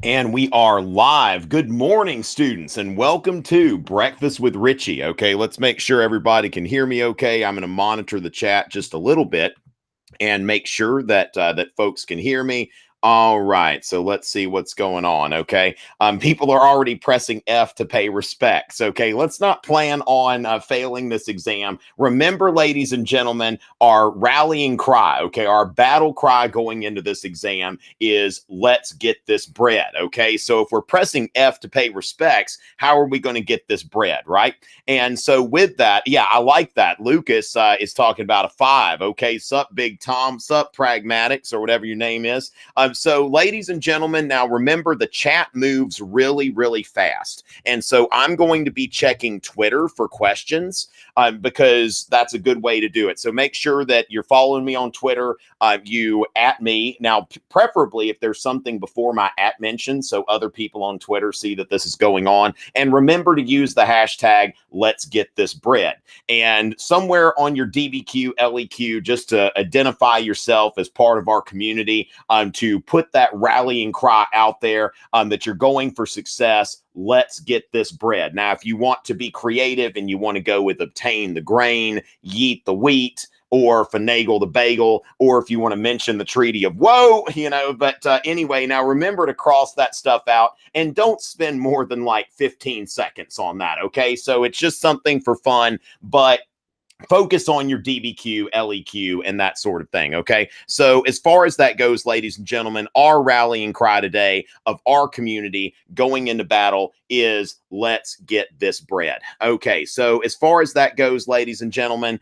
And we are live. Good morning, students, and welcome to Breakfast with Richey. Okay, let's make sure everybody can hear me okay. I'm going to monitor the chat just a little bit and make sure that that folks can hear me. All right, so let's see what's going on. Okay, people are already pressing F to pay respects. Okay, let's not plan on failing this exam. Remember, ladies and gentlemen, our rallying cry, okay, our battle cry going into this exam is let's get this bread. Okay, so if we're pressing F to pay respects, how are we going to get this bread, right? And so with that, yeah, I like that. Lucas is talking about a 5. Okay, sup, Big Tom, sup, Pragmatics, or whatever your name is. So, ladies and gentlemen, now remember the chat moves really, really fast. And so I'm going to be checking Twitter for questions because that's a good way to do it. So make sure that you're following me on Twitter. You at me. Now, preferably if there's something before my at mention so other people on Twitter see that this is going on. And remember to use the hashtag let's get this bread. And somewhere on your DBQ, LEQ, just to identify yourself as part of our community, to put that rallying cry out there that you're going for success. Let's get this bread. Now, if you want to be creative and you want to go with obtain the grain, yeet the wheat, or finagle the bagel, or if you want to mention the Treaty of Woe, but anyway, now remember to cross that stuff out and don't spend more than like 15 seconds on that, okay? So it's just something for fun, but focus on your DBQ, LEQ, and that sort of thing, okay? So as far as that goes, ladies and gentlemen, our rallying cry today of our community going into battle is let's get this bread. Okay, so as far as that goes, ladies and gentlemen,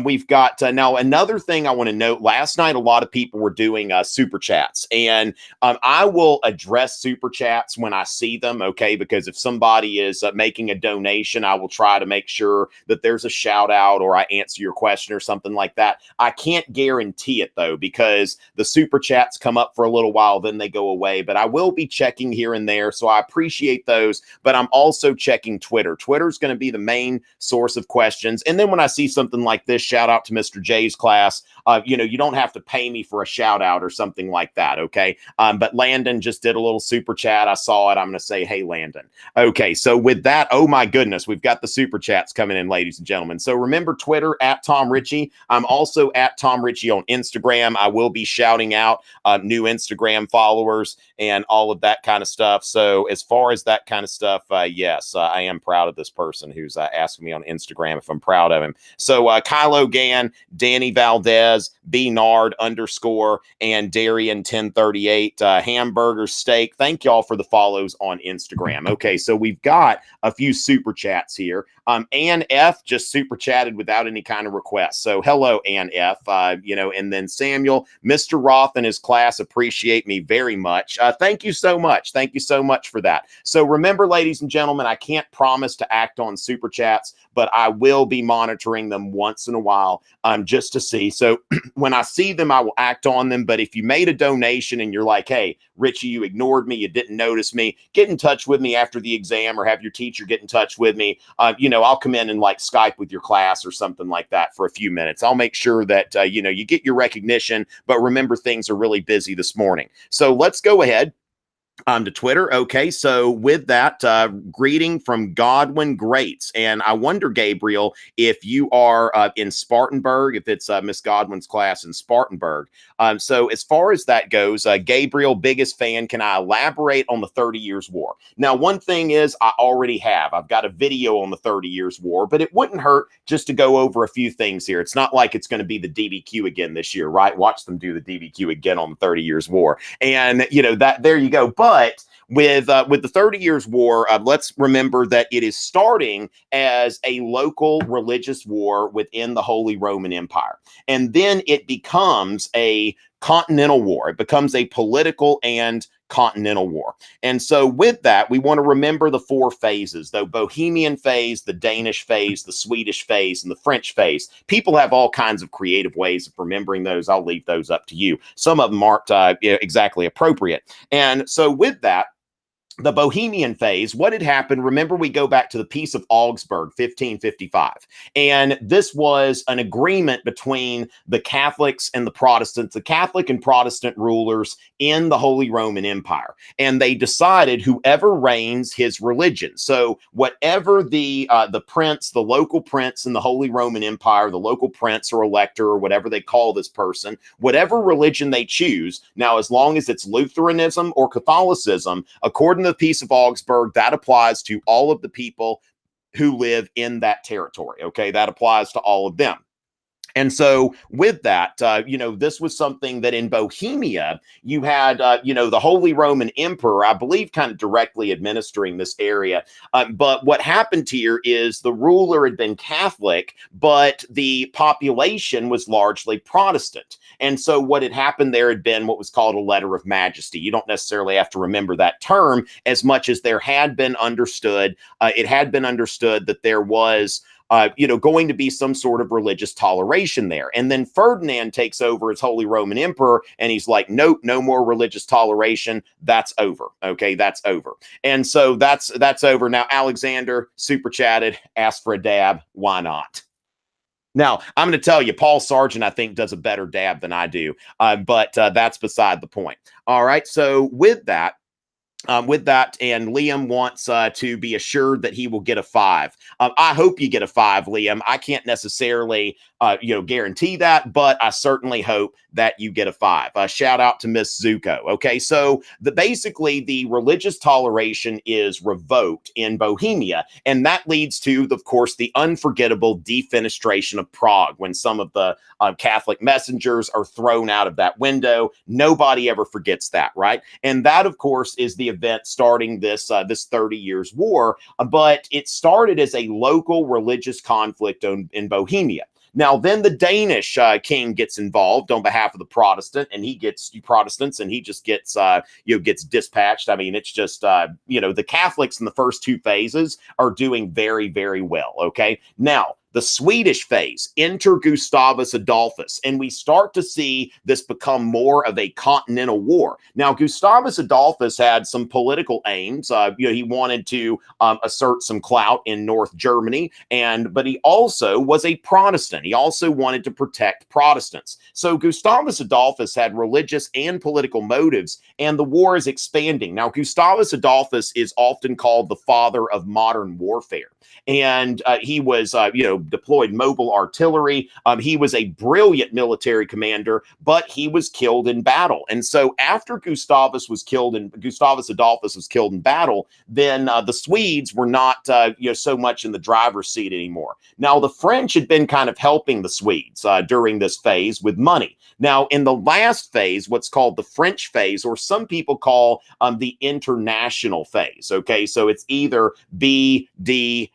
we've got now another thing I want to note. Last night, a lot of people were doing super chats, and I will address super chats when I see them, okay? Because if somebody is making a donation, I will try to make sure that there's a shout out or I answer your question or something like that. I can't guarantee it though, because the super chats come up for a little while, then they go away, but I will be checking here and there. So I appreciate those, but I'm also checking Twitter. Twitter's going to be the main source of questions. And then when I see something like this, shout out to Mr. J's class. You don't have to pay me for a shout out or something like that. Okay. But Landon just did a little super chat. I saw it. I'm going to say, hey, Landon. Okay. So with that, oh my goodness, we've got the super chats coming in, ladies and gentlemen. So remember Twitter at Tom Richey. I'm also at Tom Richey on Instagram. I will be shouting out new Instagram followers and all of that kind of stuff. So as far as that kind of stuff, yes, I am proud of this person who's asking me on Instagram if I'm proud of him. So Kylo Gann, Danny Valdez, B Nard _, and Darian 1038, hamburger steak. Thank y'all for the follows on Instagram. Okay, so we've got a few super chats here. Ann F just super chatted without any kind of request. So hello, Ann F. And then Samuel, Mr. Roth and his class appreciate me very much. Thank you so much. Thank you so much for that. So remember, ladies and gentlemen, I can't promise to act on super chats, but I will be monitoring them once in a while just to see. So when I see them, I will act on them. But if you made a donation and you're like, hey, Richey, you ignored me, you didn't notice me, get in touch with me after the exam or have your teacher get in touch with me. I'll come in and like Skype with your class or something like that for a few minutes. I'll make sure that, you get your recognition. But remember, things are really busy this morning. So let's go ahead to Twitter. Okay, so with that, greeting from Godwin Greats. And I wonder, Gabriel, if you are in Spartanburg, if it's Miss Godwin's class in Spartanburg. So as far as that goes, Gabriel, biggest fan, can I elaborate on the 30 Years' War? Now, one thing is I already have. I've got a video on the 30 Years' War, but it wouldn't hurt just to go over a few things here. It's not like it's going to be the DBQ again this year, right? Watch them do the DBQ again on the 30 Years' War. And, that there you go. But with the 30 Years' War, let's remember that it is starting as a local religious war within the Holy Roman Empire. And then it becomes a continental war. It becomes a political and continental war. And so with that, we want to remember the 4 phases, the Bohemian phase, the Danish phase, the Swedish phase, and the French phase. People have all kinds of creative ways of remembering those. I'll leave those up to you. Some of them aren't exactly appropriate. And so with that, the Bohemian phase, what had happened, remember we go back to the Peace of Augsburg, 1555. And this was an agreement between the Catholics and the Protestants, the Catholic and Protestant rulers in the Holy Roman Empire. And they decided whoever reigns his religion. So whatever the prince, the local prince in the Holy Roman Empire, the local prince or elector or whatever they call this person, whatever religion they choose, now as long as it's Lutheranism or Catholicism, according to the Peace of Augsburg, that applies to all of the people who live in that territory. Okay, that applies to all of them. And so with that, this was something that in Bohemia, you had, the Holy Roman Emperor, I believe, kind of directly administering this area. But what happened here is the ruler had been Catholic, but the population was largely Protestant. And so what had happened there had been what was called a letter of majesty. You don't necessarily have to remember that term as much as there had been understood. It had been understood that there was going to be some sort of religious toleration there. And then Ferdinand takes over as Holy Roman Emperor, and he's like, nope, no more religious toleration. That's over. Okay, that's over. And so that's over. Now, Alexander super chatted, asked for a dab. Why not? Now, I'm going to tell you, Paul Sargent, I think, does a better dab than I do, but that's beside the point. All right, so with that, and Liam wants to be assured that he will get a 5. I hope you get a 5, Liam. I can't necessarily, guarantee that, but I certainly hope that you get a 5. Shout out to Miss Zuko. Okay, so basically the religious toleration is revoked in Bohemia, and that leads to, of course, the unforgettable defenestration of Prague when some of the Catholic messengers are thrown out of that window. Nobody ever forgets that, right? And that, of course, is the event starting this 30 years war, but it started as a local religious conflict in Bohemia. Now, then the Danish king gets involved on behalf of the Protestants, and he just gets dispatched. I mean, it's just, the Catholics in the first 2 phases are doing very, very well. Okay. Now, the Swedish phase, enter Gustavus Adolphus, and we start to see this become more of a continental war. Now, Gustavus Adolphus had some political aims. He wanted to assert some clout in North Germany, but he also was a Protestant. He also wanted to protect Protestants. So Gustavus Adolphus had religious and political motives, and the war is expanding. Now, Gustavus Adolphus is often called the father of modern warfare, and he was, deployed mobile artillery. He was a brilliant military commander, but he was killed in battle. And so after Gustavus Adolphus was killed in battle, then the Swedes were not, so much in the driver's seat anymore. Now, the French had been kind of helping the Swedes during this phase with money. Now, in the last phase, what's called the French phase, or some people call the international phase. Okay, so it's either BDSF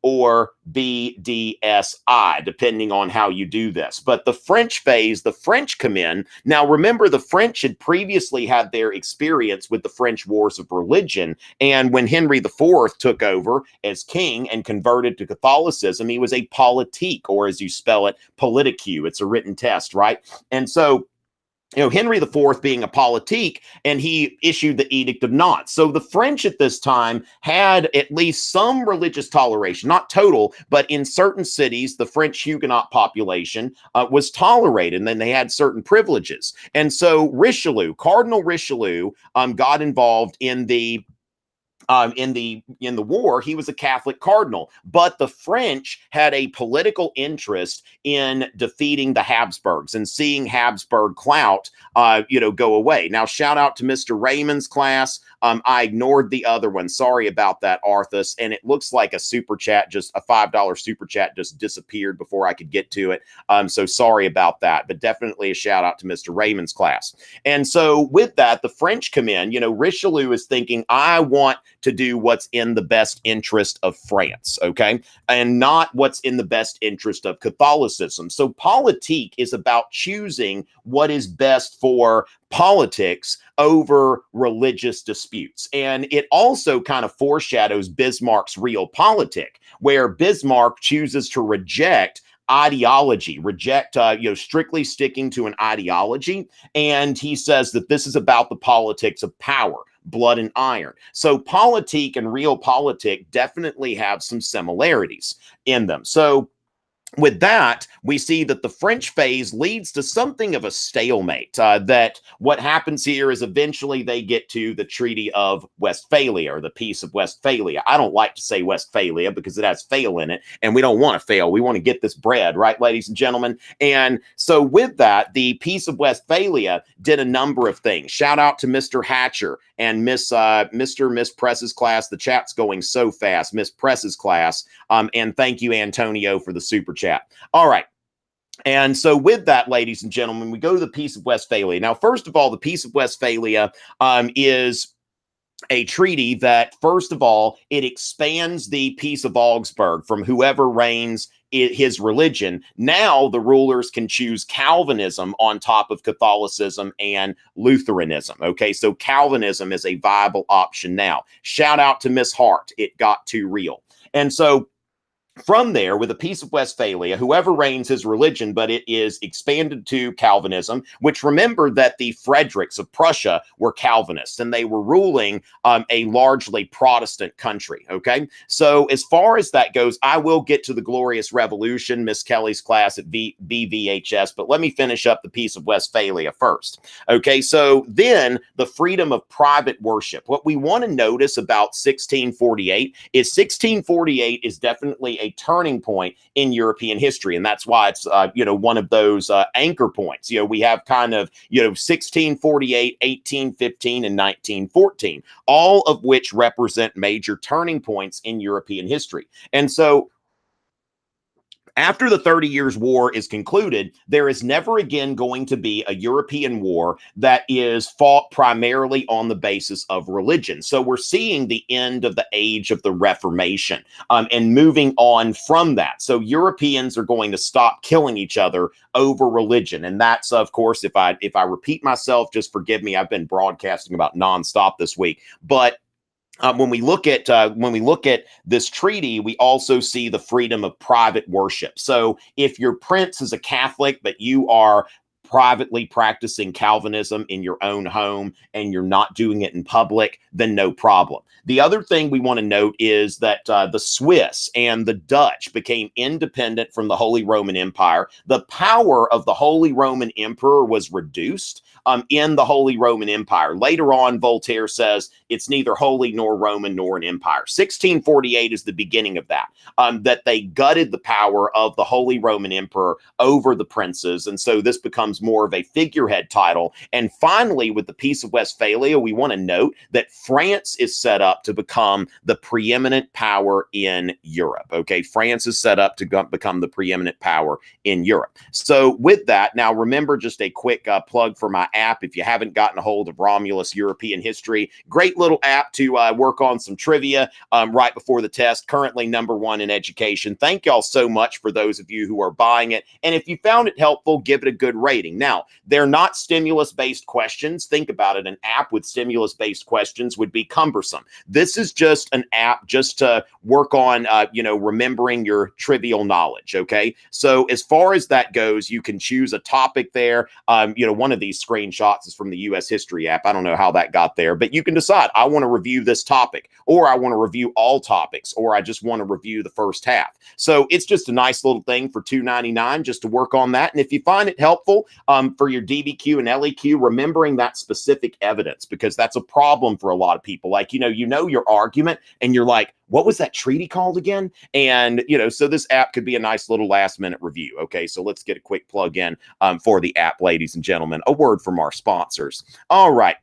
or BDSI, depending on how you do this. But the French phase, the French come in. Now, remember, the French had previously had their experience with the French Wars of Religion. And when Henry IV took over as king and converted to Catholicism, he was a politique, or as you spell it, politicue. It's a written test, right? And so, Henry IV being a politique, and he issued the Edict of Nantes. So the French at this time had at least some religious toleration, not total, but in certain cities, the French Huguenot population was tolerated, and then they had certain privileges. And so Cardinal Richelieu, got involved in the war. He was a Catholic cardinal, but the French had a political interest in defeating the Habsburgs and seeing Habsburg clout, go away. Now, shout out to Mr. Raymond's class. I ignored the other one. Sorry about that, Arthas. And it looks like a super chat, just a $5 super chat, just disappeared before I could get to it. So sorry about that, but definitely a shout out to Mr. Raymond's class. And so with that, the French come in. Richelieu is thinking, I want to do what's in the best interest of France, okay? And not what's in the best interest of Catholicism. So politique is about choosing what is best for politics over religious disputes. And it also kind of foreshadows Bismarck's realpolitik, where Bismarck chooses to reject ideology, strictly sticking to an ideology. And he says that this is about the politics of power. blood and iron. So politique and realpolitik definitely have some similarities in them. So with that, we see that the French phase leads to something of a stalemate. That what happens here is eventually they get to the Treaty of Westphalia, or the Peace of Westphalia. I don't like to say Westphalia because it has fail in it, and we don't want to fail. We want to get this bread, right, ladies and gentlemen? And so with that, the Peace of Westphalia did a number of things. Shout out to Mr. Hatcher and Miss Press's class. The chat's going so fast, Miss Press's class. And thank you, Antonio, for the super chat. All right. And so with that, ladies and gentlemen, we go to the Peace of Westphalia. Now, first of all, the Peace of Westphalia is a treaty that, first of all, it expands the Peace of Augsburg from whoever reigns his religion. Now the rulers can choose Calvinism on top of Catholicism and Lutheranism. Okay, so Calvinism is a viable option now. Shout out to Miss Hart. It got too real. And so from there, with the Peace of Westphalia, whoever reigns his religion, but it is expanded to Calvinism, which, remember that the Fredericks of Prussia were Calvinists, and they were ruling a largely Protestant country, okay? So as far as that goes, I will get to the Glorious Revolution, Miss Kelly's class at BVHS, but let me finish up the Peace of Westphalia first, okay? So then the freedom of private worship. What we want to notice about 1648 is 1648 is definitely a turning point in European history. And that's why it's, one of those anchor points. We have kind of, 1648, 1815, and 1914, all of which represent major turning points in European history. And so after the 30 Years' War is concluded, there is never again going to be a European war that is fought primarily on the basis of religion. So we're seeing the end of the age of the Reformation and moving on from that. So Europeans are going to stop killing each other over religion. And that's, of course, if I repeat myself, just forgive me. I've been broadcasting about nonstop this week. But when we look at this treaty, we also see the freedom of private worship. So if your prince is a Catholic, but you are privately practicing Calvinism in your own home and you're not doing it in public, then no problem. The other thing we want to note is that the Swiss and the Dutch became independent from the Holy Roman Empire. The power of the Holy Roman Emperor was reduced in the Holy Roman Empire. Later on, Voltaire says it's neither holy nor Roman nor an empire. 1648 is the beginning of that, that they gutted the power of the Holy Roman Emperor over the princes. And so this becomes more of a figurehead title. And finally, with the Peace of Westphalia, we want to note that France is set up to become the preeminent power in Europe. Okay, France is set up to become the preeminent power in Europe. So with that, now remember, just a quick plug for my app. If you haven't gotten a hold of Romulus European History, great little app to work on some trivia right before the test. Currently #1 in education. Thank y'all so much for those of you who are buying it. And if you found it helpful, give it a good rating. Now, they're not stimulus-based questions. Think about it. An app with stimulus-based questions would be cumbersome. This is just an app just to work on, remembering your trivial knowledge. Okay. So as far as that goes, you can choose a topic there. One of these screenshots is from the U.S. History app. I don't know how that got there, but you can decide, I want to review this topic, or I want to review all topics, or I just want to review the first half. So it's just a nice little thing for $2.99 just to work on that. And if you find it helpful for your DBQ and LEQ, remembering that specific evidence, because that's a problem for a lot of people. Like, you know your argument and you're like, what was that treaty called again? And, so this app could be a nice little last minute review. Okay, so let's get a quick plug in for the app, ladies and gentlemen. A word from our sponsors. All right.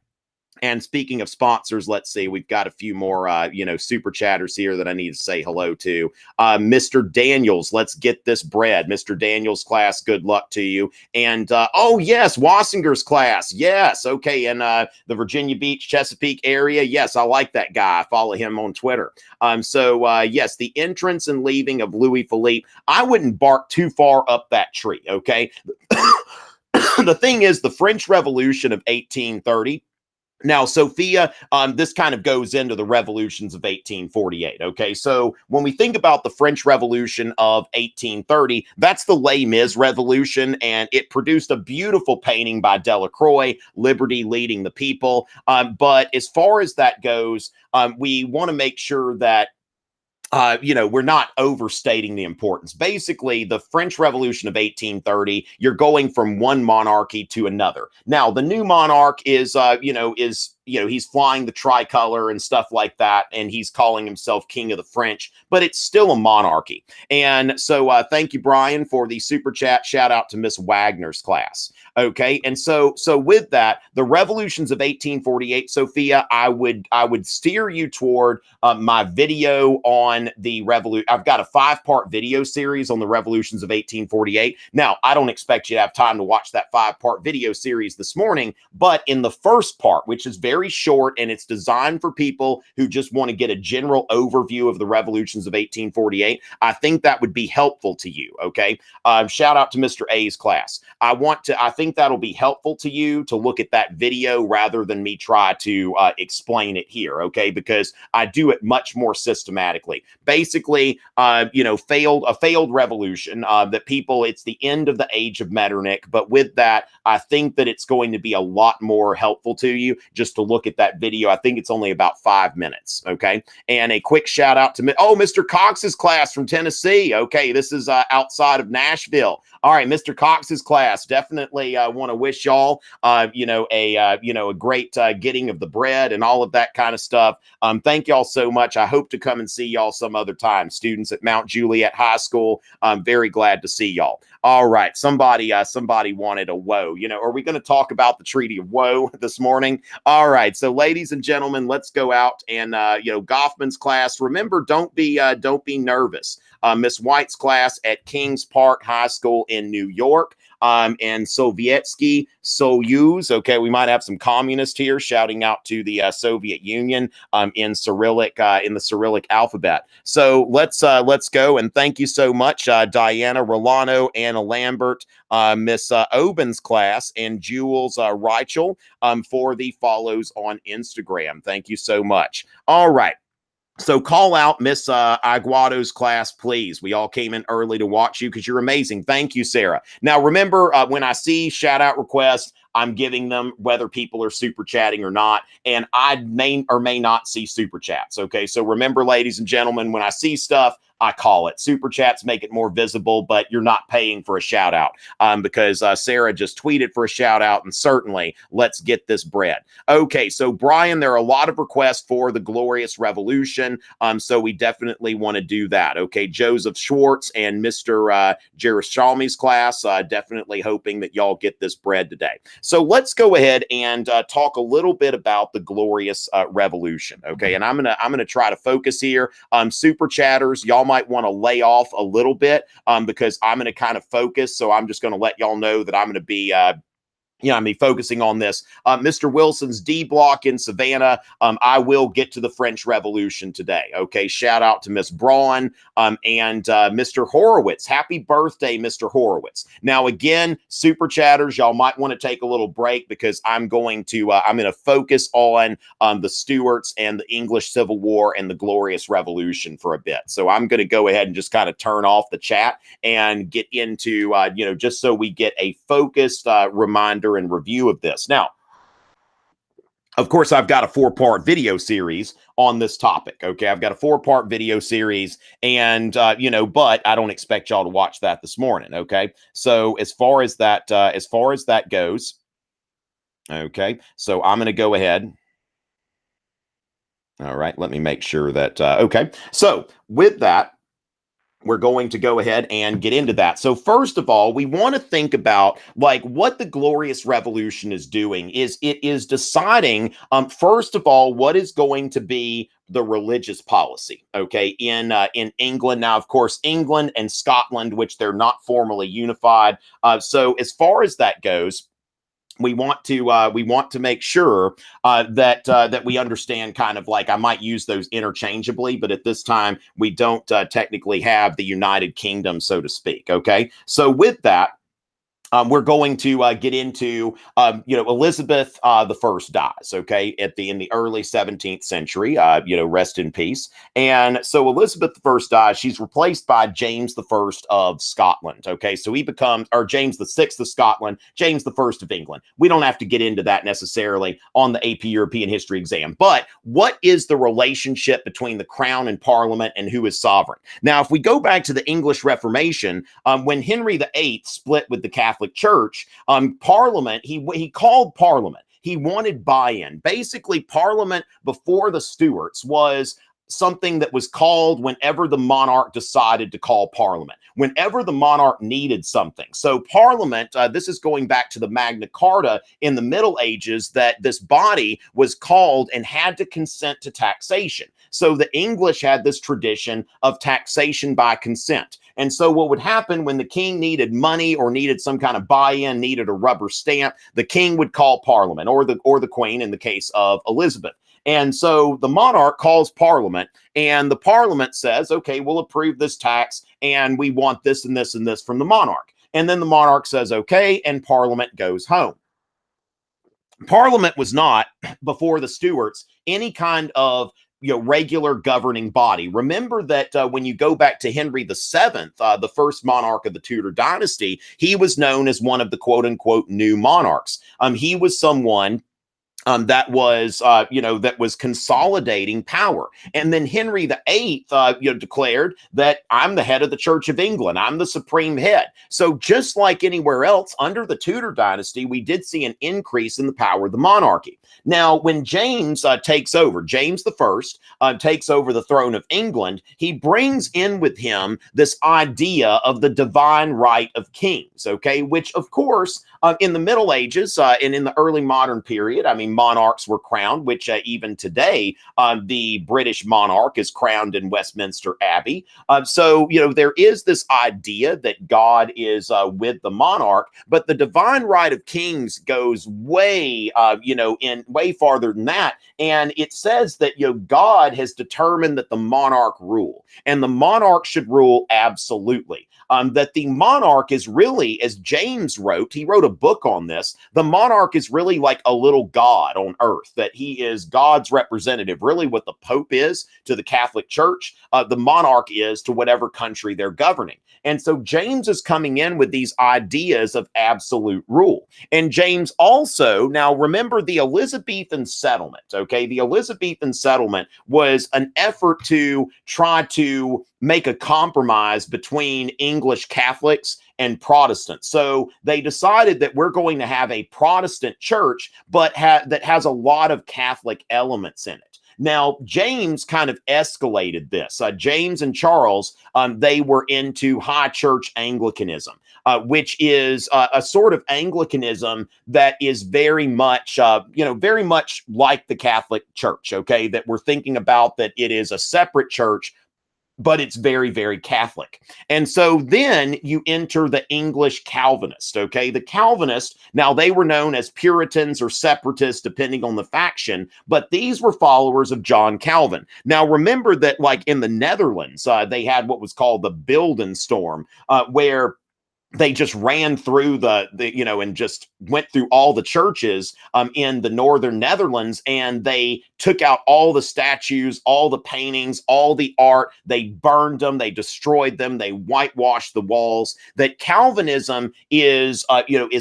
And speaking of sponsors, let's see, we've got a few more, super chatters here that I need to say hello to. Mr. Daniels, let's get this bread. Mr. Daniels class, good luck to you. And, oh, yes, Wassinger's class. Yes. Okay. And the Virginia Beach, Chesapeake area. Yes, I like that guy. I follow him on Twitter. Yes, the entrance and leaving of Louis Philippe. I wouldn't bark too far up that tree. Okay. The thing is, the French Revolution of 1830, Now, Sophia, this kind of goes into the revolutions of 1848. Okay, so when we think about the French Revolution of 1830, that's the Les Mis Revolution, and it produced a beautiful painting by Delacroix, "Liberty Leading the People." But as far as that goes, we want to make sure that we're not overstating the importance. Basically, the French Revolution of 1830, you're going from one monarchy to another. Now, the new monarch he's flying the tricolor and stuff like that, and he's calling himself King of the French, but it's still a monarchy. And so, thank you, Brian, for the super chat. Shout out to Miss Wagner's class. Okay, and so with that, the revolutions of 1848, Sophia, I would steer you toward my video on the revolution. I've got a 5-part video series on the revolutions of 1848. Now, I don't expect you to have time to watch that 5-part video series this morning, but in the first part, which is very short and it's designed for people who just want to get a general overview of the revolutions of 1848, I think that would be helpful to you. Okay, shout out to Mr. A's class. I think that'll be helpful to you to look at that video rather than me try to explain it here. Okay, because I do it much more systematically. Basically, failed revolution that people, it's the end of the age of Metternich. But with that, I think that it's going to be a lot more helpful to you just to look at that video. I think it's only about 5 minutes. Okay. And a quick shout out to Mr. Cox's class from Tennessee. Okay. This is outside of Nashville. All right, Mr. Cox's class. Definitely want to wish y'all, a great getting of the bread and all of that kind of stuff. Thank y'all so much. I hope to come and see y'all some other time. Students at Mount Juliet High School, I'm very glad to see y'all. All right, somebody wanted a woe. Are we going to talk about the Treaty of Woe this morning? All right, so ladies and gentlemen, let's go out and Goffman's class. Remember, don't be nervous. Miss White's class at Kings Park High School in New York. And Sovietsky Soyuz. Okay, we might have some communists here shouting out to the Soviet Union in Cyrillic, in the Cyrillic alphabet. So let's go, and thank you so much, Diana Rolano, Anna Lambert, Miss Oben's class, and Jules Reichel for the follows on Instagram. Thank you so much. All right. So call out Miss Aguado's class, please. We all came in early to watch you because you're amazing. Thank you, Sarah. Now, remember, when I see shout out requests, I'm giving them whether people are super chatting or not. And I may or may not see super chats. Okay. So remember, ladies and gentlemen, when I see stuff, I call it. Super chats make it more visible, but you're not paying for a shout out because Sarah just tweeted for a shout out, and certainly let's get this bread. Okay, so Brian, there are a lot of requests for the Glorious Revolution, so we definitely want to do that. Okay, Joseph Schwartz and Mr. Jerusalemi's class, definitely hoping that y'all get this bread today. So let's go ahead and talk a little bit about the Glorious Revolution. Okay, and I'm gonna try to focus here. Super chatters, y'all might want to lay off a little bit because I'm going to kind of focus. So I'm just going to let y'all know that I'm going to be focusing on this. Mr. Wilson's D block in Savannah. I will get to the French Revolution today. Okay. Shout out to Miss Braun and Mr. Horowitz. Happy birthday, Mr. Horowitz. Now, again, super chatters, y'all might want to take a little break because I'm going to focus on the Stuarts and the English Civil War and the Glorious Revolution for a bit. So I'm going to go ahead and just kind of turn off the chat and get into, just so we get a focused reminder and review of this. Now, of course, I've got a 4-part video series on this topic. Okay, I've got a 4-part video series, and but I don't expect y'all to watch that this morning. Okay, so as far as that goes, okay, so I'm going to go ahead. All right, let me make sure that okay. So with that, we're going to go ahead and get into that. So first of all, we want to think about like what the Glorious Revolution is doing is it is deciding, first of all, what is going to be the religious policy, okay, in England. Now, of course, England and Scotland, which they're not formally unified. So as far as that goes, we want to make sure that we understand kind of like, I might use those interchangeably, but at this time we don't technically have the United Kingdom, so to speak. Okay, so with that, we're going to get into, Elizabeth the First dies, okay, in the early 17th century, rest in peace. And so Elizabeth the First dies. She's replaced by James the First of Scotland, okay. So he becomes, or James the Sixth of Scotland, James the First of England. We don't have to get into that necessarily on the AP European history exam. But what is the relationship between the crown and parliament, and who is sovereign? Now, if we go back to the English Reformation, when Henry VIII split with the Catholic Church, Parliament, he called Parliament. He wanted buy-in. Basically, Parliament before the Stuarts was something that was called whenever the monarch decided to call Parliament, whenever the monarch needed something. So Parliament, this is going back to the Magna Carta in the Middle Ages, that this body was called and had to consent to taxation. So the English had this tradition of taxation by consent. And so what would happen when the king needed money or needed some kind of buy-in, needed a rubber stamp, the king would call Parliament, or the queen in the case of Elizabeth. And so the monarch calls Parliament, and the Parliament says, okay, we'll approve this tax, and we want this and this and this from the monarch. And then the monarch says, okay, and Parliament goes home. Parliament was not, before the Stuarts, any kind of regular governing body. Remember that when you go back to Henry VII, the first monarch of the Tudor dynasty, he was known as one of the quote unquote new monarchs. He was someone that was consolidating power. And then Henry VIII, declared that I'm the head of the Church of England. I'm the supreme head. So just like anywhere else under the Tudor dynasty, we did see an increase in the power of the monarchy. Now, when James takes over, James the First takes over the throne of England, he brings in with him this idea of the divine right of kings, okay, which of course, in the Middle Ages and in the early modern period, I mean, monarchs were crowned, which even today, the British monarch is crowned in Westminster Abbey. So, there is this idea that God is with the monarch, but the divine right of kings goes way, way farther than that. And it says that, God has determined that the monarch rule, and the monarch should rule absolutely. That the monarch is really, as James wrote, he wrote a book on this, the monarch is really like a little god on earth, that he is God's representative. Really what the Pope is to the Catholic Church, the monarch is to whatever country they're governing. And so James is coming in with these ideas of absolute rule. And James also, now remember the Elizabethan settlement, okay? The Elizabethan settlement was an effort to try to make a compromise between English Catholics and Protestants. So they decided that we're going to have a Protestant church, but that has a lot of Catholic elements in it. Now, James kind of escalated this. James and Charles, they were into high church Anglicanism, which is a sort of Anglicanism that is very much, very much like the Catholic Church, okay, that we're thinking about that it is a separate church, but it's very, very Catholic. And so then you enter the English Calvinist, okay? The Calvinists, now they were known as Puritans or Separatists, depending on the faction, but these were followers of John Calvin. Now remember that like in the Netherlands, they had what was called the Beeldenstorm, where they just ran through and just went through all the churches in the northern Netherlands, and they took out all the statues, all the paintings, all the art. They burned them, they destroyed them, they whitewashed the walls. That Calvinism is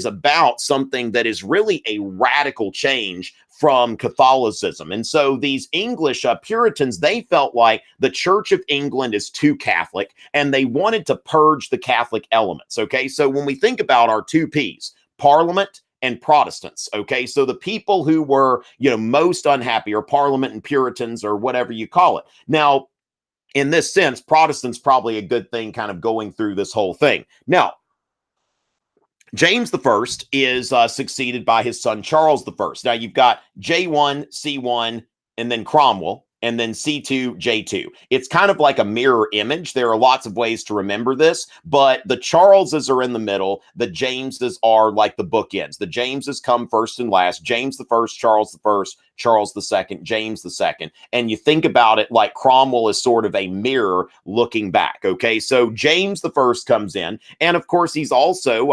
about something that is really a radical change from Catholicism. And so these English Puritans, they felt like the Church of England is too Catholic, and they wanted to purge the Catholic elements, okay? So when we think about our two Ps, Parliament and Protestants, okay? So the people who were, most unhappy, or Parliament and Puritans, or whatever you call it. Now, in this sense, Protestants probably a good thing kind of going through this whole thing. Now, James the First is succeeded by his son Charles the First. Now you've got J1, C1, and then Cromwell, and then C2, J2. It's kind of like a mirror image. There are lots of ways to remember this, but the Charleses are in the middle. The Jameses are like the bookends. The Jameses come first and last. James the First, Charles the First, Charles II, James II. And you think about it like Cromwell is sort of a mirror looking back. Okay, so James I comes in, and of course he's also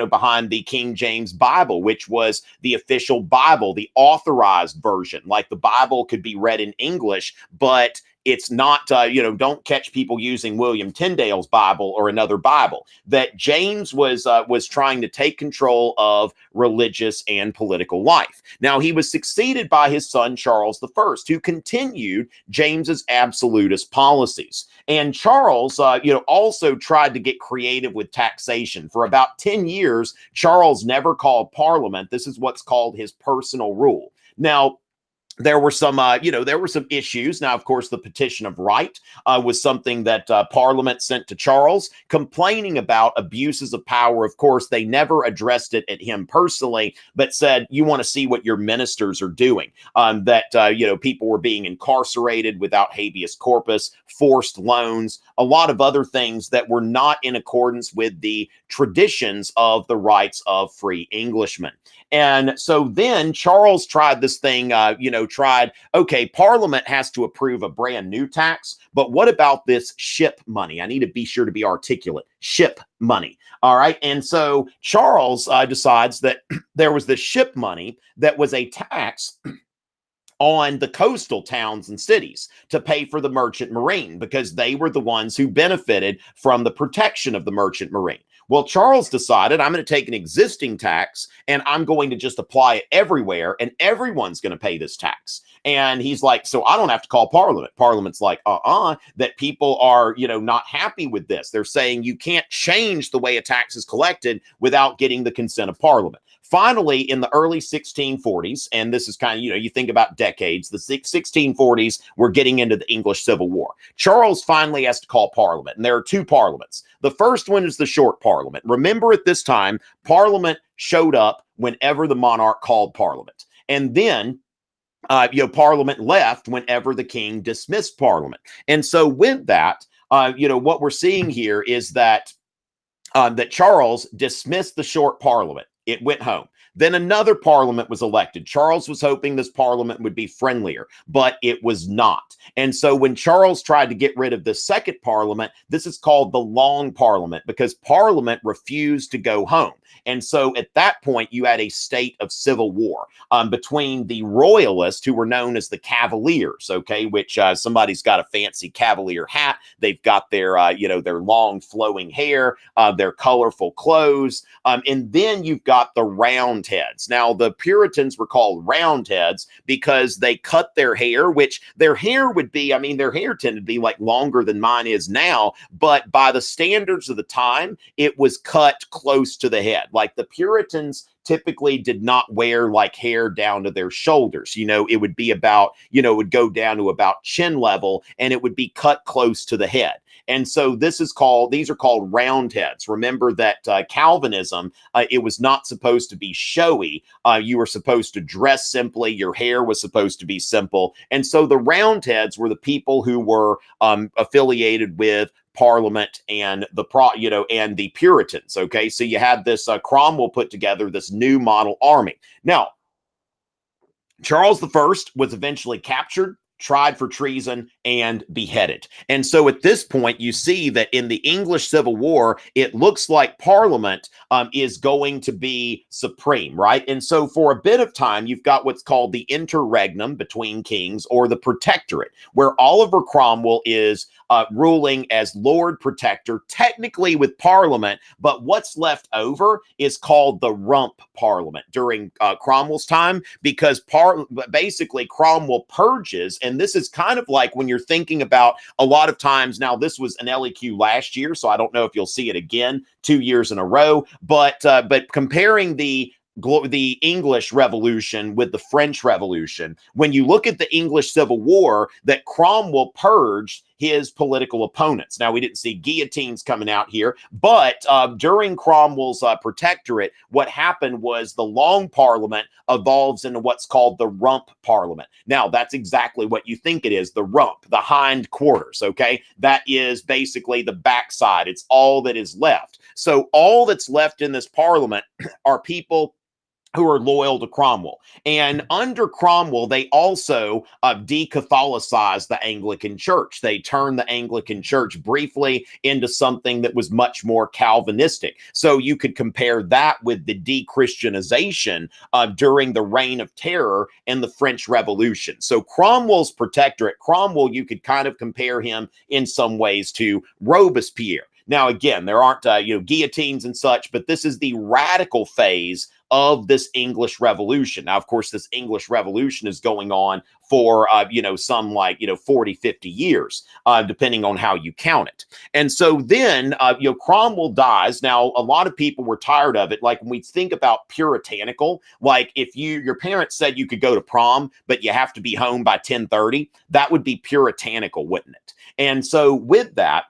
behind the King James Bible, which was the official Bible, the authorized version. Like the Bible could be read in English, but it's not, don't catch people using William Tyndale's Bible or another Bible. That James was trying to take control of religious and political life. Now, he was succeeded by his son, Charles I, who continued James's absolutist policies. And Charles, also tried to get creative with taxation. For about 10 years, Charles never called Parliament. This is what's called his personal rule. Now, there were some issues. Now, of course, the Petition of Right was something that Parliament sent to Charles, complaining about abuses of power. Of course, they never addressed it at him personally, but said, you want to see what your ministers are doing. People were being incarcerated without habeas corpus, forced loans, a lot of other things that were not in accordance with the traditions of the rights of free Englishmen. And so then Charles tried this thing, okay, Parliament has to approve a brand new tax, but what about this ship money? I need to be sure to be articulate. Ship money. All right. And so Charles decides that there was this ship money that was a tax on the coastal towns and cities to pay for the merchant marine, because they were the ones who benefited from the protection of the merchant marine. Well, Charles decided, I'm going to take an existing tax and I'm going to just apply it everywhere, and everyone's going to pay this tax. And he's like, so I don't have to call Parliament. Parliament's like, that people are, not happy with this. They're saying you can't change the way a tax is collected without getting the consent of Parliament. Finally, in the early 1640s, and this is kind of, you think about decades, the 1640s, we're getting into the English Civil War. Charles finally has to call Parliament, and there are two parliaments. The first one is the short Parliament. Remember, at this time, Parliament showed up whenever the monarch called Parliament. And then Parliament left whenever the king dismissed Parliament. And so with that, what we're seeing here is that Charles dismissed the short Parliament. It went home. Then another Parliament was elected. Charles was hoping this Parliament would be friendlier, but it was not. And so when Charles tried to get rid of the second Parliament, this is called the Long Parliament, because Parliament refused to go home. And so at that point, you had a state of civil war between the royalists, who were known as the Cavaliers, okay, which somebody's got a fancy Cavalier hat. They've got their, their long flowing hair, their colorful clothes. And then you've got the Roundheads. Now, the Puritans were called Roundheads because they cut their hair, which their hair would be, their hair tended to be like longer than mine is now, but by the standards of the time, it was cut close to the head. Like the Puritans typically did not wear like hair down to their shoulders. It would be about, it would go down to about chin level, and it would be cut close to the head. And so these are called Roundheads. Remember that Calvinism, it was not supposed to be showy. You were supposed to dress simply. Your hair was supposed to be simple. And so the Roundheads were the people who were affiliated with Parliament and the Puritans. Okay, so you had this Cromwell put together this new model army. Now, Charles I was eventually captured, tried for treason, and beheaded. And so at this point, you see that in the English Civil War, it looks like Parliament is going to be supreme, right? And so for a bit of time, you've got what's called the interregnum between kings, or the protectorate, where Oliver Cromwell is ruling as Lord Protector, technically with Parliament, but what's left over is called the Rump Parliament during Cromwell's time, because basically Cromwell purges. And this is kind of like when you're thinking about a lot of times, now this was an LEQ last year, so I don't know if you'll see it again 2 years in a row, but comparing the English Revolution with the French Revolution, when you look at the English Civil War, that Cromwell purged his political opponents. Now, we didn't see guillotines coming out here, but during Cromwell's protectorate, what happened was the Long Parliament evolves into what's called the Rump Parliament. Now, that's exactly what you think it is, the rump, the hind quarters, okay? That is basically the backside. It's all that is left. So all that's left in this parliament are people who are loyal to Cromwell. And under Cromwell, they also de-Catholicized the Anglican Church. They turned the Anglican Church briefly into something that was much more Calvinistic. So you could compare that with the de-Christianization during the Reign of Terror and the French Revolution. So Cromwell's protectorate, Cromwell, you could kind of compare him in some ways to Robespierre. Now, again, there aren't guillotines and such, but this is the radical phase of this English Revolution. Now, of course, this English Revolution is going on for, some 40, 50 years, depending on how you count it. And so then, Cromwell dies. Now, a lot of people were tired of it. Like when we think about puritanical, like if your parents said you could go to prom, but you have to be home by 10:30, that would be puritanical, wouldn't it? And so with that,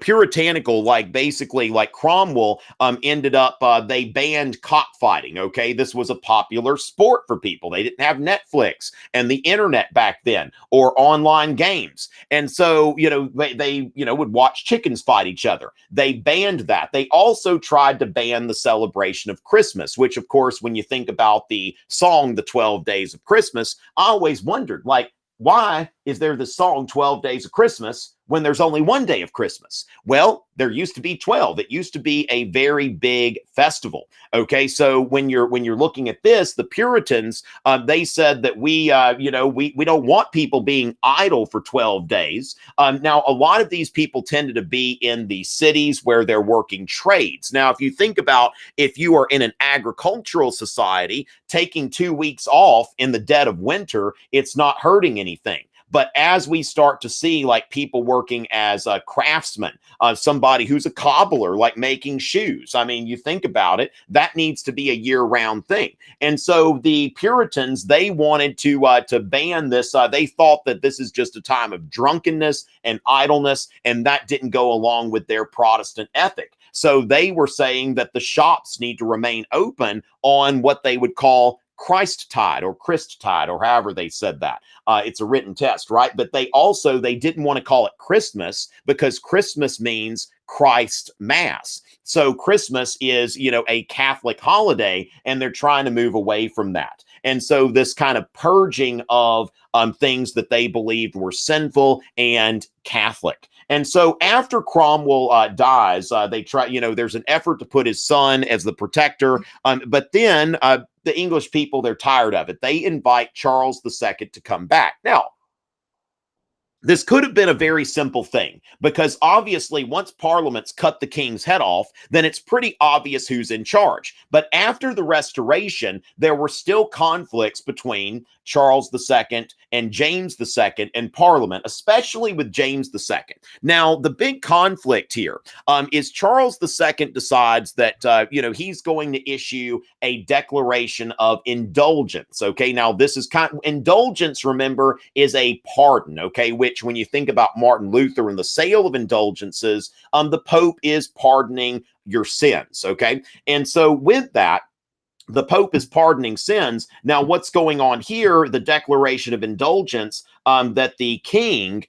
puritanical, like basically like Cromwell ended up, they banned cockfighting. Okay. This was a popular sport for people. They didn't have Netflix and the internet back then or online games. And so, they would watch chickens fight each other. They banned that. They also tried to ban the celebration of Christmas, which of course, when you think about the song, The 12 Days of Christmas, I always wondered, like, why is there the song 12 Days of Christmas when there's only one day of Christmas? Well, there used to be 12. It used to be a very big festival. Okay, so when you're looking at this, the Puritans, they said that we don't want people being idle for 12 days. Now, a lot of these people tended to be in the cities where they're working trades. Now, if you think about if you are in an agricultural society, taking 2 weeks off in the dead of winter, it's not hurting anything. But as we start to see like people working as a craftsman, somebody who's a cobbler, like making shoes, I mean, you think about it, that needs to be a year-round thing. And so the Puritans, they wanted to ban this. They thought that this is just a time of drunkenness and idleness, and that didn't go along with their Protestant ethic. So they were saying that the shops need to remain open on what they would call Christtide or Christtide, or however they said that. It's a written test, right? But they didn't want to call it Christmas because Christmas means Christ Mass. So Christmas is, a Catholic holiday, and they're trying to move away from that. And so this kind of purging of things that they believed were sinful and Catholic. And so after Cromwell dies, they try, there's an effort to put his son as the protector. But then the English people, they're tired of it. They invite Charles II to come back. Now, this could have been a very simple thing because obviously once Parliament's cut the king's head off, then it's pretty obvious who's in charge. But after the Restoration, there were still conflicts between Charles II and James II and Parliament, especially with James II. Now, the big conflict here is Charles II decides that, he's going to issue a declaration of indulgence. Okay, now this is indulgence, remember, is a pardon, okay, which when you think about Martin Luther and the sale of indulgences, the Pope is pardoning your sins, okay? And so with that, the Pope is pardoning sins. Now, what's going on here, the Declaration of Indulgence, that the king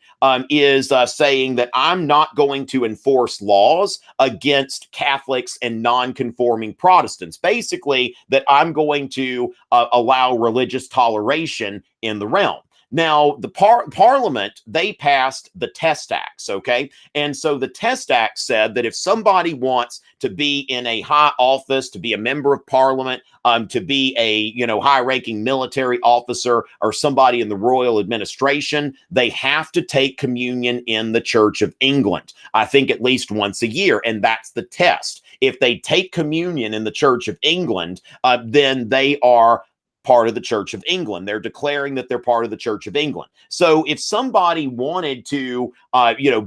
is saying that I'm not going to enforce laws against Catholics and non-conforming Protestants. Basically, that I'm going to allow religious toleration in the realm. Now, the Parliament, they passed the Test Acts, okay? And so the Test Act said that if somebody wants to be in a high office, to be a member of Parliament, to be a, high-ranking military officer or somebody in the royal administration, they have to take communion in the Church of England, I think at least once a year, and that's the test. If they take communion in the Church of England, then they are part of the Church of England. They're declaring that they're part of the Church of England. So if somebody wanted to,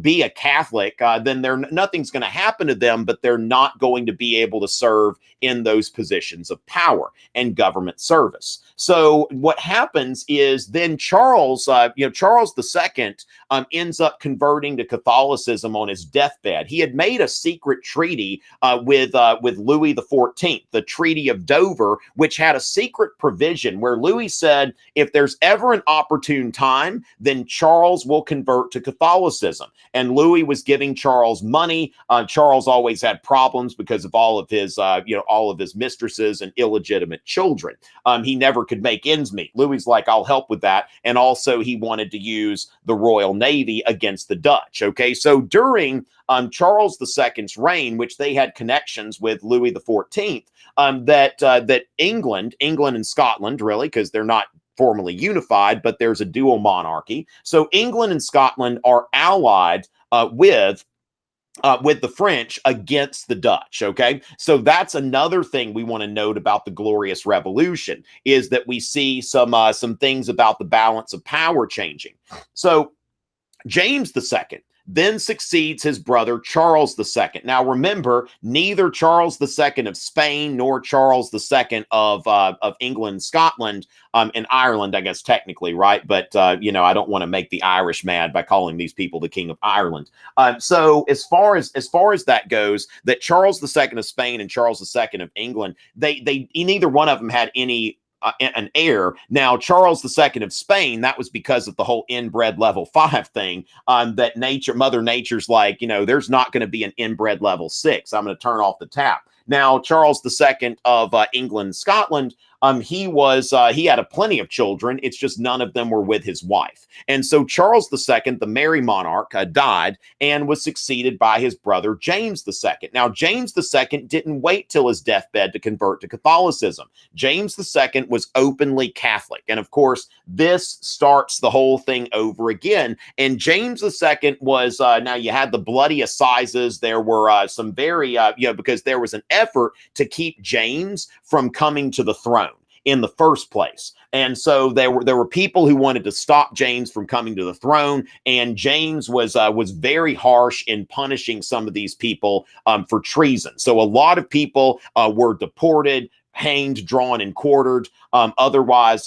be a Catholic, then nothing's going to happen to them, but they're not going to be able to serve in those positions of power and government service. So what happens is then Charles II ends up converting to Catholicism on his deathbed. He had made a secret treaty with Louis XIV, the Treaty of Dover, which had a secret provision vision where Louis said, if there's ever an opportune time, then Charles will convert to Catholicism. And Louis was giving Charles money. Charles always had problems because of all of his, all of his mistresses and illegitimate children. He never could make ends meet. Louis like, I'll help with that. And also he wanted to use the Royal Navy against the Dutch. Okay, so during Charles II's reign, which they had connections with Louis XIV, that England and Scotland, really, because they're not formally unified, but there's a dual monarchy. So England and Scotland are allied with the French against the Dutch. Okay, so that's another thing we want to note about the Glorious Revolution, is that we see some things about the balance of power changing. So James II then succeeds his brother Charles II. Now remember, neither Charles II of Spain nor Charles II of England and Scotland and Ireland, I guess technically, right? But I don't want to make the Irish mad by calling these people the King of Ireland. So as far as that goes, that Charles II of Spain and Charles II of England, they neither one of them had any an heir. Now, Charles II of Spain, that was because of the whole inbred level 5 thing, that Mother Nature's like, there's not going to be an inbred level 6. I'm going to turn off the tap. Now, Charles II of England and Scotland, he had plenty of children. It's just none of them were with his wife. And so Charles II, the merry monarch, died and was succeeded by his brother James II. Now, James II didn't wait till his deathbed to convert to Catholicism. James II was openly Catholic. And of course, this starts the whole thing over again. And James II was, now you had the bloody assizes. There were some very, because there was an effort to keep James from coming to the throne in the first place. And so there were people who wanted to stop James from coming to the throne, and James was very harsh in punishing some of these people for treason. So a lot of people were deported, hanged, drawn, and quartered, otherwise,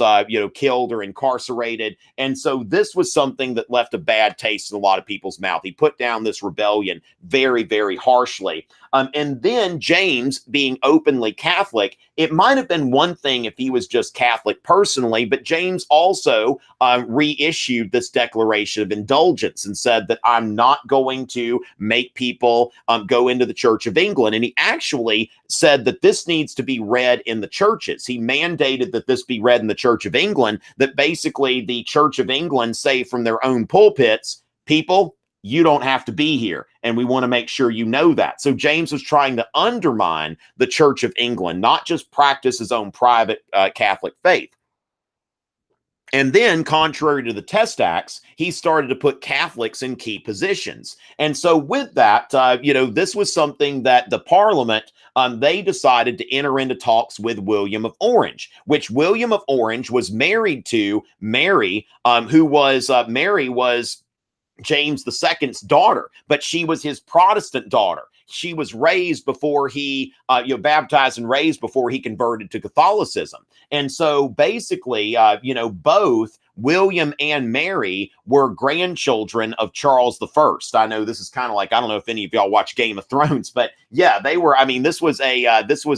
killed or incarcerated. And so this was something that left a bad taste in a lot of people's mouth. He put down this rebellion very, very harshly. And then James, being openly Catholic, it might have been one thing if he was just Catholic personally, but James also reissued this Declaration of Indulgence and said that I'm not going to make people go into the Church of England. And he actually said that this needs to be read in the churches. He mandated that this be read in the Church of England, that basically the Church of England say from their own pulpits, people, you don't have to be here. And we want to make sure you know that. So James was trying to undermine the Church of England, not just practice his own private Catholic faith. And then, contrary to the Test Acts, he started to put Catholics in key positions. And so with that, this was something that the Parliament, they decided to enter into talks with William of Orange, which William of Orange was married to Mary, Mary was James II's daughter, but she was his Protestant daughter. She was raised before he, baptized and raised before he converted to Catholicism. And so basically, both William and Mary were grandchildren of Charles I. I know this is kind of like, I don't know if any of y'all watch Game of Thrones, but yeah, they were, this was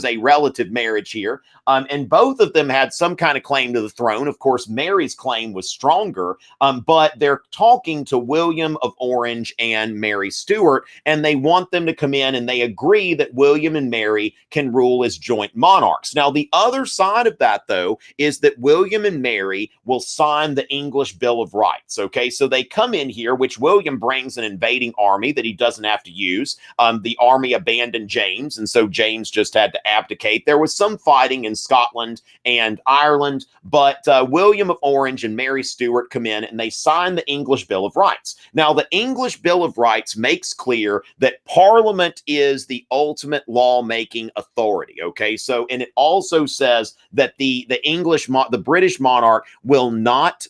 a relative marriage here. And both of them had some kind of claim to the throne. Of course, Mary's claim was stronger, but they're talking to William of Orange and Mary Stuart, and they want them to come in, and they agree that William and Mary can rule as joint monarchs. Now, the other side of that, though, is that William and Mary will sign the English Bill of Rights. Okay, so they come in here, which William brings an invading army that he doesn't have to use. The army abandoned James, and so James just had to abdicate. There was some fighting in Scotland and Ireland, but William of Orange and Mary Stuart come in and they sign the English Bill of Rights. Now, the English Bill of Rights makes clear that Parliament is the ultimate lawmaking authority. Okay, so, and it also says that the British monarch will not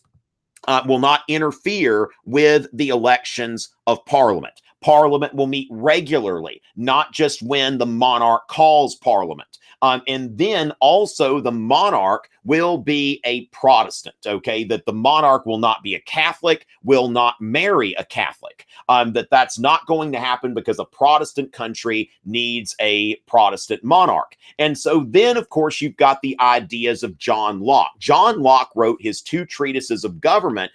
interfere with the elections of Parliament. Parliament will meet regularly, not just when the monarch calls Parliament. And then also the monarch will be a Protestant, okay? That the monarch will not be a Catholic, will not marry a Catholic. That's not going to happen because a Protestant country needs a Protestant monarch. And so then, of course, you've got the ideas of John Locke. John Locke wrote his two treatises of government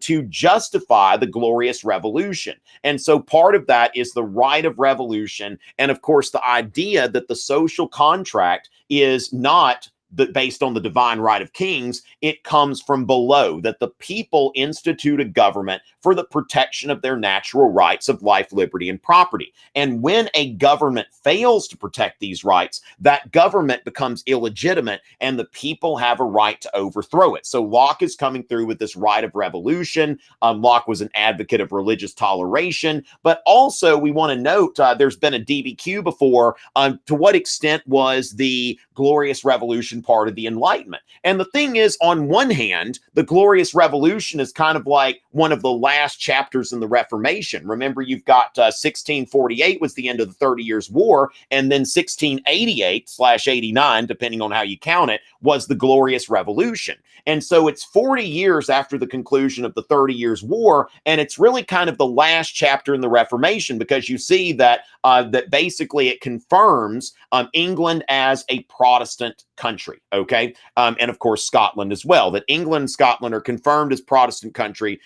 to justify the Glorious Revolution. And so part of that is the right of revolution. And of course, the idea that the social contract is not based on the divine right of kings, it comes from below, that the people institute a government for the protection of their natural rights of life, liberty, and property. And when a government fails to protect these rights, that government becomes illegitimate and the people have a right to overthrow it. So Locke is coming through with this right of revolution. Locke was an advocate of religious toleration, but also we want to note there's been a DBQ before. To what extent was the Glorious Revolution part of the Enlightenment? And the thing is, on one hand, the Glorious Revolution is kind of like one of the last chapters in the Reformation. Remember, you've got 1648 was the end of the 30 Years' War, and then 1688/89, depending on how you count it, was the Glorious Revolution. And so it's 40 years after the conclusion of the 30 Years' War, and it's really kind of the last chapter in the Reformation, because you see that that basically it confirms England as a Protestant country, okay? And of course, Scotland as well, that England and Scotland are confirmed as Protestant countries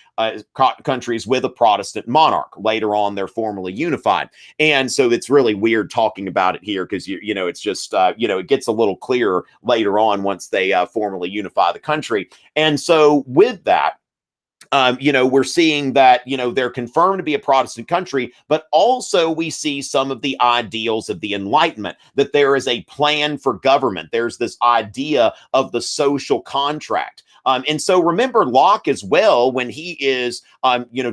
with a Protestant monarch. Later on, they're formally unified. And so it's really weird talking about it here because, you know, it's just, it gets a little clearer later on once they formally unify the country. And so with that, we're seeing that, they're confirmed to be a Protestant country, but also we see some of the ideals of the Enlightenment, that there is a plan for government. There's this idea of the social contract. And so remember Locke as well, when he is,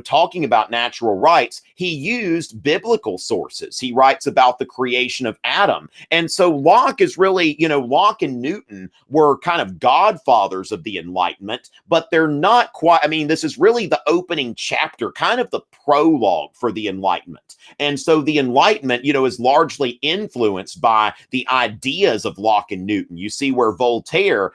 talking about natural rights, he used biblical sources. He writes about the creation of Adam. And so Locke is really, Locke and Newton were kind of godfathers of the Enlightenment, but they're not quite, this is really the opening chapter, kind of the prologue for the Enlightenment. And so the Enlightenment, is largely influenced by the ideas of Locke and Newton. You see where Voltaire,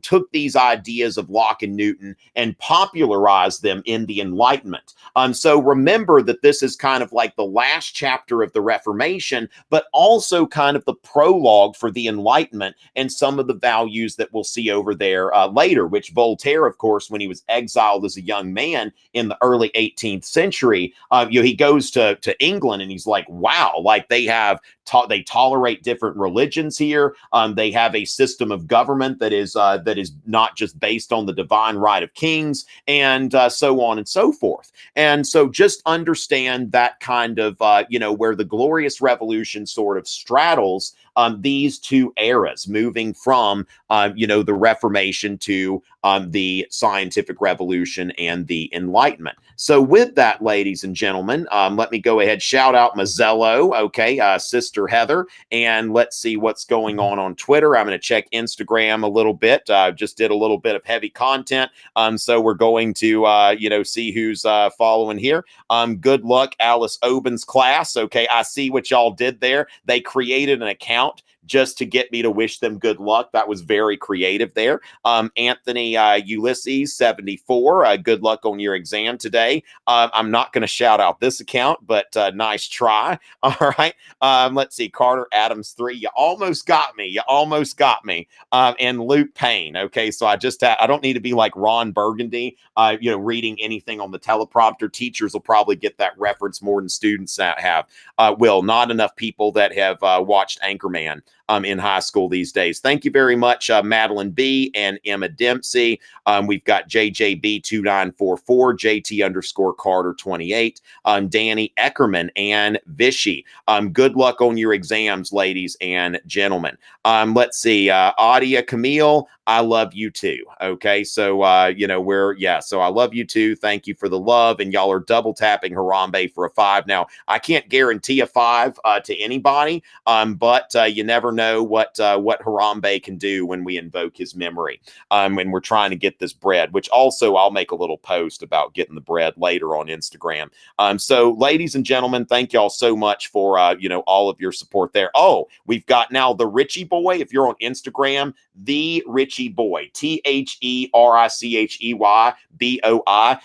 took these ideas of Locke and Newton and popularized them in the Enlightenment. So remember that this is kind of like the last chapter of the Reformation, but also kind of the prologue for the Enlightenment and some of the values that we'll see over there later, which Voltaire, of course, when he was exiled as a young man in the early 18th century, he goes to England and he's like, wow, like they tolerate different religions here. They have a system of government that is not just based on the divine right of kings, and so on and so forth. And so just understand that kind of, where the Glorious Revolution sort of straddles these two eras, moving from, the Reformation to the Scientific Revolution and the Enlightenment. So with that, ladies and gentlemen, let me go ahead, shout out Mazzello, okay, Sister Heather, and let's see what's going on Twitter. I'm going to check Instagram a little bit. Just did a little bit of heavy content, so we're going to, see who's following here. Good luck, Alice Oben's class. Okay, I see what y'all did there. They created an account just to get me to wish them good luck. That was very creative there. Anthony Ulysses 74, good luck on your exam today. I'm not going to shout out this account, but nice try. All right. Let's see. Carter Adams 3. You almost got me. And Luke Payne. Okay. So I don't need to be like Ron Burgundy, reading anything on the teleprompter. Teachers will probably get that reference more than students have. Not enough people that have watched Anchorman in high school these days. Thank you very much, Madeline B. and Emma Dempsey. We've got JJB2944, JT_Carter28, Danny Eckerman, and Vishy. Good luck on your exams, ladies and gentlemen. Let's see, Adia Camille, I love you too. Okay, so so I love you too. Thank you for the love, and y'all are double tapping Harambe for a 5. Now, I can't guarantee a 5 to anybody, but you never know what Harambe can do when we invoke his memory. And we're trying to get this bread, which also I'll make a little post about getting the bread later on Instagram. So ladies and gentlemen, thank y'all so much for, all of your support there. Oh, we've got now the Richey Boy. If you're on Instagram, the Richey Boy, THERICHEYBOI.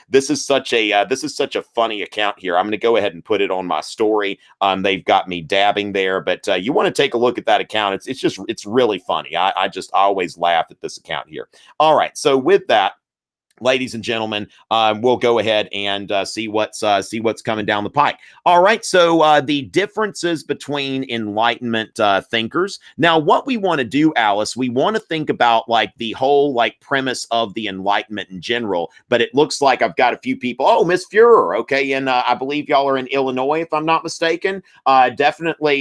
This is such a funny account here. I'm going to go ahead and put it on my story. They've got me dabbing there, but you want to take a look at that account. It's really funny. I always laugh at this account here. All right. So with that, ladies and gentlemen, we'll go ahead and see what's coming down the pike. All right, so the differences between Enlightenment thinkers. Now, what we want to do, Alice, we want to think about like the whole like premise of the Enlightenment in general. But it looks like I've got a few people. Oh, Miss Fuhrer, okay, and I believe y'all are in Illinois, if I'm not mistaken. Definitely,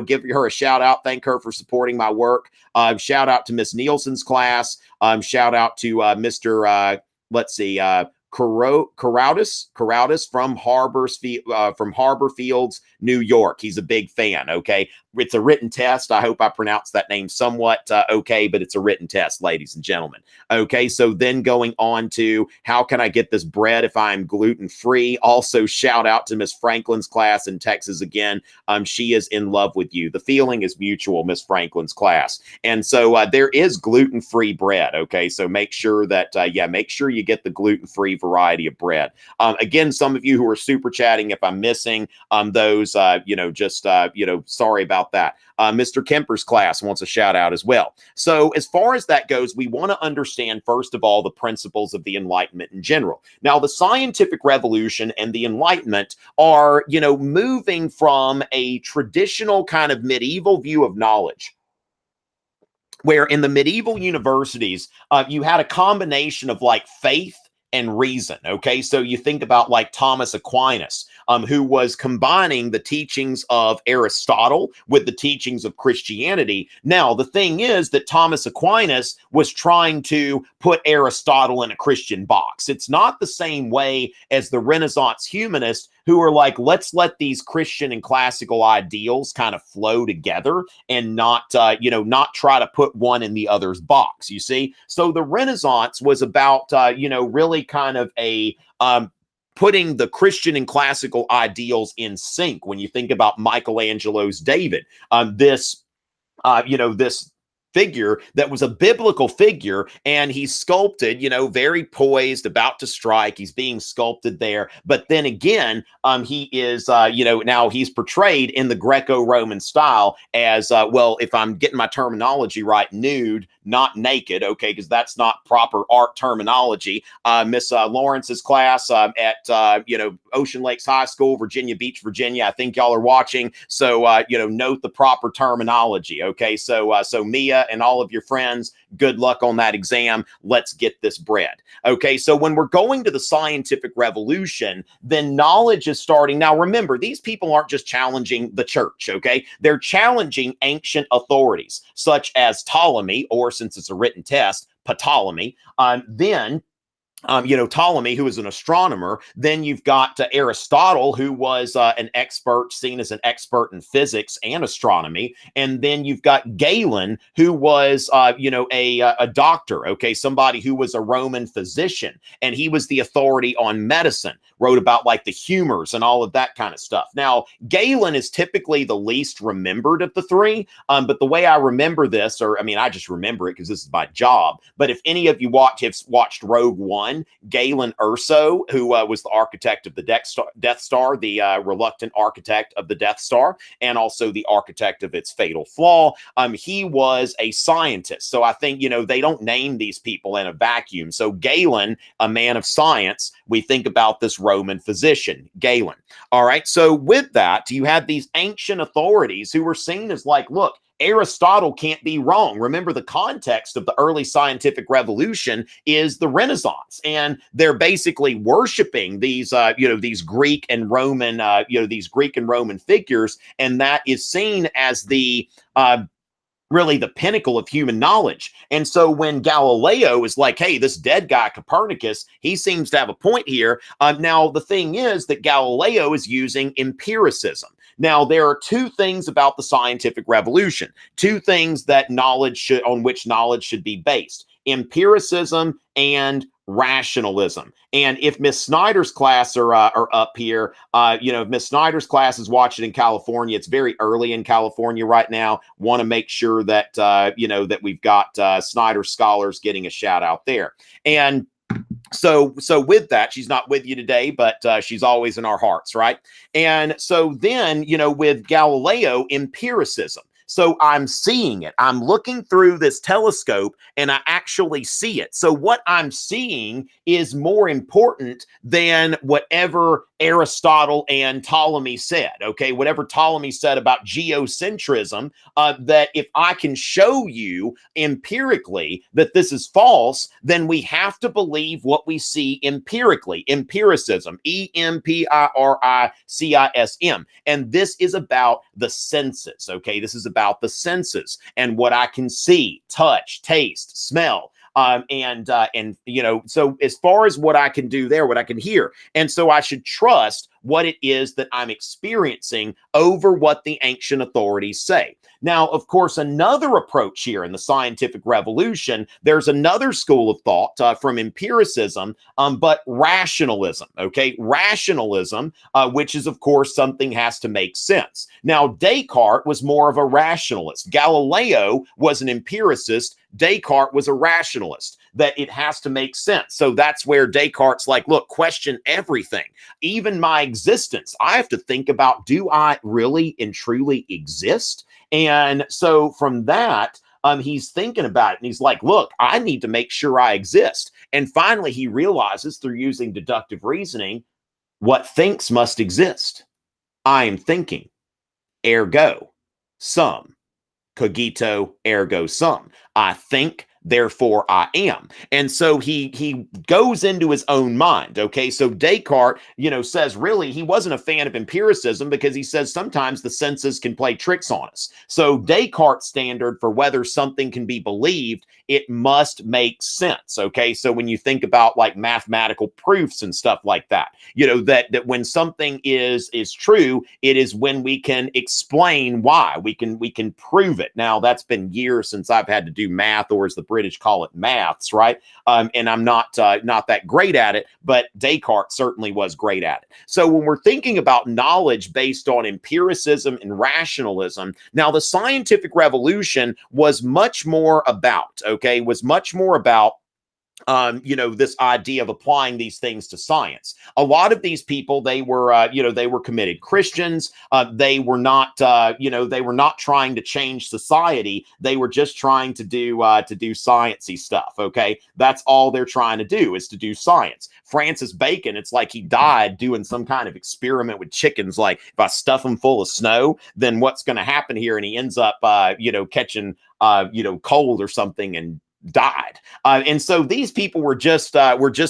give her a shout out. Thank her for supporting my work. Shout out to Miss Nielsen's class. Shout out to Mr. Let's see, Carautis from Harbor Fields, New York. He's a big fan. Okay, it's a written test. I hope I pronounced that name somewhat okay, but it's a written test, ladies and gentlemen. Okay, so then going on to how can I get this bread if I'm gluten free? Also, shout out to Miss Franklin's class in Texas again. She is in love with you. The feeling is mutual, Miss Franklin's class, and so there is gluten free bread. Okay, so make sure that make sure you get the gluten free variety of bread. Again, some of you who are super chatting, if I'm missing those, sorry about that. Mr. Kemper's class wants a shout out as well. So as far as that goes, we want to understand, first of all, the principles of the Enlightenment in general. Now, the scientific revolution and the Enlightenment are, moving from a traditional kind of medieval view of knowledge, where in the medieval universities, you had a combination of like faith and reason. Okay, so you think about like Thomas Aquinas, who was combining the teachings of Aristotle with the teachings of Christianity. Now, the thing is that Thomas Aquinas was trying to put Aristotle in a Christian box. It's not the same way as the Renaissance humanists who are like, let's let these Christian and classical ideals kind of flow together and not try to put one in the other's box, you see? So the Renaissance was about, really kind of a putting the Christian and classical ideals in sync. When you think about Michelangelo's David, this figure that was a biblical figure, and he's sculpted, very poised, about to strike. He's being sculpted there. But then again, he is, now he's portrayed in the Greco-Roman style as, if I'm getting my terminology right, nude, not naked, okay, because that's not proper art terminology. Miss Lawrence's class at, Ocean Lakes High School, Virginia Beach, Virginia. I think y'all are watching. So, note the proper terminology, okay? So Mia and all of your friends, good luck on that exam. Let's get this bread. Okay, so when we're going to the scientific revolution, then knowledge is starting. Now, remember, these people aren't just challenging the church, okay? They're challenging ancient authorities, such as Ptolemy, or since it's a written test, Ptolemy. Ptolemy, who is an astronomer. Then you've got Aristotle, who was seen as an expert in physics and astronomy. And then you've got Galen, who was, a doctor, okay, somebody who was a Roman physician, and he was the authority on medicine, wrote about like the humors and all of that kind of stuff. Now, Galen is typically the least remembered of the three, but the way I remember this, I just remember it because this is my job, but if any of you have watched Rogue One, Galen Erso, who was the architect of the Death Star, the reluctant architect of the Death Star, and also the architect of its fatal flaw, he was a scientist. So I think, they don't name these people in a vacuum. So Galen, a man of science, we think about this Roman physician, Galen. All right, so with that, you had these ancient authorities who were seen as like, look, Aristotle can't be wrong. Remember, the context of the early scientific revolution is the Renaissance, and they're basically worshiping these, these Greek and Roman figures, and that is seen as the really the pinnacle of human knowledge. And so when Galileo is like, hey, this dead guy Copernicus, he seems to have a point here. Now, the thing is that Galileo is using empiricism. Now, there are two things about the scientific revolution, two things that on which knowledge should be based: empiricism and rationalism. And if Miss Snyder's class are up here, if Miss Snyder's class is watching in California, it's very early in California right now. Want to make sure that that we've got Snyder scholars getting a shout out there. And so with that, she's not with you today, but she's always in our hearts, right? And so then, with Galileo, empiricism. So I'm seeing it. I'm looking through this telescope and I actually see it. So what I'm seeing is more important than whatever Aristotle and Ptolemy said, okay? Whatever Ptolemy said about geocentrism, that if I can show you empirically that this is false, then we have to believe what we see empirically. Empiricism, empiricism. And this is about the senses, okay? This is about the senses and what I can see, touch, taste, smell. So as far as what I can do there, what I can hear. And so I should trust what it is that I'm experiencing over what the ancient authorities say. Now, of course, another approach here in the scientific revolution, there's another school of thought from empiricism, but rationalism, okay? Rationalism, which is, of course, something has to make sense. Now, Descartes was more of a rationalist. Galileo was an empiricist. Descartes was a rationalist, that it has to make sense. So that's where Descartes' like, look, question everything, even my existence. I have to think about, do I really and truly exist? And so from that, he's thinking about it and he's like, look, I need to make sure I exist. And finally, he realizes through using deductive reasoning, what thinks must exist. I am thinking, ergo sum. Cogito, ergo sum. I think, therefore I am. And so he goes into his own mind, okay? So Descartes, says really he wasn't a fan of empiricism because he says sometimes the senses can play tricks on us. So Descartes' standard for whether something can be believed, it must make sense, okay? So when you think about like mathematical proofs and stuff like that, that when something is true, it is when we can explain why, we can prove it. Now, that's been years since I've had to do math, or as the British call it, maths, right? And I'm not that great at it, but Descartes certainly was great at it. So when we're thinking about knowledge based on empiricism and rationalism, now the scientific revolution was much more about, this idea of applying these things to science. A lot of these people, they were committed Christians. They were not trying to change society. They were just trying to do sciencey stuff. Okay, that's all they're trying to do, is to do science. Francis Bacon, it's like he died doing some kind of experiment with chickens. Like, if I stuff them full of snow, then what's going to happen here? And he ends up, catching, cold or something and died. And so these people were just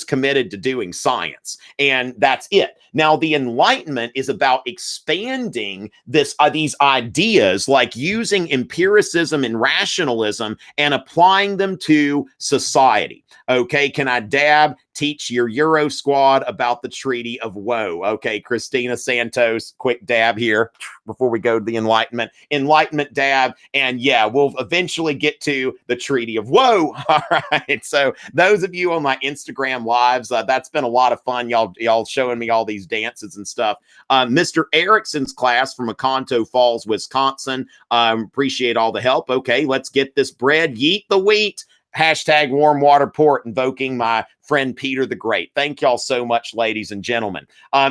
committed to doing science, and that's it. Now, the Enlightenment is about expanding these ideas, like using empiricism and rationalism and applying them to society. Okay, can I teach your Euro squad about the Treaty of Woe? Okay, Christina Santos, quick dab here before we go to the Enlightenment dab. And yeah, we'll eventually get to the Treaty of Woe. All right. So those of you on my Instagram lives, that's been a lot of fun. Y'all showing me all these dances and stuff. Mr. Erickson's class from Oconto Falls, Wisconsin. Appreciate all the help. Okay, let's get this bread. Yeet the wheat. Hashtag warm water port, invoking my friend Peter the Great. Thank y'all so much, ladies and gentlemen.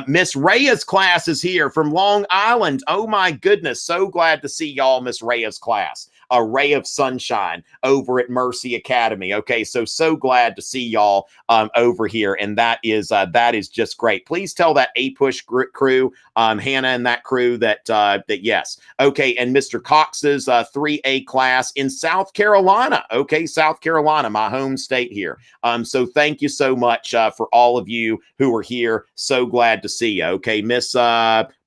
Miss Rhea's class is here from Long Island. Oh my goodness. So glad to see y'all, Miss Rhea's class. A ray of sunshine over at Mercy Academy. Okay, so glad to see y'all over here, and that is just great. Please tell that A-Push crew, Hannah and that crew, that yes. Okay, and Mr. Cox's 3A class in South Carolina. Okay, South Carolina, my home state here. So thank you so much for all of you who are here. So glad to see you. Okay, Miss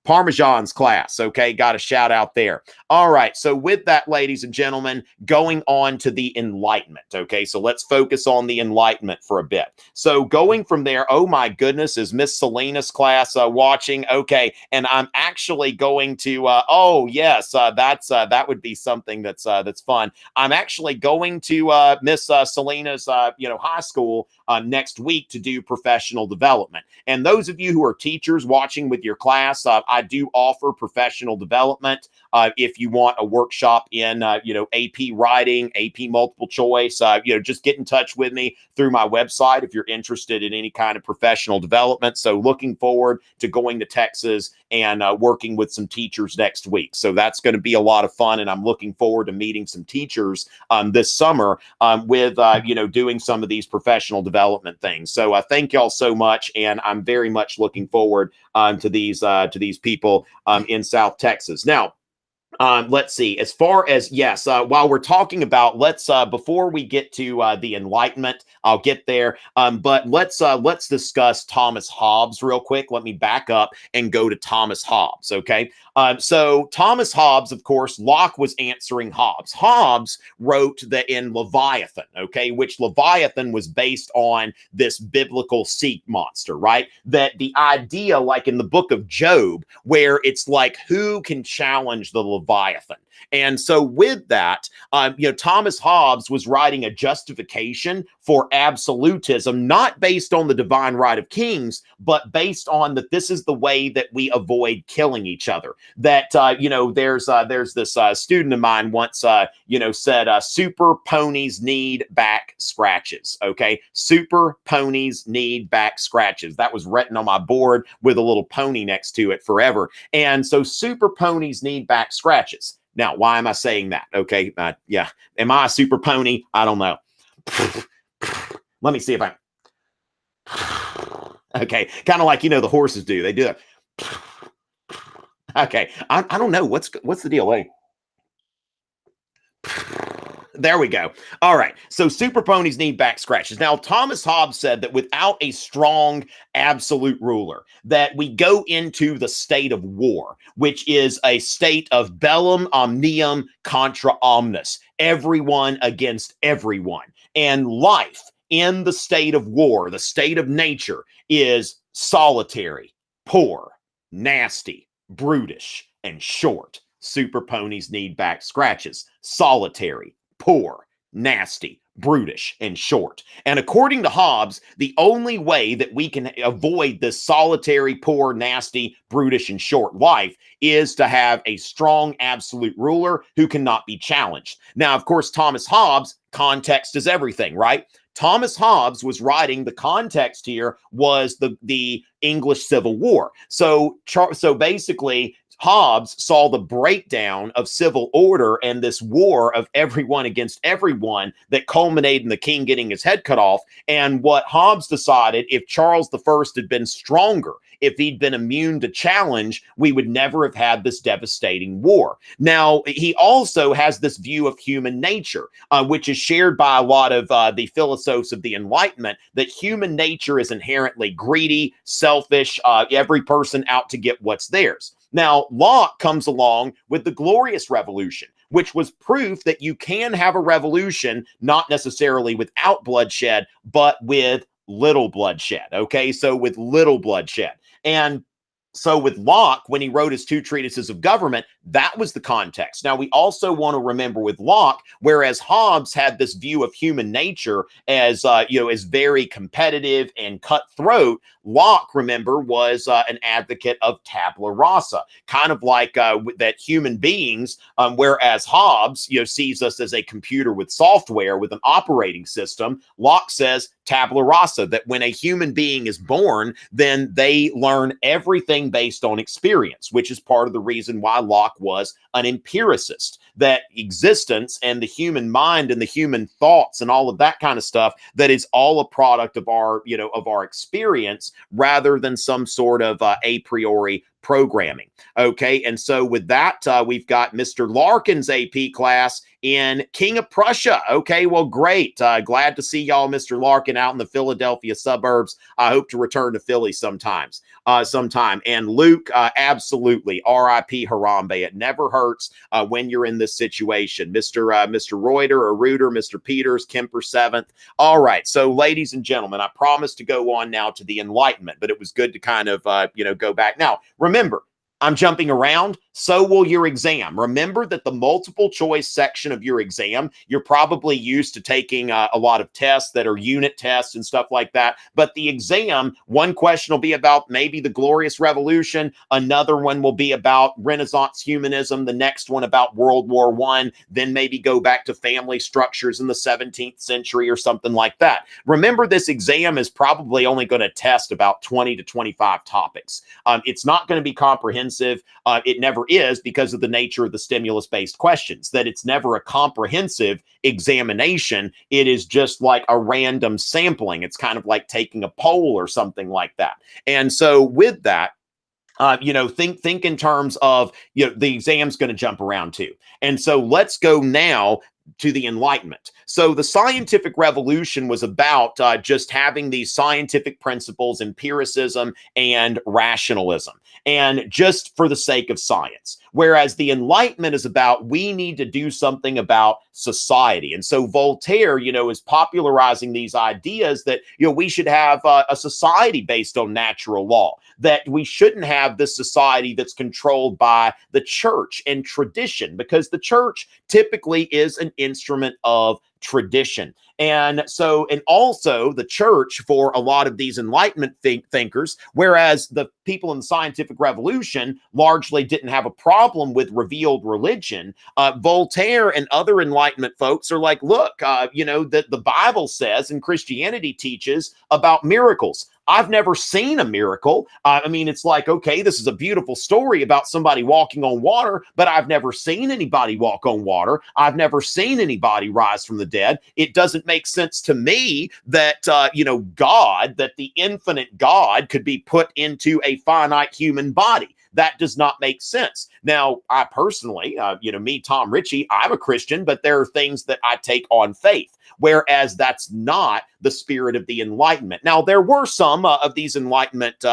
Parmesan's class. Okay, got a shout out there. All right, so with that, ladies and gentlemen, going on to the Enlightenment. Okay, so let's focus on the Enlightenment for a bit. So going from there, oh my goodness, is Miss Selena's class watching? Okay, and I'm actually going to. Oh yes, that would be something that's fun. I'm actually going to Miss Selena's high school next week to do professional development. And those of you who are teachers watching with your class, I do offer professional development. If you want a workshop in, AP writing, AP multiple choice, just get in touch with me through my website if you're interested in any kind of professional development. So looking forward to going to Texas and working with some teachers next week. So that's going to be a lot of fun. And I'm looking forward to meeting some teachers this summer with, doing some of these professional development things. So thank y'all so much. And I'm very much looking forward to these people in South Texas. Now, let's see. As far as yes, while we're talking about, let's before we get to the Enlightenment, I'll get there. But let's discuss Thomas Hobbes real quick. Let me back up and go to Thomas Hobbes. Okay. So Thomas Hobbes, of course, Locke was answering Hobbes. Hobbes wrote that in Leviathan, okay, which Leviathan was based on this biblical sea monster, right? That the idea, like in the book of Job, where it's like, who can challenge the Leviathan? And so with that, Thomas Hobbes was writing a justification for absolutism, not based on the divine right of kings, but based on that this is the way that we avoid killing each other. That, there's this student of mine once, said, super ponies need back scratches. Okay. Super ponies need back scratches. That was written on my board with a little pony next to it forever. And so super ponies need back scratches. Now, why am I saying that? Okay. Yeah. Am I a super pony? I don't know. Let me see if I. Okay. Kind of like, the horses do. They do it. Okay. I don't know. What's the deal? Wait. There we go. All right. So super ponies need back scratches. Now, Thomas Hobbes said that without a strong absolute ruler, that we go into the state of war, which is a state of bellum omnium contra omnis, everyone against everyone. And life in the state of war, the state of nature, is solitary, poor, nasty, brutish, and short. Super ponies need back scratches. Solitary, poor, nasty, brutish, and short. And according to Hobbes, the only way that we can avoid this solitary, poor, nasty, brutish, and short life is to have a strong absolute ruler who cannot be challenged. Now, of course, Thomas Hobbes, context is everything, right? Thomas Hobbes was writing, the context here was the English Civil War. So basically, Hobbes saw the breakdown of civil order and this war of everyone against everyone that culminated in the king getting his head cut off. And what Hobbes decided, if Charles I had been stronger, if he'd been immune to challenge, we would never have had this devastating war. Now, he also has this view of human nature, which is shared by a lot of the Philosophes of the Enlightenment, that human nature is inherently greedy, selfish, every person out to get what's theirs. Now, Locke comes along with the Glorious Revolution, which was proof that you can have a revolution, not necessarily without bloodshed, but with little bloodshed. Okay, so with little bloodshed. And so with Locke, when he wrote his two treatises of government, that was the context. Now, we also want to remember with Locke, whereas Hobbes had this view of human nature as, as very competitive and cutthroat, Locke, remember, was an advocate of tabula rasa, kind of like that human beings, whereas Hobbes, sees us as a computer with software, with an operating system. Locke says tabula rasa, that when a human being is born, then they learn everything based on experience, which is part of the reason why Locke was an empiricist, that existence and the human mind and the human thoughts and all of that kind of stuff, that is all a product of our, of our experience, rather than some sort of a priori programming. Okay, and so with that, we've got Mr. Larkin's AP class in King of Prussia. Okay, well, great. Glad to see y'all, Mr. Larkin, out in the Philadelphia suburbs. I hope to return to Philly sometime. And Luke, absolutely, R.I.P. Harambe. It never hurts when you're in this situation. Mr. Reuter or Reuter, Mr. Peters, Kemper 7th. All right, so ladies and gentlemen, I promised to go on now to the Enlightenment, but it was good to kind of, go back. Now, remember, I'm jumping around, so will your exam. Remember that the multiple choice section of your exam, you're probably used to taking a lot of tests that are unit tests and stuff like that. But the exam, one question will be about maybe the Glorious Revolution. Another one will be about Renaissance humanism. The next one about World War I. Then maybe go back to family structures in the 17th century or something like that. Remember, this exam is probably only going to test about 20 to 25 topics. It's not going to be comprehensive. It never is, because of the nature of the stimulus-based questions, that it's never a comprehensive examination. It is just like a random sampling. It's kind of like taking a poll or something like that. And so with that, think in terms of, the exam's going to jump around too. And so let's go now to the Enlightenment. So the scientific revolution was about just having these scientific principles, empiricism and rationalism, and just for the sake of science. Whereas the Enlightenment is about, we need to do something about society. And so Voltaire, is popularizing these ideas that, we should have a society based on natural law, that we shouldn't have this society that's controlled by the church and tradition, because the church typically is an instrument of tradition. And also the church, for a lot of these Enlightenment thinkers, whereas the people in the scientific revolution largely didn't have a problem with revealed religion, Voltaire and other Enlightenment folks are like, look, that the Bible says and Christianity teaches about miracles. I've never seen a miracle. It's like, okay, this is a beautiful story about somebody walking on water, but I've never seen anybody walk on water. I've never seen anybody rise from the dead. It doesn't make sense to me that, God, that the infinite God could be put into a finite human body. That does not make sense. Now, I personally, me, Tom Richey, I'm a Christian, but there are things that I take on faith, whereas that's not the spirit of the Enlightenment. Now, there were some of these Enlightenment,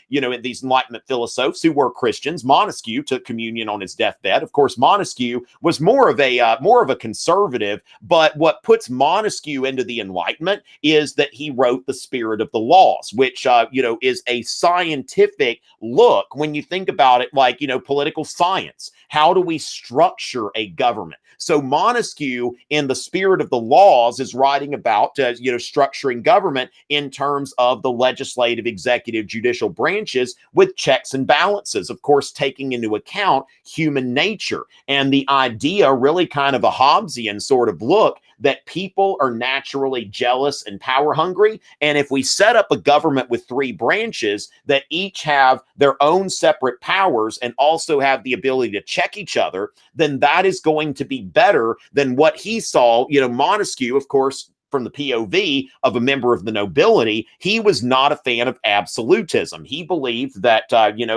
these Enlightenment Philosophes who were Christians. Montesquieu took communion on his deathbed. Of course, Montesquieu was more of a conservative, but what puts Montesquieu into the Enlightenment is that he wrote The Spirit of the Laws, which, is a scientific look, when you think about it, like, political science. How do we structure a government? So Montesquieu, in The Spirit of the Laws, is writing about, structuring government in terms of the legislative, executive, judicial branches with checks and balances, of course, taking into account human nature. And the idea, really kind of a Hobbesian sort of look, that people are naturally jealous and power hungry. And if we set up a government with three branches that each have their own separate powers and also have the ability to check each other, then that is going to be better than what he saw. Montesquieu, of course, from the POV of a member of the nobility, he was not a fan of absolutism. He believed that,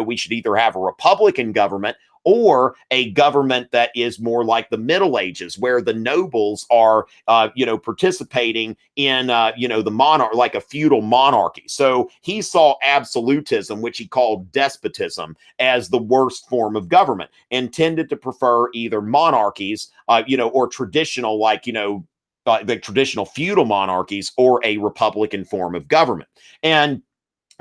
we should either have a republican government or a government that is more like the Middle Ages, where the nobles are, participating in, the monarch, like a feudal monarchy. So he saw absolutism, which he called despotism, as the worst form of government, and tended to prefer either monarchies, or traditional, the traditional feudal monarchies, or a republican form of government. And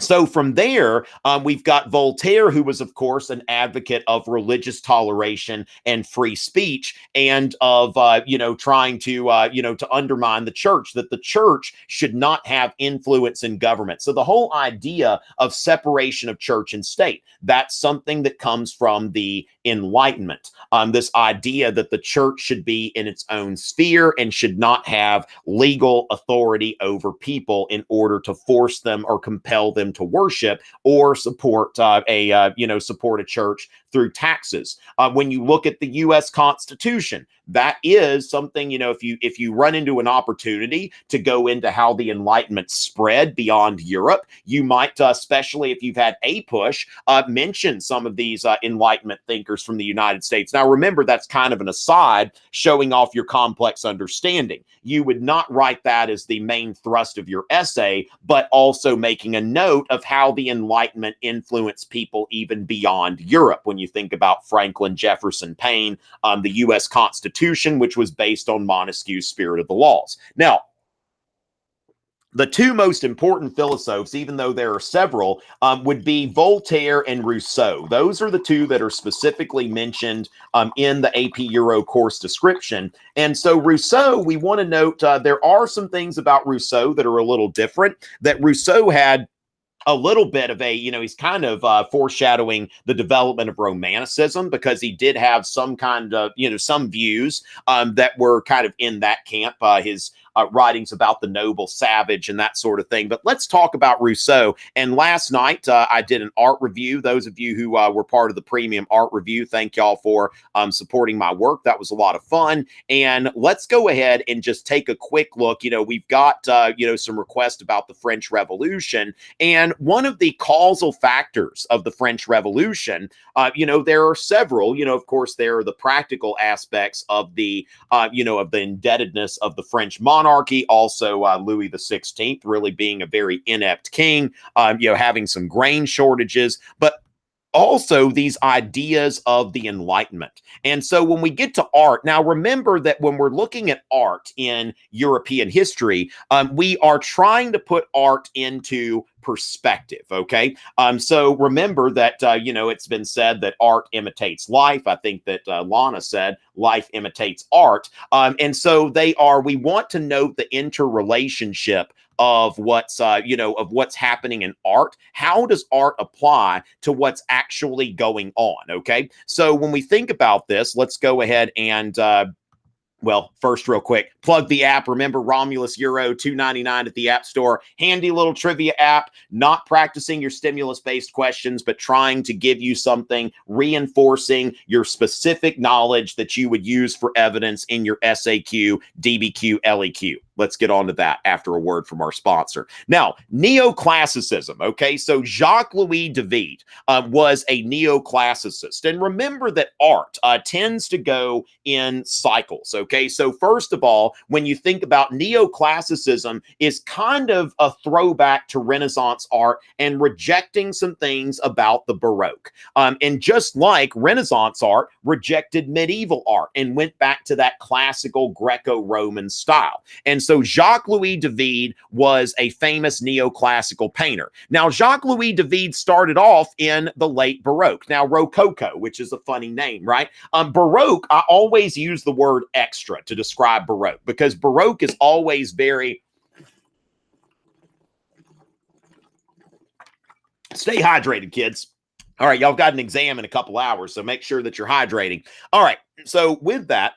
so from there, we've got Voltaire, who was, of course, an advocate of religious toleration and free speech, and of, trying to, to undermine the church, that the church should not have influence in government. So the whole idea of separation of church and state, that's something that comes from the Enlightenment. This idea that the church should be in its own sphere and should not have legal authority over people in order to force them or compel them to worship or support a church through taxes. When you look at the U.S. Constitution, that is something, if you run into an opportunity to go into how the Enlightenment spread beyond Europe, you might, especially if you've had a push, mention some of these Enlightenment thinkers from the United States. Now, remember, that's kind of an aside showing off your complex understanding. You would not write that as the main thrust of your essay, but also making a note of how the Enlightenment influenced people even beyond Europe. When you think about Franklin, Jefferson, Paine, the U.S. Constitution, which was based on Montesquieu's spirit of the laws. Now, the two most important philosophes, even though there are several, would be Voltaire and Rousseau. Those are the two that are specifically mentioned in the AP Euro course description. And so Rousseau, we want to note there are some things about Rousseau that are a little different, that Rousseau had a little bit of a, he's kind of foreshadowing the development of Romanticism, because he did have some kind of, some views that were kind of in that camp. His writings about the noble savage and that sort of thing. But let's talk about Rousseau. And last night, I did an art review. Those of you who were part of the premium art review, thank y'all for supporting my work. That was a lot of fun. And let's go ahead and just take a quick look. We've got, some requests about the French Revolution. And one of the causal factors of the French Revolution, there are several. Of course, there are the practical aspects of the, of the indebtedness of the French monarchy. Also, Louis XVI really being a very inept king, having some grain shortages, but also these ideas of the Enlightenment. And so when we get to art, now remember that when we're looking at art in European history, we are trying to put art into perspective, okay? So remember that, it's been said that art imitates life. I think that Lana said life imitates art. And so we want to note the interrelationship of what's happening in art. How does art apply to what's actually going on? Okay, so when we think about this, let's go ahead and well, first, real quick, plug the app. Remember, Romulus Euro, $2.99 at the App Store. Handy little trivia app, not practicing your stimulus-based questions, but trying to give you something, reinforcing your specific knowledge that you would use for evidence in your SAQ, DBQ, LEQ. Let's get on to that after a word from our sponsor. Now, neoclassicism, okay? So Jacques-Louis David was a neoclassicist. And remember that art tends to go in cycles, okay? So first of all, when you think about neoclassicism, is kind of a throwback to Renaissance art and rejecting some things about the Baroque. And just like Renaissance art rejected medieval art and went back to that classical Greco-Roman style. And so Jacques-Louis David was a famous neoclassical painter. Now, Jacques-Louis David started off in the late Baroque. Now, Rococo, which is a funny name, right? Baroque, I always use the word extra to describe Baroque, because Baroque is always very... Stay hydrated, kids. All right, y'all got an exam in a couple hours, so make sure that you're hydrating. All right, so with that,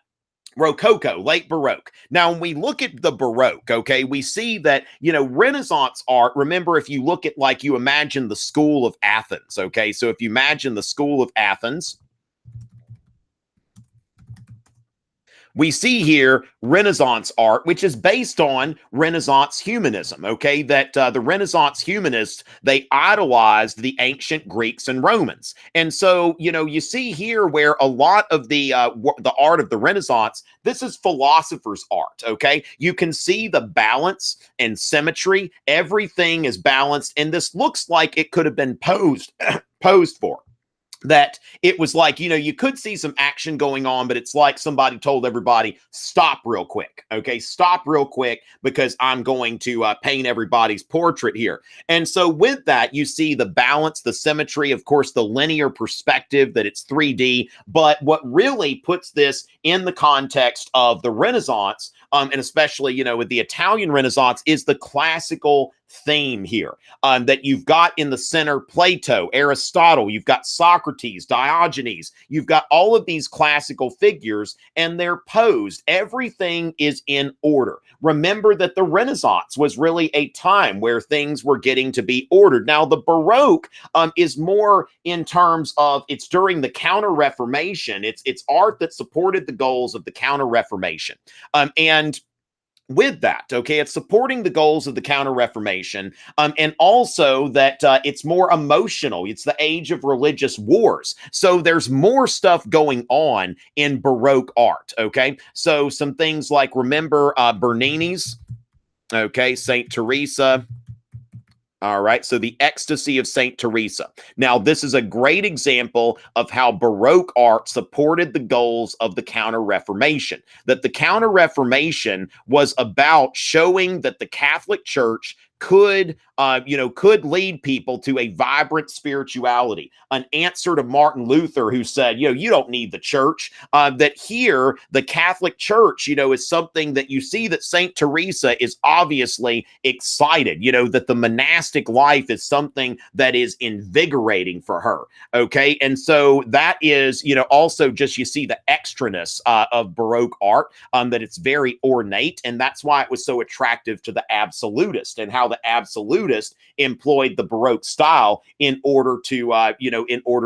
Rococo, late Baroque. Now, when we look at the Baroque, okay, we see that, Renaissance art, remember, if you look at, you imagine the School of Athens, okay? So if you imagine the School of Athens, we see here Renaissance art, which is based on Renaissance humanism, okay? That the Renaissance humanists, they idolized the ancient Greeks and Romans. And so, you see here where a lot of the art of the Renaissance, this is philosophers' art, okay? You can see the balance and symmetry. Everything is balanced, and this looks like it could have been posed for. That it was like, you could see some action going on, but it's like somebody told everybody, stop real quick, okay? Stop real quick, because I'm going to paint everybody's portrait here. And so with that, you see the balance, the symmetry, of course, the linear perspective, that it's 3D. But what really puts this in the context of the Renaissance and especially, with the Italian Renaissance, is the classical theme here, that you've got in the center Plato, Aristotle, you've got Socrates, Diogenes, you've got all of these classical figures, and they're posed. Everything is in order. Remember that the Renaissance was really a time where things were getting to be ordered. Now, the Baroque is more in terms of, it's during the Counter-Reformation. It's art that supported the goals of the Counter-Reformation. And with that, okay, it's supporting the goals of the Counter-Reformation, and also that it's more emotional. It's the age of religious wars. So there's more stuff going on in Baroque art, okay? So some things like, remember Bernini's, okay, St. Teresa. All right, so the Ecstasy of St. Teresa. Now, this is a great example of how Baroque art supported the goals of the Counter-Reformation. That the Counter-Reformation was about showing that the Catholic Church could lead people to a vibrant spirituality. An answer to Martin Luther, who said, you don't need the church. That here, the Catholic Church, is something that you see that St. Teresa is obviously excited, that the monastic life is something that is invigorating for her. Okay. And so that is, also just, you see the extraness of Baroque art, that it's very ornate. And that's why it was so attractive to the absolutist, and how the absolutists employed the Baroque style in order to,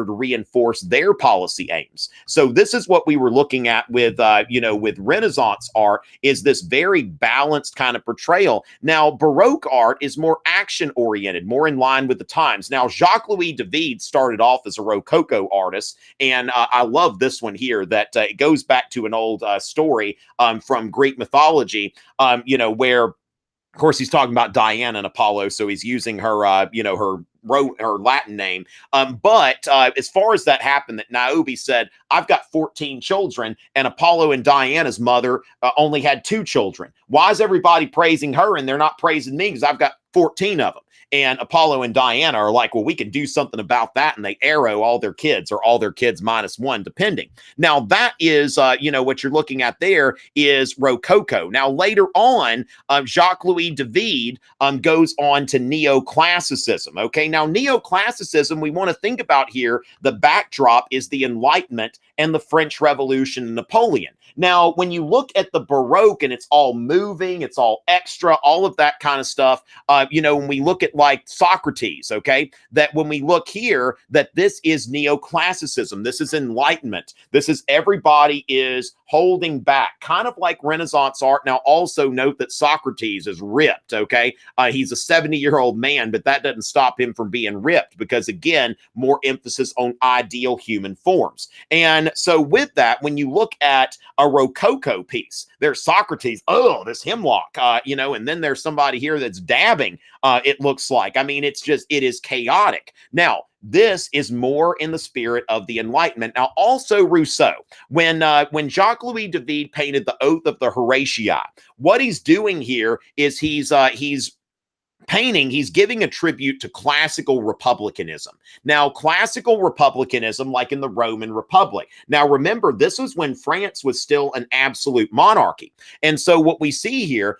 reinforce their policy aims. So this is what we were looking at with, with Renaissance art, is this very balanced kind of portrayal. Now, Baroque art is more action-oriented, more in line with the times. Now, Jacques-Louis David started off as a Rococo artist, and I love this one here, that it goes back to an old story from Greek mythology, where, of course, he's talking about Diana and Apollo, so he's using her, her Latin name. But as far as that happened, that Niobe said, I've got 14 children, and Apollo and Diana's mother only had 2 children. Why is everybody praising her and they're not praising me? Because I've got 14 of them. And Apollo and Diana are like, well, we can do something about that. And they arrow all their kids, or all their kids minus 1, depending. Now, that is, what you're looking at there is Rococo. Now, later on, Jacques-Louis David goes on to neoclassicism. Okay, now neoclassicism, we want to think about here, the backdrop is the Enlightenment and the French Revolution and Napoleon. Now, when you look at the Baroque, and it's all moving, it's all extra, all of that kind of stuff, when we look at like Socrates, okay, that when we look here, that this is neoclassicism, this is Enlightenment, this is everybody is holding back, kind of like Renaissance art. Now, also note that Socrates is ripped, okay? He's a 70-year-old man, but that doesn't stop him from being ripped, because, again, more emphasis on ideal human forms. And so with that, when you look at a Rococo piece, there's Socrates, this hemlock, and then there's somebody here that's dabbing, it looks like. I mean, it is chaotic. Now, this is more in the spirit of the Enlightenment. Now, also Rousseau, when Jacques-Louis David painted the Oath of the Horatii, what he's doing here is he's giving a tribute to classical republicanism. Now, classical republicanism, like in the Roman Republic. Now, remember, this was when France was still an absolute monarchy. And so what we see here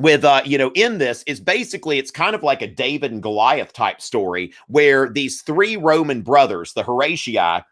with, in this is basically, it's kind of like a David and Goliath type story, where these 3 Roman brothers, the Horatii,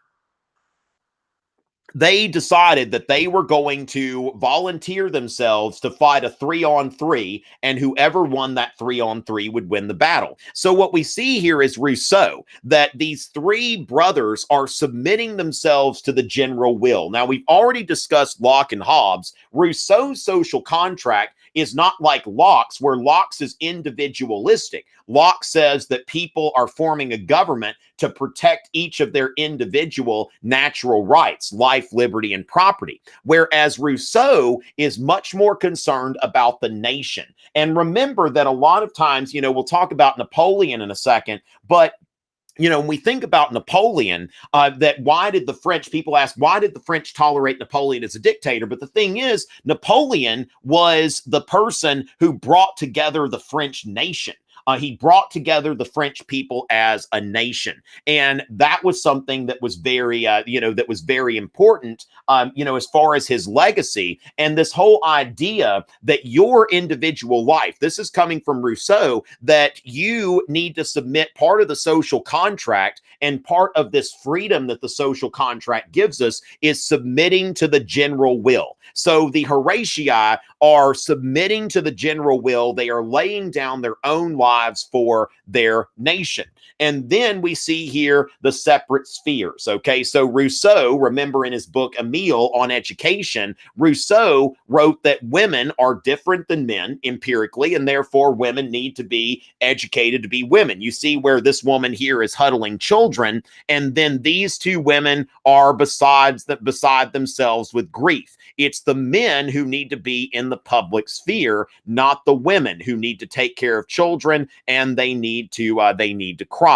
they decided that they were going to volunteer themselves to fight a 3-on-3, and whoever won that 3-on-3 would win the battle. So what we see here is Rousseau, that these 3 brothers are submitting themselves to the general will. Now, we've already discussed Locke and Hobbes. Rousseau's social contract is not like Locke's, where Locke's is individualistic. Locke says that people are forming a government to protect each of their individual natural rights, life, liberty, and property. Whereas Rousseau is much more concerned about the nation. And remember that a lot of times, we'll talk about Napoleon in a second, but when we think about Napoleon, that people ask, why did the French tolerate Napoleon as a dictator? But the thing is, Napoleon was the person who brought together the French nation. He brought together the French people as a nation. And that was something that was very, that was very important, as far as his legacy. And this whole idea that your individual life, this is coming from Rousseau, that you need to submit part of the social contract, and part of this freedom that the social contract gives us is submitting to the general will. So the Horatii are submitting to the general will. They are laying down their own lives for their nation. And then we see here the separate spheres. Okay, so Rousseau, remember in his book Emile on education, Rousseau wrote that women are different than men empirically, and therefore women need to be educated to be women. You see where this woman here is huddling children, and then these two women are beside themselves with grief. It's the men who need to be in the public sphere, not the women who need to take care of children, and they need to cry.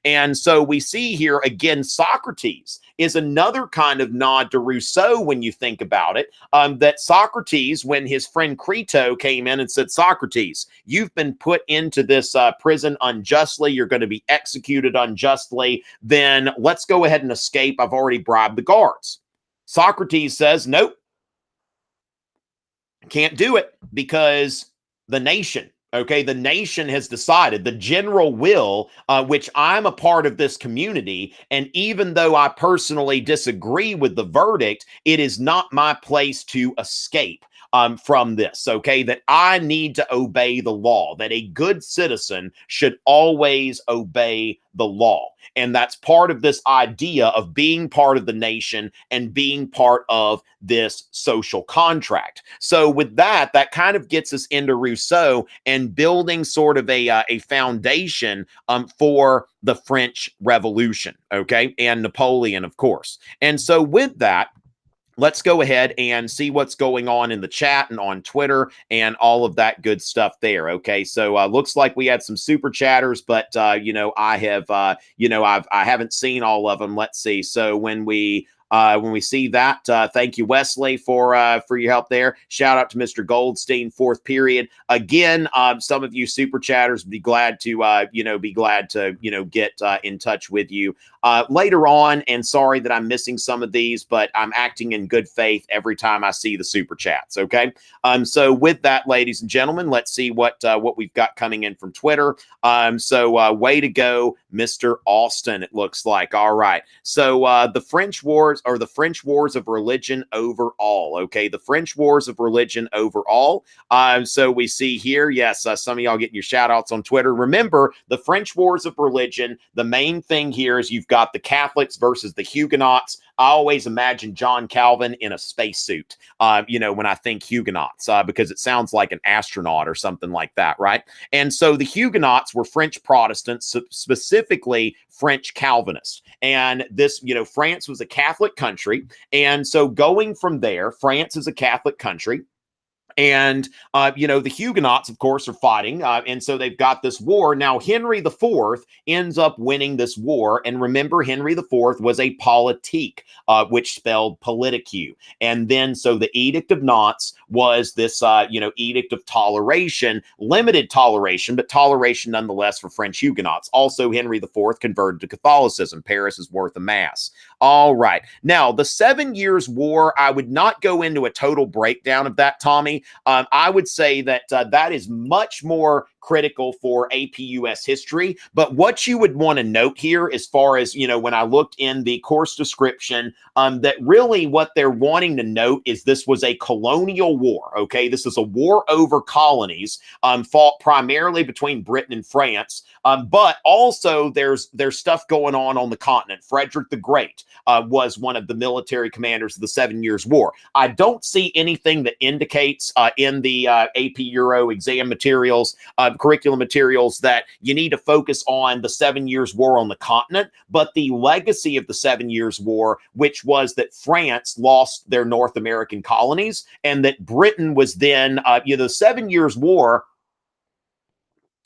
And so we see here again, Socrates is another kind of nod to Rousseau when you think about it, that Socrates, when his friend Crito came in and said, Socrates, you've been put into this prison unjustly, you're going to be executed unjustly, then let's go ahead and escape. I've already bribed the guards. Socrates says, nope, can't do it, because the nation, okay, the nation has decided, the general will, which I'm a part of this community, and even though I personally disagree with the verdict, it is not my place to escape from this, okay, that I need to obey the law, that a good citizen should always obey the law. And that's part of this idea of being part of the nation and being part of this social contract. So with that, that kind of gets us into Rousseau and building sort of a foundation for the French Revolution, okay, and Napoleon, of course. And so with that, let's go ahead and see what's going on in the chat and on Twitter and all of that good stuff there. Okay, so looks like we had some super chatters, but I haven't seen all of them. Let's see. So when we see that, thank you, Wesley, for your help there. Shout out to Mr. Goldstein, fourth period. Again, some of you super chatters be glad to get in touch with you later on. And sorry that I'm missing some of these, but I'm acting in good faith every time I see the super chats. Okay. So with that, ladies and gentlemen, let's see what we've got coming in from Twitter. So way to go, Mr. Austin, it looks like. All right. So the French Wars, or the French Wars of Religion overall. Okay, the French Wars of Religion overall. So we see here, yes, some of y'all getting your shout outs on Twitter. Remember, the French Wars of Religion, the main thing here is you've got the Catholics versus the Huguenots. I always imagine John Calvin in a spacesuit, when I think Huguenots, because it sounds like an astronaut or something like that, right? And so the Huguenots were French Protestants, specifically French Calvinists. And this, France was a Catholic country. And so going from there, France is a Catholic country. And, the Huguenots, of course, are fighting. And so they've got this war. Now, Henry IV ends up winning this war. And remember, Henry IV was a politique, which spelled politicue. And then so the Edict of Nantes was this, edict of toleration, limited toleration, but toleration nonetheless for French Huguenots. Also, Henry IV converted to Catholicism. Paris is worth a mass. All right. Now, the 7 Years' War, I would not go into a total breakdown of that, Tommy. I would say that that is much more critical for APUS history. But what you would want to note here, as far as, when I looked in the course description, that really what they're wanting to note is this was a colonial war. Okay, this is a war over colonies, fought primarily between Britain and France. But also there's stuff going on the continent. Frederick the Great was one of the military commanders of the 7 Years' War. I don't see anything that indicates in the AP Euro exam materials, curriculum materials, that you need to focus on the 7 Years' War on the continent, but the legacy of the 7 Years' War, which was that France lost their North American colonies and that Britain was then, the 7 Years' War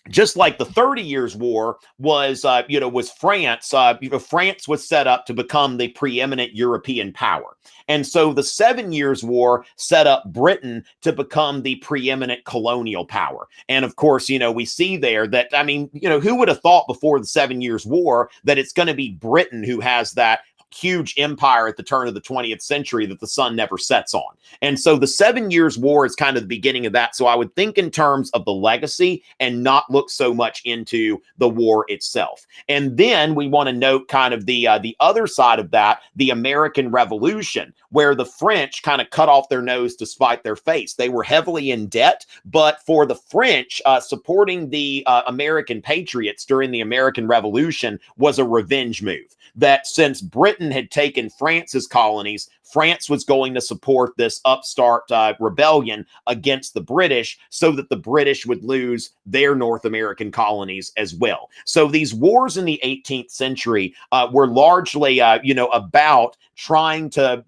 just like the 30 Years' War was, was France. France was set up to become the preeminent European power, and so the 7 Years' War set up Britain to become the preeminent colonial power. And of course, we see there that, I mean, who would have thought before the 7 Years' War that it's going to be Britain who has that huge empire at the turn of the 20th century that the sun never sets on. And so the 7 Years' War is kind of the beginning of that. So I would think in terms of the legacy and not look so much into the war itself. And then we want to note kind of the other side of that, the American Revolution, where the French kind of cut off their nose to spite their face. They were heavily in debt, but for the French, supporting the American patriots during the American Revolution was a revenge move. That since Britain had taken France's colonies, France was going to support this upstart rebellion against the British so that the British would lose their North American colonies as well. So these wars in the 18th century were largely, about trying to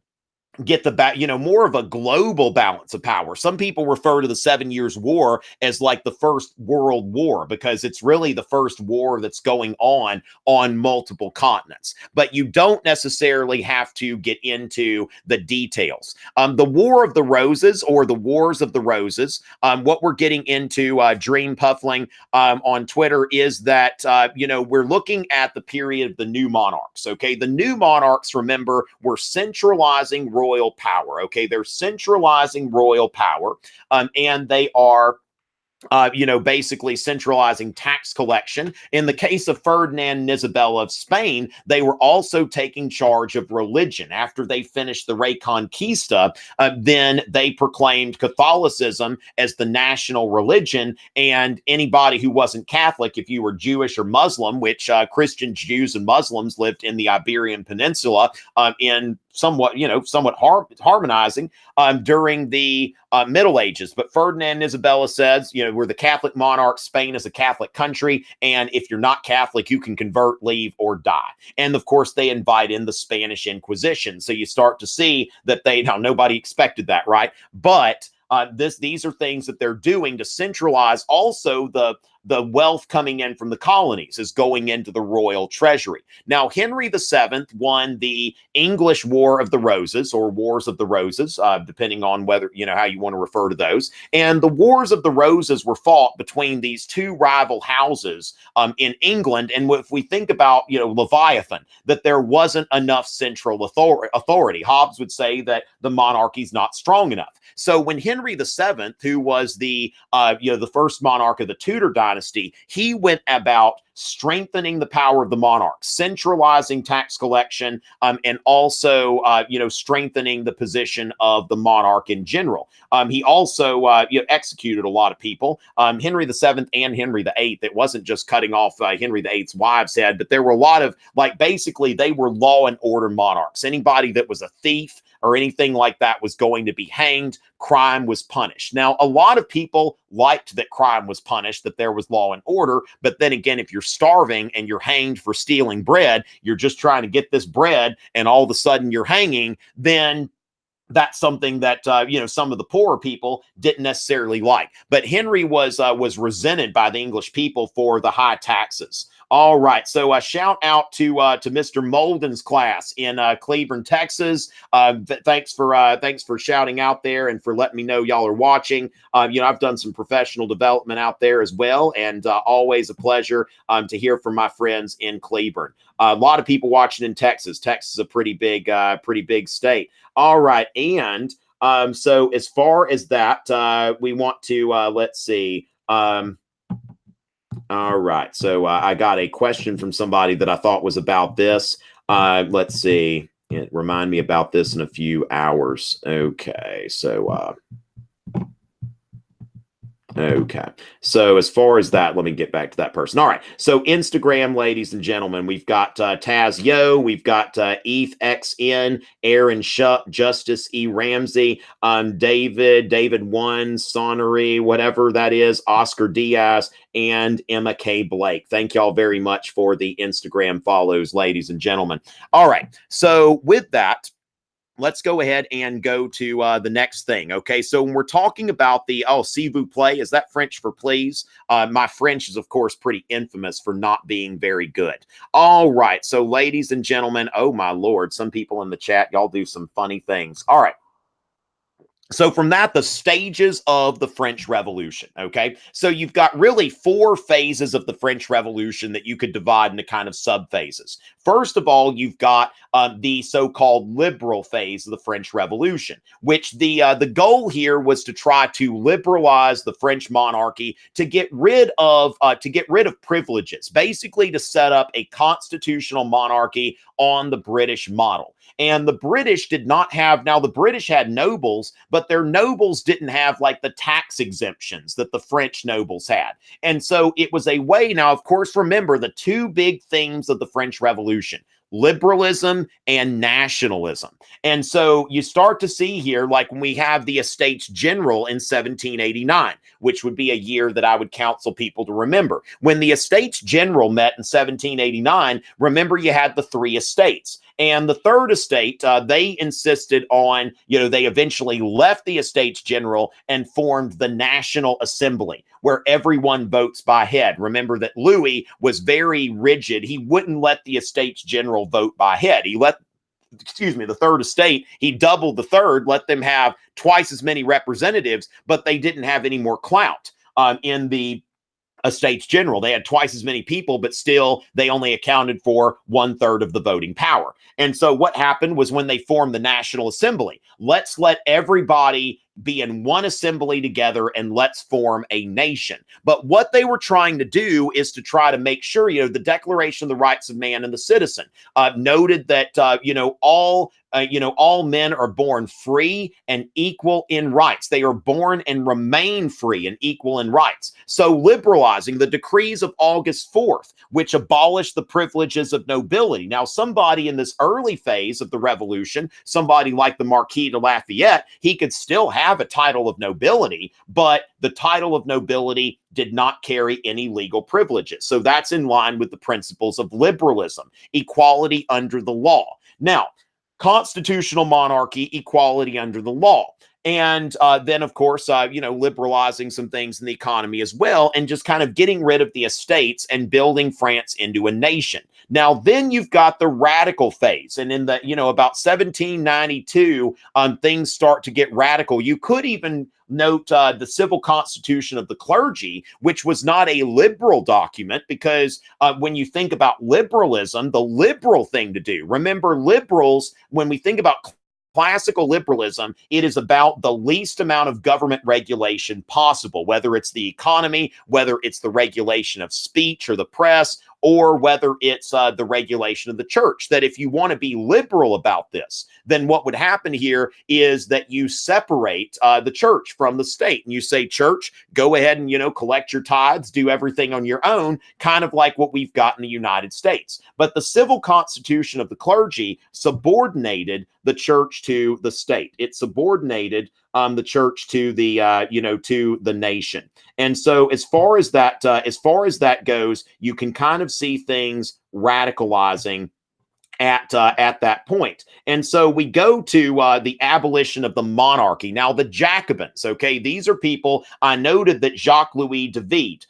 get the more of a global balance of power. Some people refer to the 7 Years' War as like the first world war because it's really the first war that's going on multiple continents. But you don't necessarily have to get into the details. The War of the Roses, or the Wars of the Roses, what we're getting into, Dream Puffling on Twitter, is that we're looking at the period of the new monarchs. Okay, the new monarchs, remember, were centralizing royal power. Okay, they're centralizing royal power, and they are basically centralizing tax collection. In the case of Ferdinand and Isabella of Spain, they were also taking charge of religion. After they finished the Reconquista, then they proclaimed Catholicism as the national religion, and anybody who wasn't Catholic, if you were Jewish or Muslim, which Christians, Jews, and Muslims lived in the Iberian Peninsula in somewhat harmonizing during the Middle Ages. But Ferdinand and Isabella says, we're the Catholic monarchs. Spain is a Catholic country. And if you're not Catholic, you can convert, leave, or die. And of course, they invite in the Spanish Inquisition. So you start to see that nobody expected that, right? But these are things that they're doing to centralize. Also, the wealth coming in from the colonies is going into the royal treasury. Now, Henry VII won the English War of the Roses, or Wars of the Roses, depending on whether, how you want to refer to those. And the Wars of the Roses were fought between these two rival houses in England. And if we think about, Leviathan, that there wasn't enough central authority. Hobbes would say that the monarchy's not strong enough. So when Henry VII, who was the first monarch of the Tudor dynasty, he went about strengthening the power of the monarch, centralizing tax collection, and also, strengthening the position of the monarch in general. He also, executed a lot of people. Henry VII and Henry VIII. It wasn't just cutting off Henry VIII's wives' head, but there were a lot of, basically, they were law and order monarchs. Anybody that was a thief or anything like that was going to be hanged. Crime was punished. Now, a lot of people liked that crime was punished, that there was law and order. But then again, if you're starving and you're hanged for stealing bread, you're just trying to get this bread, and all of a sudden you're hanging, then that's something that some of the poorer people didn't necessarily like. But Henry was resented by the English people for the high taxes. All right, so shout out to Mr. Molden's class in Cleveland, Texas. Thanks for shouting out there and for letting me know y'all are watching. I've done some professional development out there as well, and always a pleasure to hear from my friends in Cleveland. A lot of people watching in Texas. Texas is a pretty big state. All right, and so as far as that, we want to let's see. All right, so I got a question from somebody that I thought was about this. Let's see. Remind me about this in a few hours. Okay, so okay. So as far as that, let me get back to that person. All right. So Instagram, ladies and gentlemen, we've got Taz Yo, we've got Eth XN, Aaron Shuck, Justice E. Ramsey, David One, Sonnery, whatever that is, Oscar Diaz, and Emma K. Blake. Thank y'all very much for the Instagram follows, ladies and gentlemen. All right. So with that, let's go ahead and go to the next thing. Okay, so when we're talking about the, oh, s'il vous plaît, is that French for please? My French is, of course, pretty infamous for not being very good. All right, so ladies and gentlemen, oh my Lord, some people in the chat, y'all do some funny things. All right. So from that, the stages of the French Revolution, okay? So you've got really 4 phases of the French Revolution that you could divide into kind of sub-phases. First of all, you've got the so-called liberal phase of the French Revolution, which the goal here was to try to liberalize the French monarchy to get rid of privileges, basically to set up a constitutional monarchy on the British model. And the British did not have, now the British had nobles, but their nobles didn't have like the tax exemptions that the French nobles had. And so it was a way, now of course, remember the 2 big themes of the French Revolution: liberalism and nationalism. And so you start to see here, like when we have the Estates General in 1789, which would be a year that I would counsel people to remember. When the Estates General met in 1789, remember you had the 3 estates. And the third estate, they insisted on, they eventually left the Estates General and formed the National Assembly, where everyone votes by head. Remember that Louis was very rigid. He wouldn't let the Estates General vote by head. He let, the third estate, he doubled the third, let them have twice as many representatives, but they didn't have any more clout in the Estates General. They had twice as many people, but still they only accounted for 1/3 of the voting power. And so what happened was when they formed the National Assembly, let's let everybody be in one assembly together and let's form a nation. But what they were trying to do is to try to make sure, the Declaration of the Rights of Man and the Citizen noted that, all men are born free and equal in rights. They are born and remain free and equal in rights. So liberalizing the decrees of August 4th, which abolished the privileges of nobility. Now, somebody in this early phase of the revolution, somebody like the Marquis de Lafayette, he could still have a title of nobility, but the title of nobility did not carry any legal privileges. So that's in line with the principles of liberalism, equality under the law. Now, constitutional monarchy, equality under the law. And then, of course, liberalizing some things in the economy as well, and just kind of getting rid of the estates and building France into a nation. Now, then you've got the radical phase. And in the, about 1792, things start to get radical. You could even note the Civil Constitution of the Clergy, which was not a liberal document, because when you think about liberalism, the liberal thing to do, remember liberals, when we think about classical liberalism, it is about the least amount of government regulation possible, whether it's the economy, whether it's the regulation of speech or the press, or whether it's the regulation of the church. That if you want to be liberal about this, then what would happen here is that you separate the church from the state. And you say, church, go ahead and, collect your tithes, do everything on your own, kind of like what we've got in the United States. But the Civil Constitution of the Clergy subordinated the church to the state. It subordinated the church to the to the nation. And so as far as that goes, you can kind of see things radicalizing at that point. And so we go to the abolition of the monarchy. Now, the Jacobins, okay, these are people, I noted that Jacques-Louis David,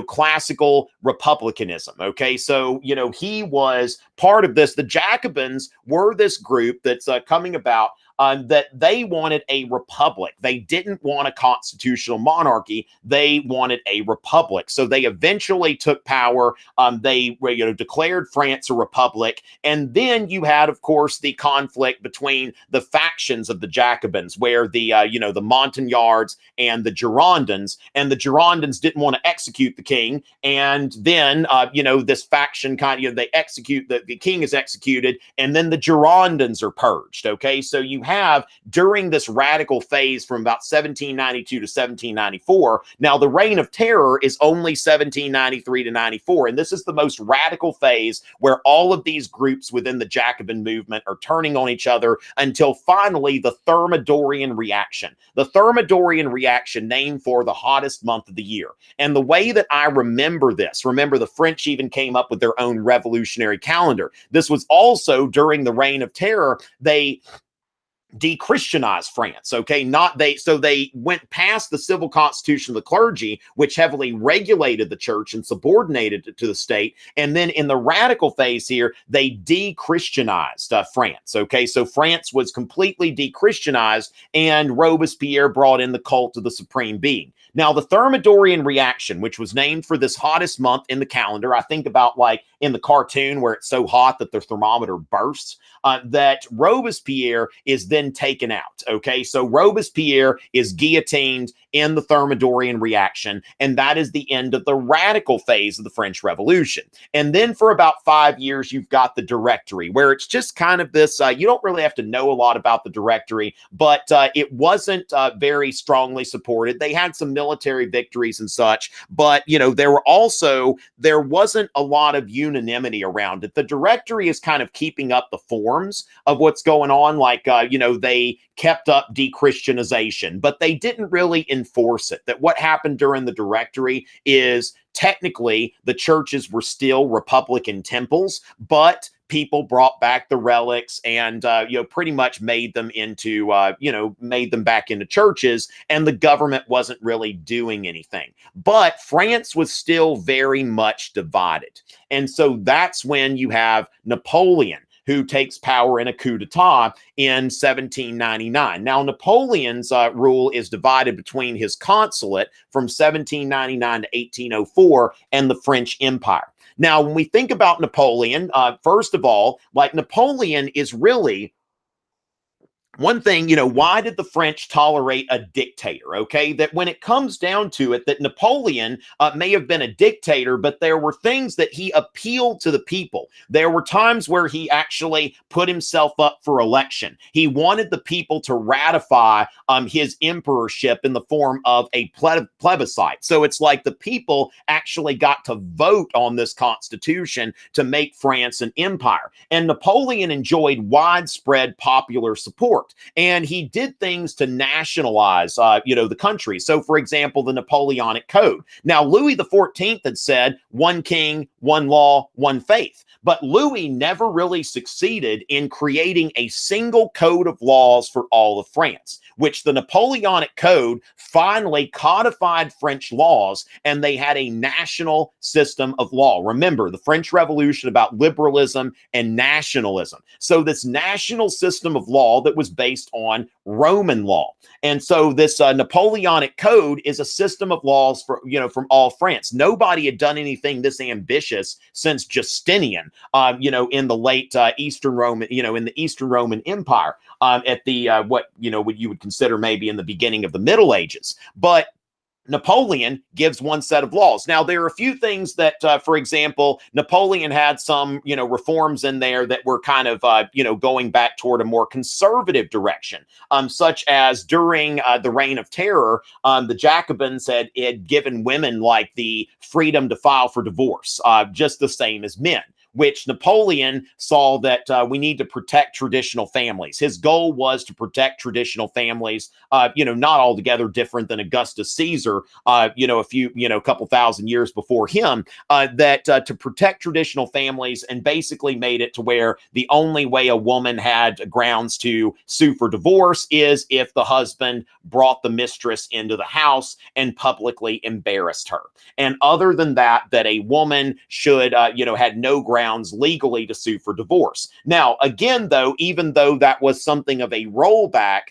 classical republicanism, okay, so, he was part of this. The Jacobins were this group that's coming about that they wanted a republic. They didn't want a constitutional monarchy. They wanted a republic. So they eventually took power. They declared France a republic. And then you had, of course, the conflict between the factions of the Jacobins, where the Montagnards and the Girondins. And the Girondins didn't want to execute the king. And then, this faction they execute, the king is executed, and then the Girondins are purged. Okay, so you have during this radical phase from about 1792 to 1794. Now, the Reign of Terror is only 1793 to 94, and this is the most radical phase where all of these groups within the Jacobin movement are turning on each other until finally the Thermidorian reaction. The Thermidorian reaction, named for the hottest month of the year. And the way that I remember this, remember the French even came up with their own revolutionary calendar. This was also during the Reign of Terror. de-Christianize France. Okay, so they went past the civil constitution of the clergy, which heavily regulated the church and subordinated it to the state, and then in the radical phase here, they de-Christianized France. Okay, so France was completely de-Christianized, and Robespierre brought in the cult of the supreme being. Now, the Thermidorian reaction, which was named for this hottest month in the calendar, I think about like in the cartoon where it's so hot that the thermometer bursts, that Robespierre is then taken out. Okay, so Robespierre is guillotined in the Thermidorian reaction, and that is the end of the radical phase of the French Revolution. And then for about 5 years, you've got the Directory, where it's just kind of this, you don't really have to know a lot about the Directory, but it wasn't very strongly supported. They had some military victories and such, but, you know, there wasn't a lot of unanimity around it. The Directory is kind of keeping up the forms of what's going on, like, you know, they kept up de-Christianization, but they didn't really enforce it. That what happened during the Directory is technically the churches were still Republican temples, but people brought back the relics and, you know, pretty much made them into, you know, made them back into churches, and the government wasn't really doing anything. But France was still very much divided. And so that's when you have Napoleon, who takes power in a coup d'etat in 1799. Now, Napoleon's rule is divided between his consulate from 1799 to 1804 and the French Empire. Now, when we think about Napoleon, first of all, like Napoleon is really one thing, you know, why did the French tolerate a dictator? Okay, that when it comes down to it, that Napoleon may have been a dictator, but there were things that he appealed to the people. There were times where he actually put himself up for election. He wanted the people to ratify his emperorship in the form of a plebiscite. So it's like the people actually got to vote on this constitution to make France an empire. And Napoleon enjoyed widespread popular support. And he did things to nationalize, you know, the country. So, for example, the Napoleonic Code. Now, Louis XIV had said, one king, one law, one faith. But Louis never really succeeded in creating a single code of laws for all of France, which the Napoleonic Code finally codified French laws, and they had a national system of law. Remember, the French Revolution about liberalism and nationalism. So this national system of law that was based on Roman law. And so this Napoleonic Code is a system of laws for, you know, from all France. Nobody had done anything this ambitious since Justinian, you know, in the late Eastern Roman, you know, in the Eastern Roman Empire, at the, what you would consider maybe in the beginning of the Middle Ages. But Napoleon gives one set of laws. Now, there are a few things that, for example, Napoleon had some, you know, reforms in there that were kind of, you know, going back toward a more conservative direction, such as during the Reign of Terror, the Jacobins had given women like the freedom to file for divorce, just the same as men, which Napoleon saw that we need to protect traditional families. His goal was to protect traditional families, you know, not altogether different than Augustus Caesar, you know, a couple thousand years before him, that to protect traditional families, and basically made it to where the only way a woman had grounds to sue for divorce is if the husband brought the mistress into the house and publicly embarrassed her. And other than that, that a woman should, you know, had no grounds legally to sue for divorce. Now, again, though, even though that was something of a rollback,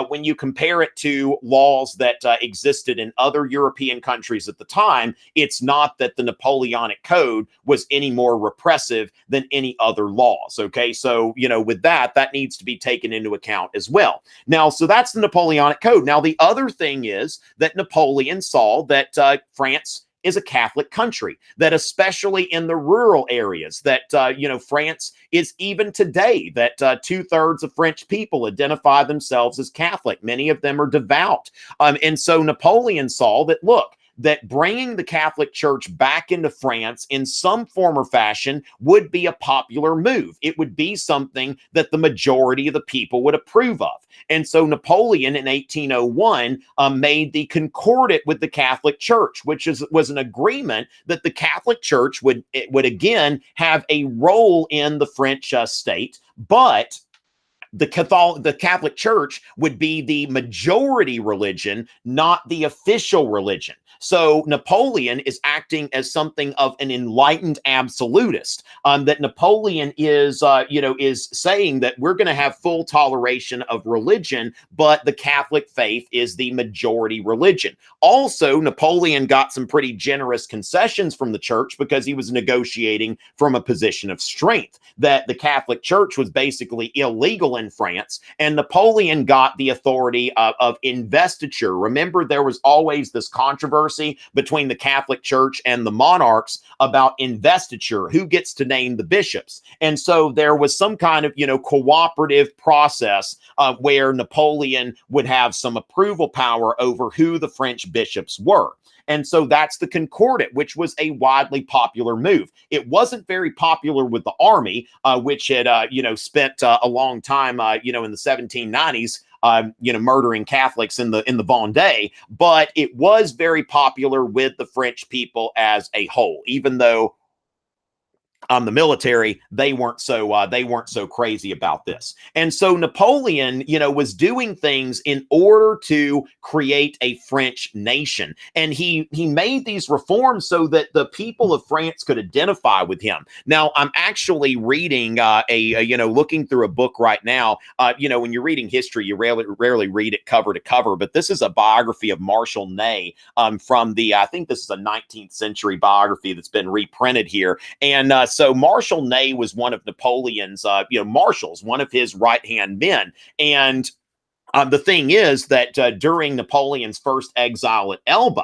when you compare it to laws that existed in other European countries at the time, it's not that the Napoleonic Code was any more repressive than any other laws. Okay, so, you know, with that needs to be taken into account as well. Now, so that's the Napoleonic Code. Now, the other thing is that Napoleon saw that France is a Catholic country, that especially in the rural areas, that, you know, France is even today, that 2/3 of French people identify themselves as Catholic. Many of them are devout. And so Napoleon saw that, look, that bringing the Catholic Church back into France in some form or fashion would be a popular move. It would be something that the majority of the people would approve of. And so Napoleon in 1801 made the Concordat with the Catholic Church, which was an agreement that the Catholic Church would again have a role in the French state, but the Catholic Church would be the majority religion, not the official religion. So Napoleon is acting as something of an enlightened absolutist. That Napoleon is, is saying that we're going to have full toleration of religion, but the Catholic faith is the majority religion. Also, Napoleon got some pretty generous concessions from the church because he was negotiating from a position of strength. That the Catholic Church was basically illegal in France, and Napoleon got the authority of investiture. Remember, there was always this controversy between the Catholic Church and the monarchs about investiture, who gets to name the bishops. And so there was some kind of, cooperative process where Napoleon would have some approval power over who the French bishops were. And so that's the Concordat, which was a widely popular move. It wasn't very popular with the army, which had, spent a long time, in the 1790s, murdering Catholics in the Vendée, but it was very popular with the French people as a whole, even though the military, they weren't so crazy about this. And so Napoleon, was doing things in order to create a French nation. And he made these reforms so that the people of France could identify with him. Now, I'm actually reading looking through a book right now. When you're reading history, you rarely read it cover to cover, but this is a biography of Marshal Ney from I think this is a 19th century biography that's been reprinted here. And so Marshal Ney was one of Napoleon's, marshals, one of his right-hand men. And the thing is that during Napoleon's first exile at Elba,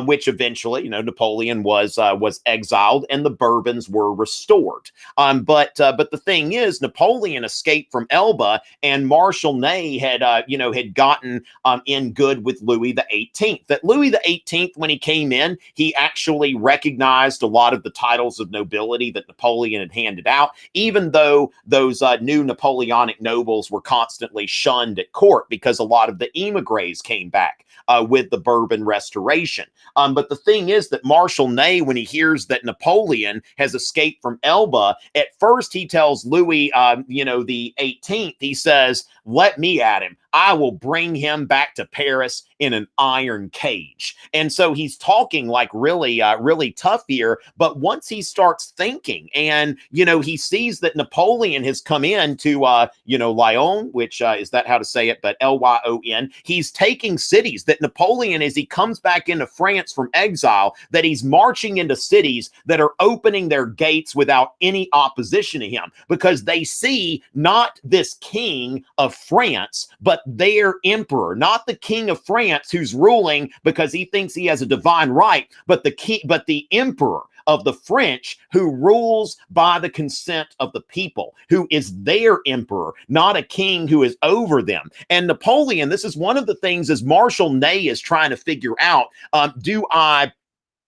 which eventually, Napoleon was exiled and the Bourbons were restored. But the thing is, Napoleon escaped from Elba, and Marshal Ney had gotten in good with Louis the 18th. That Louis the 18th, when he came in, he actually recognized a lot of the titles of nobility that Napoleon had handed out, even though those new Napoleonic nobles were constantly shunned at court, because a lot of the emigres came back with the Bourbon Restoration. But the thing is that Marshal Ney, when he hears that Napoleon has escaped from Elba, at first he tells Louis, the 18th, he says, "Let me at him. I will bring him back to Paris in an iron cage." And so he's talking like really tough here. But once he starts thinking and, he sees that Napoleon has come in to, Lyon, which is that how to say it, but Lyon, he's taking cities. That Napoleon, as he comes back into France from exile, that he's marching into cities that are opening their gates without any opposition to him, because they see not this king of France, but their emperor, not the king of France who's ruling because he thinks he has a divine right, but the emperor of the French who rules by the consent of the people, who is their emperor, not a king who is over them. And Napoleon, this is one of the things as Marshal Ney is trying to figure out, do I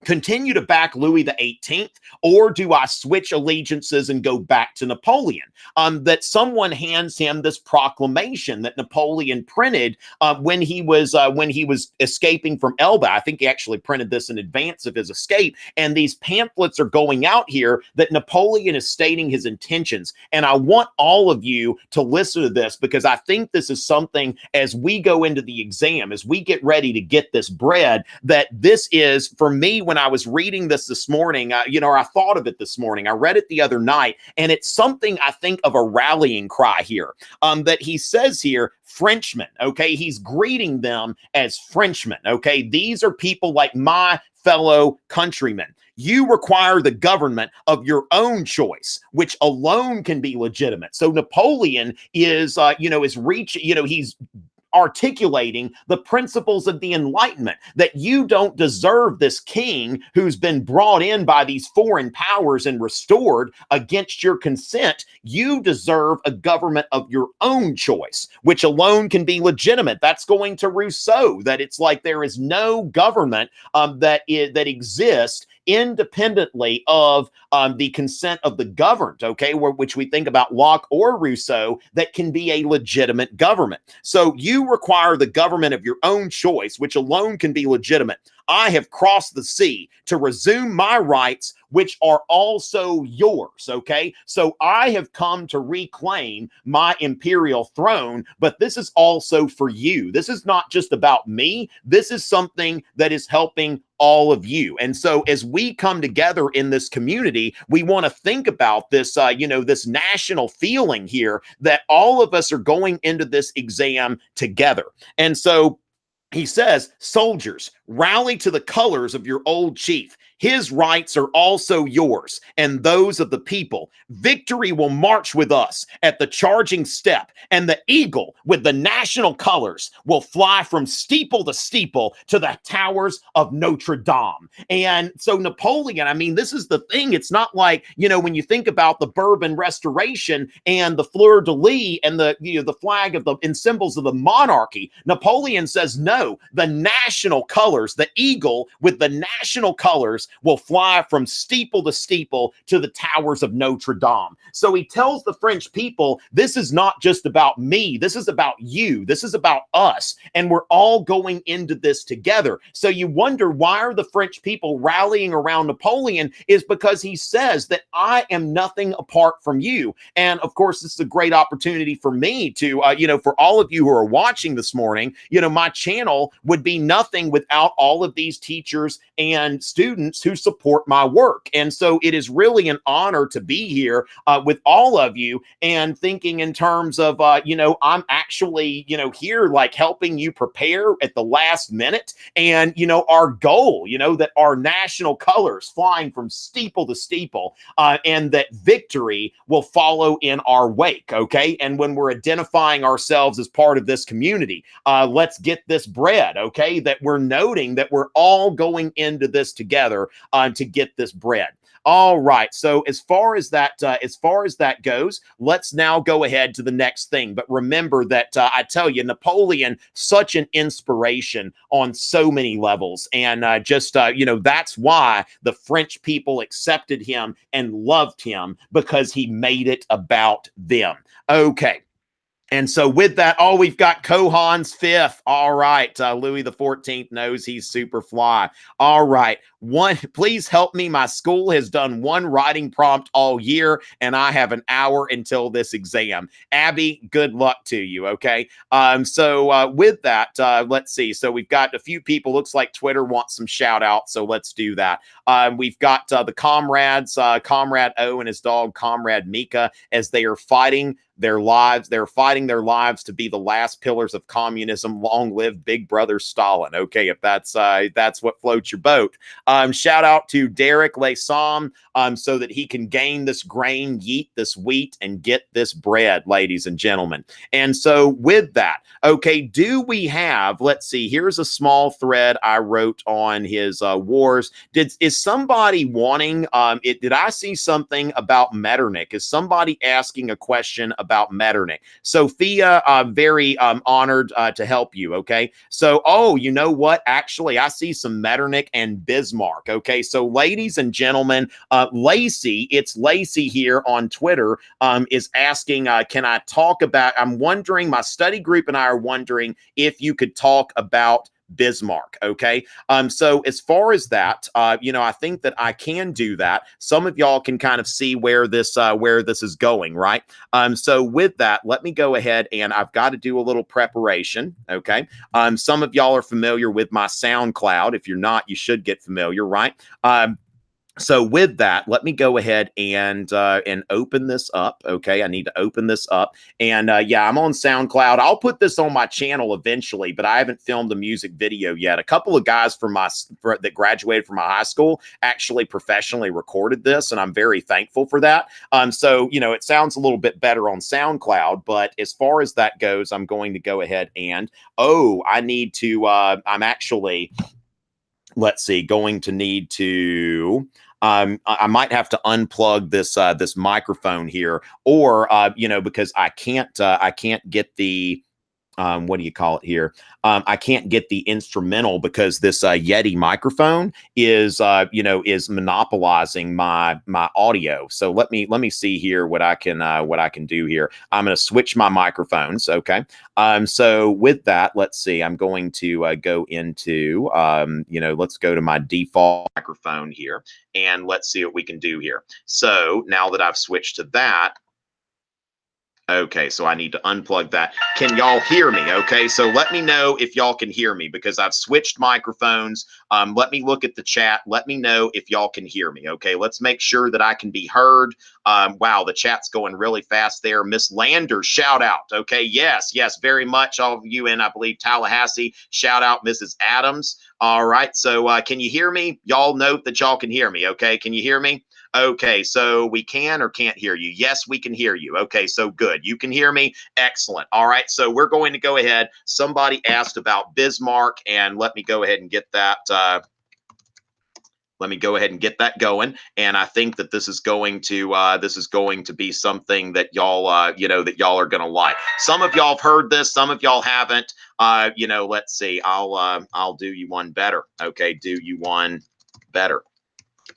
continue to back Louis the 18th, or do I switch allegiances and go back to Napoleon? That someone hands him this proclamation that Napoleon printed when he was escaping from Elba. I think he actually printed this in advance of his escape. And these pamphlets are going out here that Napoleon is stating his intentions. And I want all of you to listen to this, because I think this is something, as we go into the exam, as we get ready to get this bread, that this is, for me, when I was reading this morning, I thought of it this morning. I read it the other night, and it's something I think of a rallying cry here. That he says here, Frenchmen, okay? He's greeting them as Frenchmen, okay? These are people like my fellow countrymen. You require the government of your own choice, which alone can be legitimate. So Napoleon is reaching, he's articulating the principles of the Enlightenment, that you don't deserve this king who's been brought in by these foreign powers and restored against your consent. You deserve a government of your own choice, which alone can be legitimate. That's going to Rousseau, that it's like there is no government that exists independently of the consent of the governed, okay, which we think about Locke or Rousseau, that can be a legitimate government. So you require the government of your own choice, which alone can be legitimate. I have crossed the sea to resume my rights, which are also yours. Okay. So I have come to reclaim my imperial throne, but this is also for you. This is not just about me. This is something that is helping all of you. And so as we come together in this community, we want to think about this, this national feeling here that all of us are going into this exam together. And so he says, soldiers, rally to the colors of your old chief. His rights are also yours and those of the people. Victory will march with us at the charging step, and the eagle with the national colors will fly from steeple to steeple to the towers of Notre Dame. And so Napoleon, I mean, this is the thing. It's not like, when you think about the Bourbon Restoration and the fleur-de-lis and the flag of and symbols of the monarchy, Napoleon says, no, the national colors, the eagle with the national colors will fly from steeple to steeple to the towers of Notre Dame. So he tells the French people, this is not just about me. This is about you. This is about us. And we're all going into this together. So you wonder, why are the French people rallying around Napoleon? Is because he says that I am nothing apart from you. And of course, this is a great opportunity for me to, for all of you who are watching this morning, my channel would be nothing without all of these teachers and students who support my work. And so it is really an honor to be here with all of you, and thinking in terms of, I'm actually, here like helping you prepare at the last minute. And, our goal, that our national colors flying from steeple to steeple, and that victory will follow in our wake. Okay. And when we're identifying ourselves as part of this community, let's get this bread. Okay. That we're noting that we're all going into this together to get this bread. All right. So as far as that goes, let's now go ahead to the next thing. But remember that I tell you, Napoleon, such an inspiration on so many levels, and that's why the French people accepted him and loved him, because he made it about them. Okay. And so with that, we've got Kohan's fifth. All right. Louis the 14th knows he's super fly. All right. Please help me. My school has done one writing prompt all year, and I have an hour until this exam. Abby, good luck to you. Okay. So with that, let's see. So we've got a few people. Looks like Twitter wants some shout outs. So let's do that. We've got the comrades, Comrade O and his dog, Comrade Mika, as they are fighting their lives. They're fighting their lives to be the last pillars of communism. Long live Big Brother Stalin. Okay, if that's what floats your boat. Shout out to Derek Lasom, so that he can gain this grain, yeet this wheat, and get this bread, ladies and gentlemen. And so with that, okay, do we have, let's see, here's a small thread I wrote on his wars. Is somebody wanting, did I see something about Metternich? Is somebody asking a question about Metternich? Sophia, very honored to help you. Okay. So, you know what? Actually, I see some Metternich and Bismarck. Okay. So, ladies and gentlemen, Lacey, it's Lacey here on Twitter, is asking, can I talk about, I'm wondering, my study group and I are wondering if you could talk about Bismarck. Okay. So as far as that, I think that I can do that. Some of y'all can kind of see where this is going, right? So with that, let me go ahead, and I've got to do a little preparation. Okay. Some of y'all are familiar with my SoundCloud. If you're not, you should get familiar, right? So with that, let me go ahead and open this up. Okay, I need to open this up, and yeah, I'm on SoundCloud. I'll put this on my channel eventually, but I haven't filmed a music video yet. A couple of guys that graduated from my high school actually professionally recorded this, and I'm very thankful for that. So it sounds a little bit better on SoundCloud, but as far as that goes, I'm going to go ahead and I need to. I'm actually. Let's see, going to need to, I might have to unplug this microphone here, or, because I can't get the what do you call it here? I can't get the instrumental because this Yeti microphone is is monopolizing my audio. So let me see here what I can do here. I'm going to switch my microphones. Okay. So with that, let's see. I'm going to go into let's go to my default microphone here, and let's see what we can do here. So now that I've switched to that. Okay, so I need to unplug that. Can y'all hear me? Okay, so let me know if y'all can hear me because I've switched microphones. Let me look at the chat. Let me know if y'all can hear me. Okay, let's make sure that I can be heard. Wow, the chat's going really fast there. Miss Landers, shout out. Okay, yes, very much. All of you in, I believe, Tallahassee. Shout out, Mrs. Adams. All right, so can you hear me? Y'all note that y'all can hear me. Okay, can you hear me? Okay, so we can or can't hear you. Yes, we can hear you. Okay, so good. You can hear me. Excellent. All right, so we're going to go ahead. Somebody asked about Bismarck, and let me go ahead and get that. Let me go ahead and get that going. And I think that this is going to be something that y'all that y'all are gonna like. Some of y'all have heard this, some of y'all haven't. Let's see. I'll do you one better. Okay, do you one better.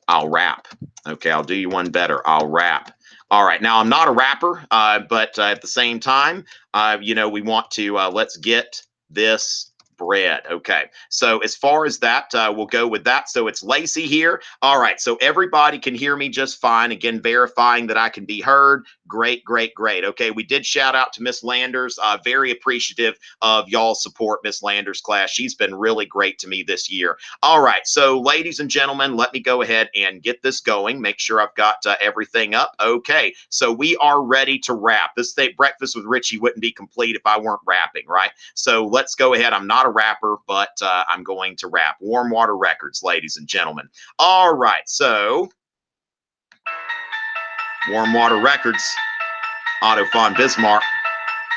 I'll rap. Okay, I'll do you one better. I'll rap. All right. Now, I'm not a rapper, but at the same time, we want to let's get this bread. Okay. So as far as that, we'll go with that. So it's Lacey here. All right. So everybody can hear me just fine. Again, verifying that I can be heard. Great, great, great. Okay. We did shout out to Miss Landers. Very appreciative of y'all's support, Miss Landers class. She's been really great to me this year. All right, so ladies and gentlemen, let me go ahead and get this going. Make sure I've got everything up. Okay, so we are ready to wrap. This Breakfast with Richey wouldn't be complete if I weren't rapping, right? So let's go ahead. I'm not a rapper, but I'm going to rap. Warm Water Records, ladies and gentlemen. All right, so Warm Water Records, Otto von Bismarck.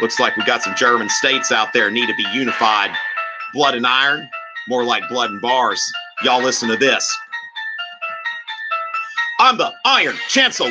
Looks like we got some German states out there need to be unified. Blood and iron, more like blood and bars. Y'all listen to this. I'm the Iron Chancellor,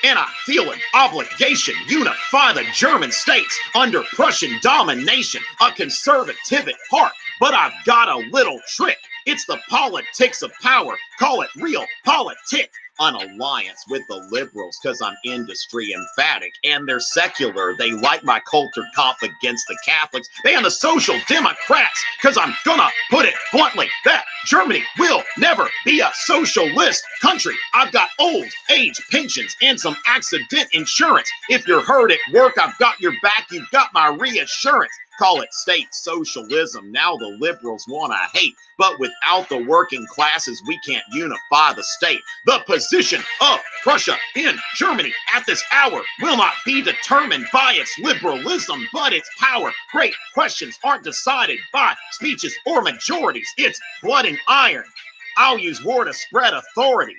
and I feel an obligation. Unify the German states under Prussian domination. A conservative at heart, but I've got a little trick. It's the politics of power. Call it real politics. An alliance with the liberals because I'm industry emphatic and they're secular. They like my culture cop against the Catholics. They and the social democrats because I'm gonna put it bluntly that Germany will never be a socialist country. I've got old age pensions and some accident insurance. If you're hurt at work, I've got your back. You've got my reassurance. Call it state socialism. Now the liberals want to hate, but without the working classes, we can't unify the state. The position of Prussia in Germany at this hour will not be determined by its liberalism, but its power. Great questions aren't decided by speeches or majorities. It's blood and iron. I'll use war to spread authority.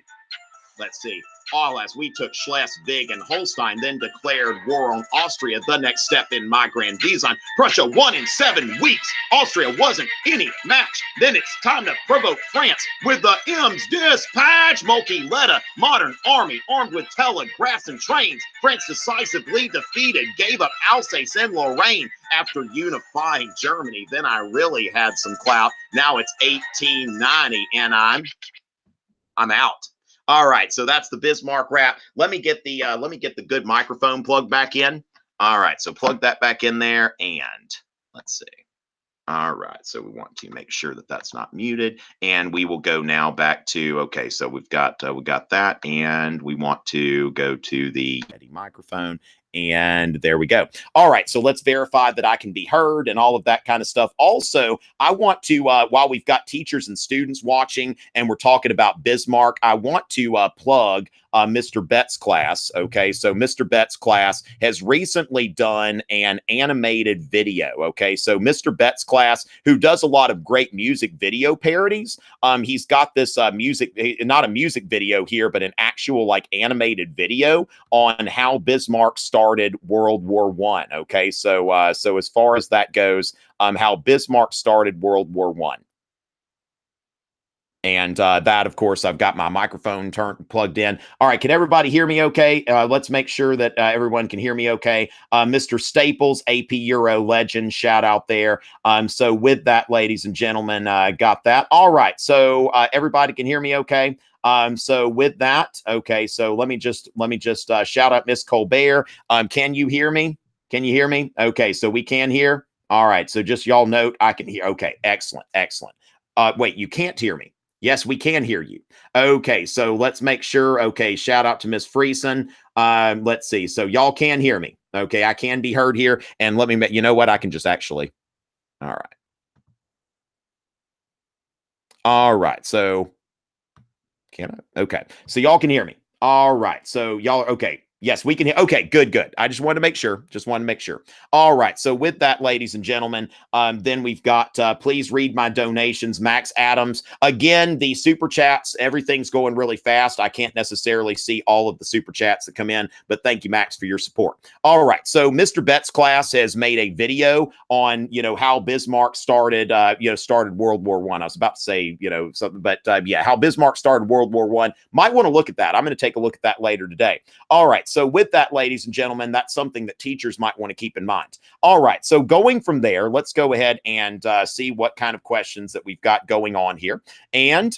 Let's see. All as we took Schleswig and Holstein, then declared war on Austria. The next step in my grand design. Prussia won in 7 weeks. Austria wasn't any match. Then it's time to provoke France with the M's dispatch. Moltke led a modern army armed with telegraphs and trains. France decisively defeated, gave up Alsace and Lorraine. After unifying Germany, then I really had some clout. Now it's 1890 and I'm out. All right, so that's the Bismarck rap. Let me get the good microphone plugged back in. All right, so plug that back in there, and let's see. All right, so we want to make sure that that's not muted, and we will go now back to, okay, so we got that, and we want to go to the microphone, and there we go. All right, so let's verify that I can be heard and all of that kind of stuff. Also, I want to, while we've got teachers and students watching and we're talking about Bismarck, I want to plug Mr. Bett's class. Okay, so Mr. Bett's class has recently done an animated video. Okay, so Mr. Bett's class, who does a lot of great music video parodies, he's got this not a music video here, but an actual like animated video on how Bismarck started World War I. Okay, so so as far as that goes, how Bismarck started World War I. And that, of course, I've got my microphone plugged in. All right, can everybody hear me okay? Let's make sure that everyone can hear me okay. Mr. Staples, AP Euro legend, shout out there. So with that, ladies and gentlemen, got that. All right, so everybody can hear me okay. So with that, okay, so let me just shout out Miss Colbert. Can you hear me? Can you hear me? Okay, so we can hear. All right, so just y'all note I can hear. Okay, excellent, excellent. Wait, you can't hear me. Yes, we can hear you. Okay, so let's make sure. Okay, shout out to Miss Friesen. Let's see. So y'all can hear me. Okay, I can be heard here. And let me, you know what? I can just actually. All right. All right. So can I? Okay. So y'all can hear me. All right. So y'all are okay. Yes, we can hear. Okay, good, good. I just wanted to make sure. Just wanted to make sure. All right. So with that, ladies and gentlemen, then we've got, please read my donations. Max Adams. Again, the super chats, everything's going really fast. I can't necessarily see all of the super chats that come in, but thank you, Max, for your support. All right. So Mr. Betts' class has made a video on, how Bismarck started, started World War I. I was about to say, something, but yeah, how Bismarck started World War I. Might want to look at that. I'm going to take a look at that later today. All right. So with that, ladies and gentlemen, that's something that teachers might want to keep in mind. All right. So going from there, let's go ahead and see what kind of questions that we've got going on here. And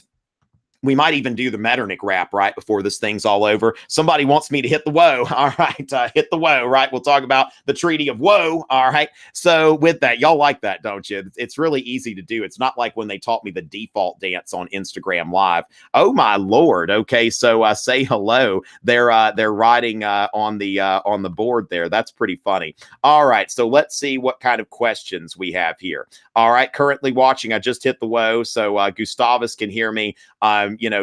we might even do the Metternich rap right before this thing's all over. Somebody wants me to hit the woe. All right, hit the woe, right? We'll talk about the Treaty of Woe. All right. So with that, y'all like that, don't you? It's really easy to do. It's not like when they taught me the default dance on Instagram Live. Oh my Lord. Okay, so say hello. They're writing on the board there. That's pretty funny. All right, so let's see what kind of questions we have here. All right, currently watching. I just hit the woe, so Gustavus can hear me.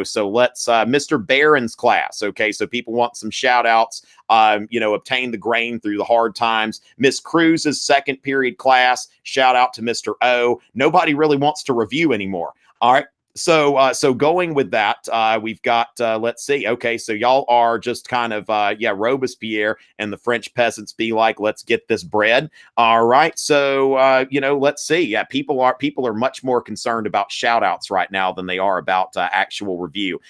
So let's Mr. Barron's class. Okay, so people want some shout outs. Obtain the grain through the hard times. Miss Cruz's second period class. Shout out to Mr. O. Nobody really wants to review anymore. All right. So going with that, we've got, let's see. Okay, so y'all are just kind of, Robespierre and the French peasants be like, let's get this bread. All right, so let's see. Yeah, people are much more concerned about shout outs right now than they are about actual review.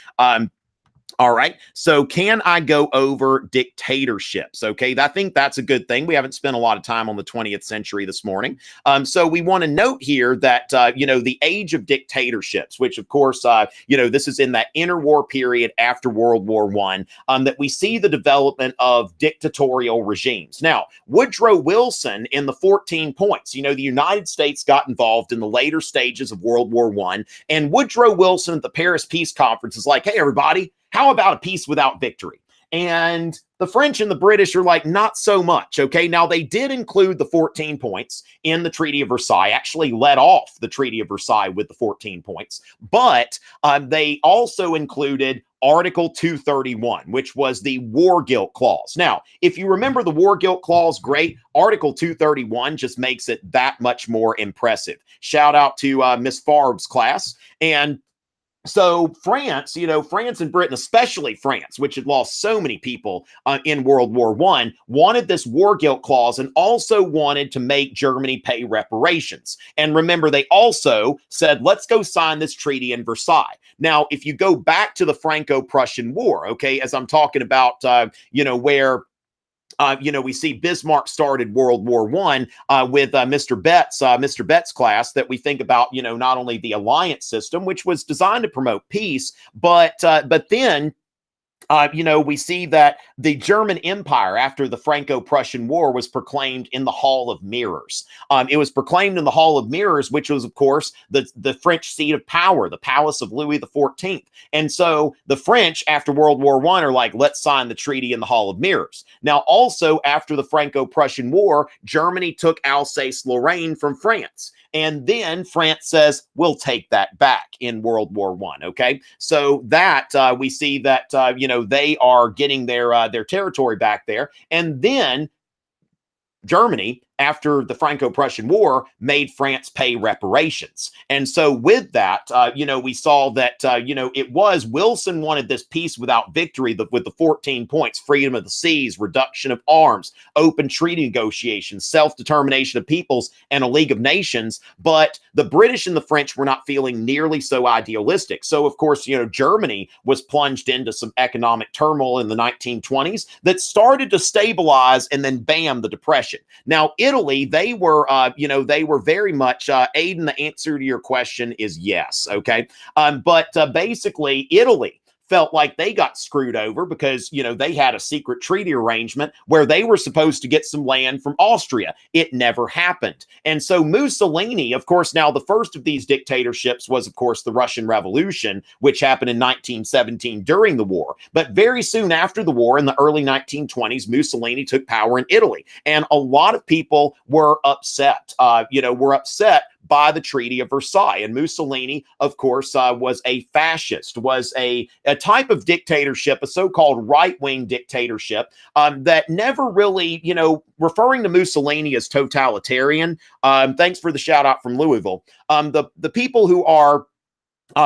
All right. So can I go over dictatorships? Okay. I think that's a good thing. We haven't spent a lot of time on the 20th century this morning. So we want to note here that, the age of dictatorships, which of course, this is in that interwar period after World War I, that we see the development of dictatorial regimes. Now, Woodrow Wilson in the 14 points, the United States got involved in the later stages of World War I, and Woodrow Wilson at the Paris Peace Conference is like, hey, everybody, how about a peace without victory? And the French and the British are like, not so much. Okay. Now, they did include the 14 points in the Treaty of Versailles, actually led off the Treaty of Versailles with the 14 points. But they also included Article 231, which was the war guilt clause. Now, if you remember the war guilt clause, great. Article 231 just makes it that much more impressive. Shout out to Miss Farb's class. And so France, France and Britain, especially France, which had lost so many people in World War I, wanted this war guilt clause and also wanted to make Germany pay reparations. And remember, they also said, let's go sign this treaty in Versailles. Now, if you go back to the Franco-Prussian War, okay, as I'm talking about, where we see Bismarck started World War I with Mr. Betts' class, that we think about, not only the alliance system, which was designed to promote peace, but then we see that the German Empire after the Franco-Prussian War was proclaimed in the Hall of Mirrors. It was proclaimed in the Hall of Mirrors, which was, of course, the French seat of power, the palace of Louis XIV. And so the French, after World War I, are like, let's sign the treaty in the Hall of Mirrors. Now, also, after the Franco-Prussian War, Germany took Alsace-Lorraine from France. And then France says, we'll take that back in World War I. Okay. So that we see that, they are getting their territory back there. And then Germany after the Franco-Prussian War, made France pay reparations. And so with that, we saw that, it was Wilson wanted this peace without victory with the 14 points: freedom of the seas, reduction of arms, open treaty negotiations, self-determination of peoples, and a League of Nations. But the British and the French were not feeling nearly so idealistic. So, of course, Germany was plunged into some economic turmoil in the 1920s that started to stabilize, and then bam, the Depression. Now, Italy, they were very much, Aiden, the answer to your question is yes, okay? But basically, Italy felt like they got screwed over because, they had a secret treaty arrangement where they were supposed to get some land from Austria. It never happened. And so Mussolini, of course, now the first of these dictatorships was, of course, the Russian Revolution, which happened in 1917 during the war. But very soon after the war, in the early 1920s, Mussolini took power in Italy. And a lot of people were upset, by the Treaty of Versailles. And Mussolini, of course, was a fascist, was a type of dictatorship, a so-called right-wing dictatorship that never really, referring to Mussolini as totalitarian. Thanks for the shout out from Louisville. The people who are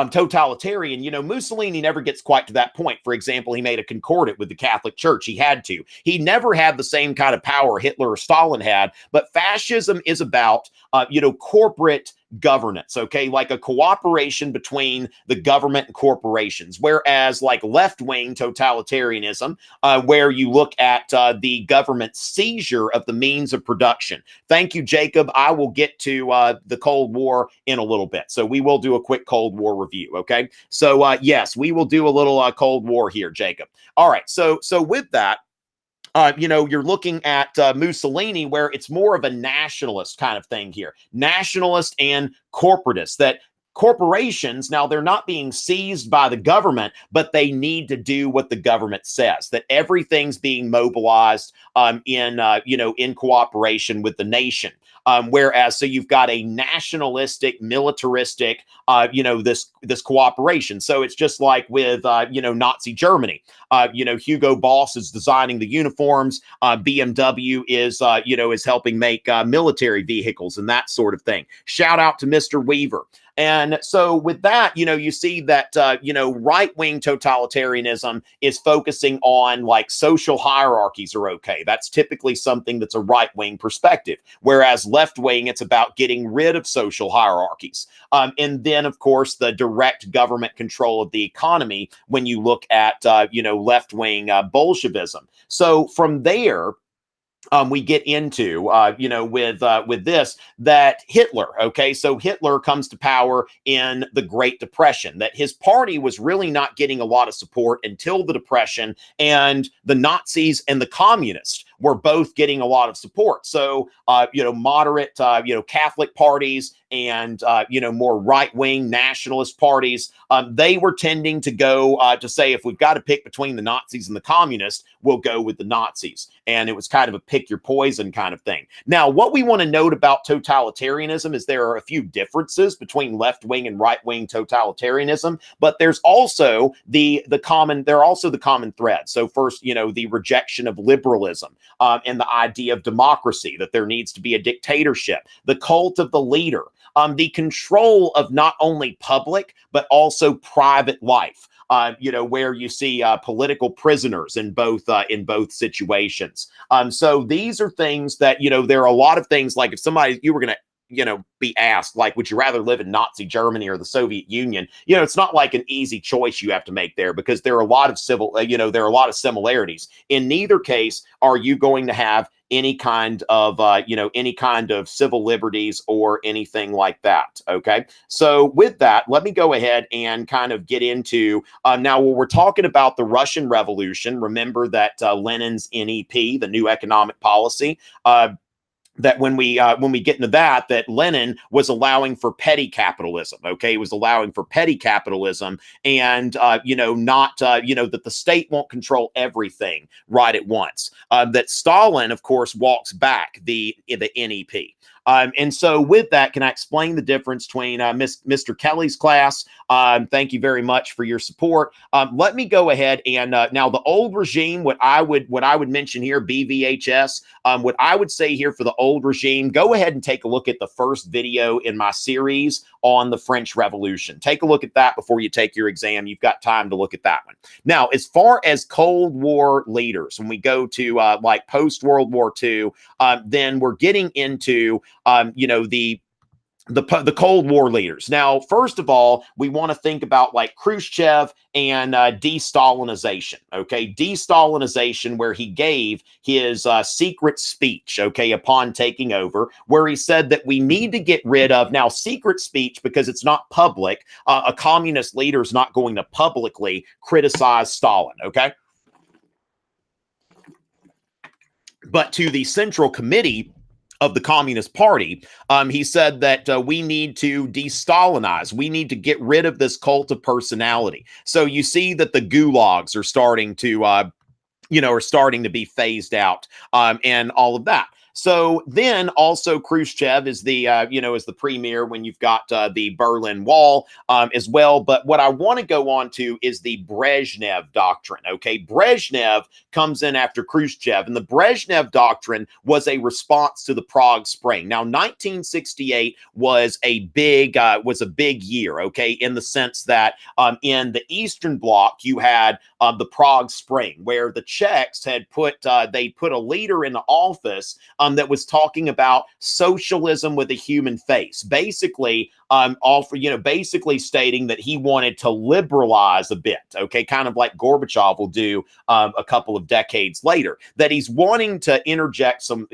totalitarian, Mussolini never gets quite to that point. For example, he made a concordat with the Catholic Church. He had to. He never had the same kind of power Hitler or Stalin had. But fascism is about, corporate governance, okay? Like a cooperation between the government and corporations. Whereas like left-wing totalitarianism, where you look at the government seizure of the means of production. Thank you, Jacob. I will get to the Cold War in a little bit. So we will do a quick Cold War review, okay? So yes, we will do a little Cold War here, Jacob. All right, so with that, you're looking at Mussolini, where it's more of a nationalist kind of thing here. Nationalist and corporatist, that corporations, now they're not being seized by the government, but they need to do what the government says, that everything's being mobilized in cooperation with the nation. Whereas, so you've got a nationalistic, militaristic, this cooperation. So it's just like with, Nazi Germany. Hugo Boss is designing the uniforms. BMW is helping make military vehicles and that sort of thing. Shout out to Mr. Weaver. And so with that, you see that, right-wing totalitarianism is focusing on like social hierarchies are okay. That's typically something that's a right-wing perspective. Whereas left-wing, it's about getting rid of social hierarchies. And then, of course, the direct government control of the economy when you look at, left-wing Bolshevism. So from there, we get into, with this, that Hitler, okay, so Hitler comes to power in the Great Depression, that his party was really not getting a lot of support until the Depression, and the Nazis and the communists were both getting a lot of support. So, moderate, Catholic parties and, more right-wing nationalist parties, they were tending to go to say, if we've got to pick between the Nazis and the communists, we'll go with the Nazis. And it was kind of a pick your poison kind of thing. Now, what we want to note about totalitarianism is there are a few differences between left-wing and right-wing totalitarianism, but there's also the common threads. So first, the rejection of liberalism, and the idea of democracy, that there needs to be a dictatorship, the cult of the leader, the control of not only public, but also private life. Where you see political prisoners in both situations. So these are things that, there are a lot of things, like if you were going to, be asked, like, would you rather live in Nazi Germany or the Soviet Union? It's not like an easy choice you have to make there, because there are a lot of similarities. In neither case are you going to have any kind of civil liberties or anything like that. Okay. So with that, let me go ahead and kind of get into, now when we're talking about the Russian Revolution, remember that Lenin's NEP, the New Economic Policy, that when we get into that Lenin was allowing for petty capitalism. Okay, he was allowing for petty capitalism, and that the state won't control everything right at once. That Stalin, of course, walks back the NEP. And so with that, can I explain the difference between Mr. Kelly's class? Thank you very much for your support. Let me go ahead and now the old regime, what I would mention here, BVHS, what I would say here for the old regime, go ahead and take a look at the first video in my series on the French Revolution. Take a look at that before you take your exam. You've got time to look at that one. Now, as far as Cold War leaders, when we go to like post-World War II, then we're getting into, the Cold War leaders. Now, first of all, we want to think about like Khrushchev and de-Stalinization, okay? De-Stalinization, where he gave his secret speech, okay, upon taking over, where he said that we need to get rid of, now secret speech because it's not public, a communist leader is not going to publicly criticize Stalin, okay? But to the Central Committee of the Communist Party, he said that we need to de-Stalinize. We need to get rid of this cult of personality. So you see that the gulags are starting to, are starting to be phased out, and all of that. So then also Khrushchev is the, is the premier when you've got the Berlin Wall as well. But what I want to go on to is the Brezhnev doctrine. Okay, Brezhnev comes in after Khrushchev, and the Brezhnev doctrine was a response to the Prague Spring. Now, 1968 was a big year. Okay, in the sense that in the Eastern Bloc you had the Prague Spring, where the Czechs had put they put a leader into office that was talking about socialism with a human face, basically basically stating that he wanted to liberalize a bit, okay, kind of like Gorbachev will do a couple of decades later, that he's wanting to inject some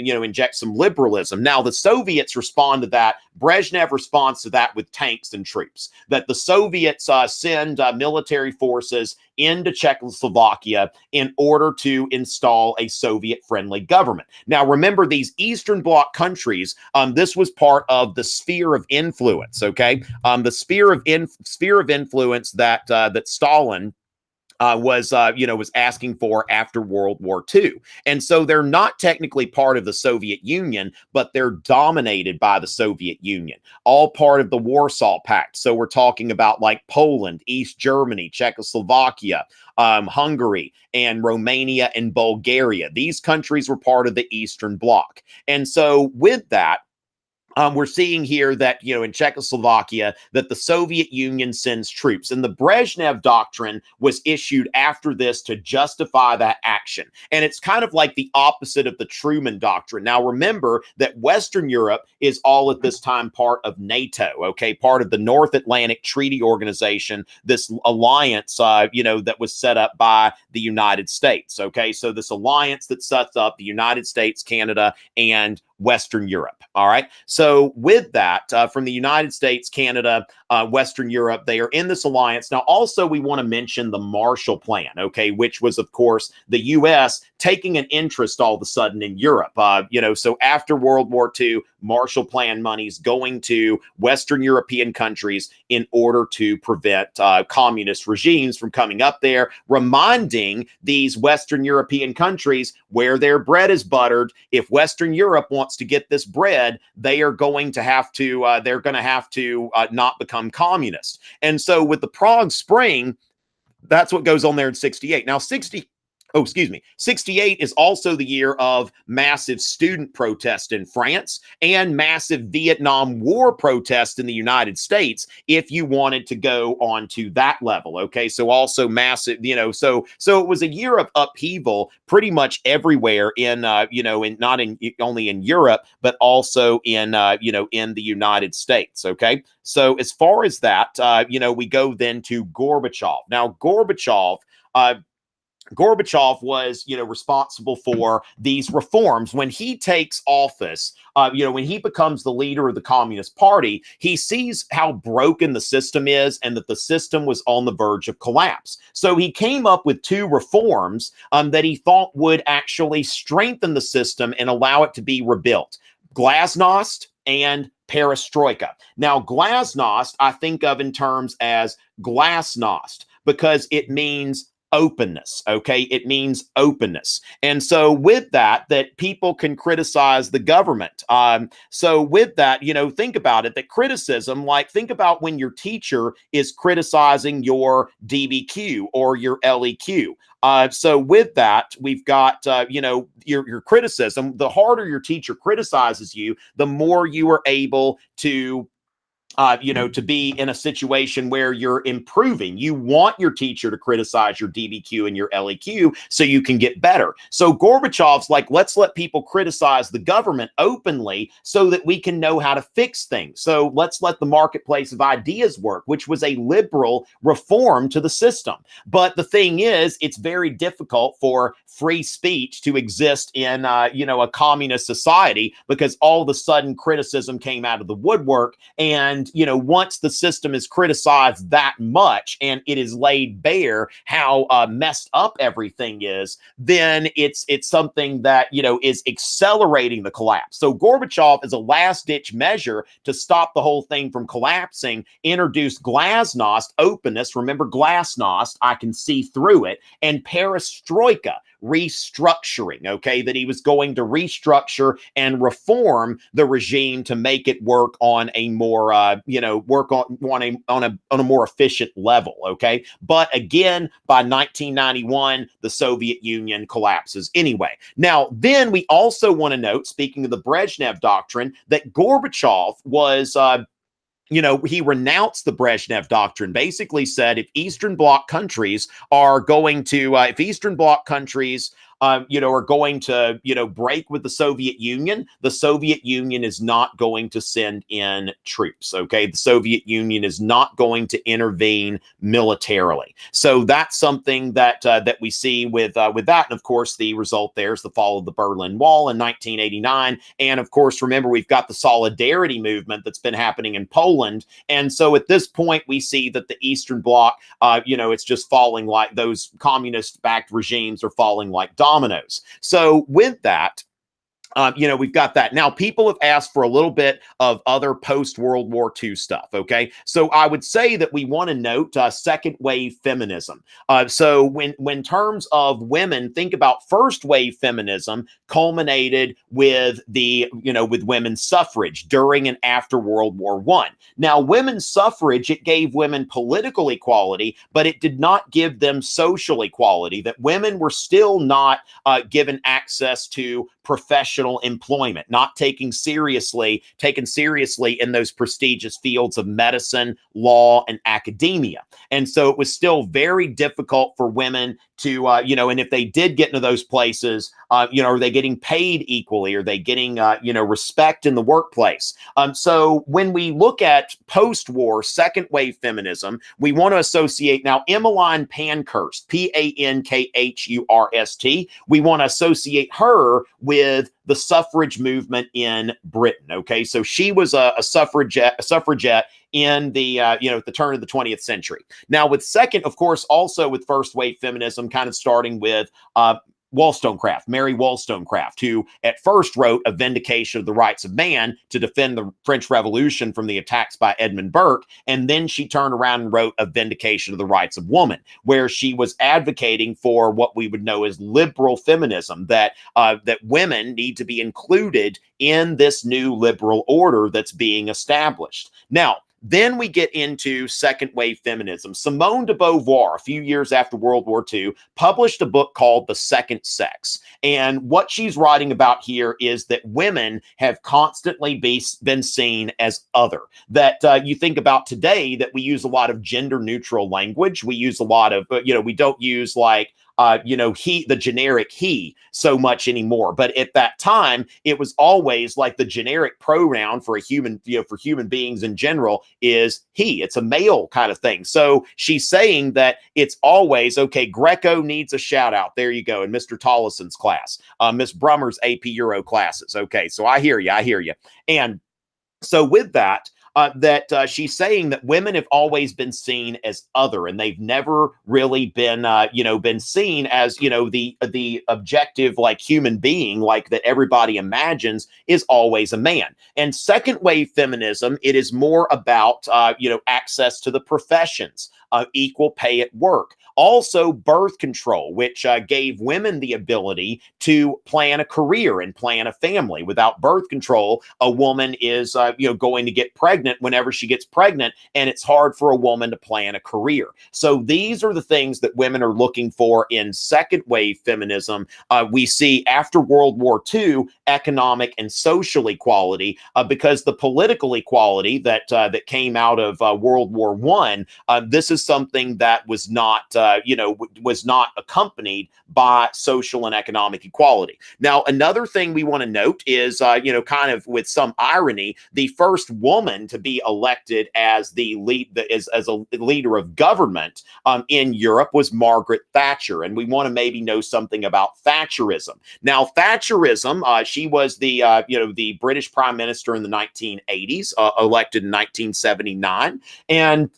liberalism. Now, the Soviets respond to that. Brezhnev responds to that with tanks and troops, that the Soviets send military forces into Czechoslovakia in order to install a Soviet-friendly government. Now, remember, these Eastern Bloc countries, this was part of the sphere of influence, okay? The sphere of influence that that Stalin was asking for after World War II. And so they're not technically part of the Soviet Union, but they're dominated by the Soviet Union, all part of the Warsaw Pact. So we're talking about like Poland, East Germany, Czechoslovakia, Hungary, and Romania and Bulgaria. These countries were part of the Eastern Bloc. And so with that, we're seeing here that, in Czechoslovakia, that the Soviet Union sends troops. And the Brezhnev doctrine was issued after this to justify that action. And it's kind of like the opposite of the Truman doctrine. Now, remember that Western Europe is all at this time part of NATO, okay, part of the North Atlantic Treaty Organization, this alliance, that was set up by the United States, okay? So this alliance that sets up the United States, Canada, and Western Europe. All right. So with that, from the United States, Canada, Western Europe, they are in this alliance. Now, also, we want to mention the Marshall Plan, okay, which was, of course, the U.S. taking an interest all of a sudden in Europe. So after World War II, Marshall Plan money's going to Western European countries in order to prevent communist regimes from coming up there, reminding these Western European countries where their bread is buttered. If Western Europe wants to get this bread, they are going to have to not become communist. And so with the Prague Spring, that's what goes on there in 68. Now, 68 is also the year of massive student protest in France and massive Vietnam War protest in the United States, if you wanted to go on to that level, okay? So also massive, so it was a year of upheaval pretty much everywhere in, not only in Europe, but also in, in the United States, okay? So as far as that, we go then to Gorbachev. Now, Gorbachev was, responsible for these reforms. When he takes office, when he becomes the leader of the Communist Party, he sees how broken the system is and that the system was on the verge of collapse. So he came up with two reforms that he thought would actually strengthen the system and allow it to be rebuilt: Glasnost and Perestroika. Now, Glasnost, I think of in terms as glasnost, because it means openness. Okay, it means openness. And so with that, that people can criticize the government. So with that, think about it, that criticism, like think about when your teacher is criticizing your DBQ or your LEQ. So with that, we've got, your criticism. The harder your teacher criticizes you, the more you are able to be in a situation where you're improving. You want your teacher to criticize your DBQ and your LEQ so you can get better. So Gorbachev's like, let's let people criticize the government openly so that we can know how to fix things. So let's let the marketplace of ideas work, which was a liberal reform to the system. But the thing is, it's very difficult for free speech to exist in, a communist society, because all of a sudden criticism came out of the woodwork. And, once the system is criticized that much and it is laid bare how messed up everything is, then it's something that, is accelerating the collapse. So Gorbachev, as a last ditch measure to stop the whole thing from collapsing, introduced glasnost, openness. Remember glasnost, I can see through it, and perestroika, restructuring. Okay, that he was going to restructure and reform the regime to make it work on a more work on a more efficient level. Okay, but again, by 1991 the Soviet Union collapses anyway. Now then, we also want to note, speaking of the Brezhnev doctrine, that Gorbachev was he renounced the Brezhnev doctrine, basically said if Eastern Bloc countries are going to, are going to, break with the Soviet Union is not going to send in troops. Okay. The Soviet Union is not going to intervene militarily. So that's something that we see with that. And of course, the result there is the fall of the Berlin Wall in 1989. And of course, remember, we've got the solidarity movement that's been happening in Poland. And so at this point, we see that the Eastern Bloc, it's just falling, like those communist-backed regimes are falling like dominoes. So with that, we've got that. Now, people have asked for a little bit of other post-World War II stuff, okay? So I would say that we want to note second wave feminism. So when terms of women, think about first wave feminism culminated with with women's suffrage during and after World War I. Now, women's suffrage, it gave women political equality, but it did not give them social equality, that women were still not given access to professional employment, not taken seriously in those prestigious fields of medicine, law, and academia. And so it was still very difficult for women to, and if they did get into those places, are they getting paid equally? Are they getting, respect in the workplace? So when we look at post-war second wave feminism, we want to associate now Emmeline Pankhurst, Pankhurst. We want to associate her with the suffrage movement in Britain. Okay, so she was a suffragette in the at the turn of the 20th century. Now with second, of course, also with first wave feminism, kind of starting with Wollstonecraft, Mary Wollstonecraft, who at first wrote A Vindication of the Rights of Man to defend the French Revolution from the attacks by Edmund Burke. And then she turned around and wrote A Vindication of the Rights of Woman, where she was advocating for what we would know as liberal feminism, that women need to be included in this new liberal order that's being established. Now, then we get into second wave feminism. Simone de Beauvoir, a few years after World War II, published a book called The Second Sex. And what she's writing about here is that women have constantly been seen as other. That you think about today, that we use a lot of gender neutral language. We use a lot of, we don't use like, the generic he so much anymore. But at that time, it was always like the generic pronoun for a human, for human beings in general is he. It's a male kind of thing. So she's saying that it's always, okay, Greco needs a shout out. There you go. In Mr. Tollison's class, Miss Brummer's AP Euro classes. Okay. So I hear you. And so with that, she's saying that women have always been seen as other, and they've never really been, been seen as, the objective, like human being, like that everybody imagines is always a man. And second wave feminism, it is more about, access to the professions. equal pay at work. Also, birth control, which gave women the ability to plan a career and plan a family. Without birth control, a woman is, going to get pregnant whenever she gets pregnant, and it's hard for a woman to plan a career. So these are the things that women are looking for in second wave feminism. We see after World War II economic and social equality, because the political equality that came out of World War I, this is something that was not accompanied by social and economic equality. Now, another thing we want to note is, kind of with some irony, the first woman to be elected as the lead, as a leader of government in Europe was Margaret Thatcher, and we want to maybe know something about Thatcherism. Now, Thatcherism, she was the British Prime Minister in the 1980s, elected in 1979, and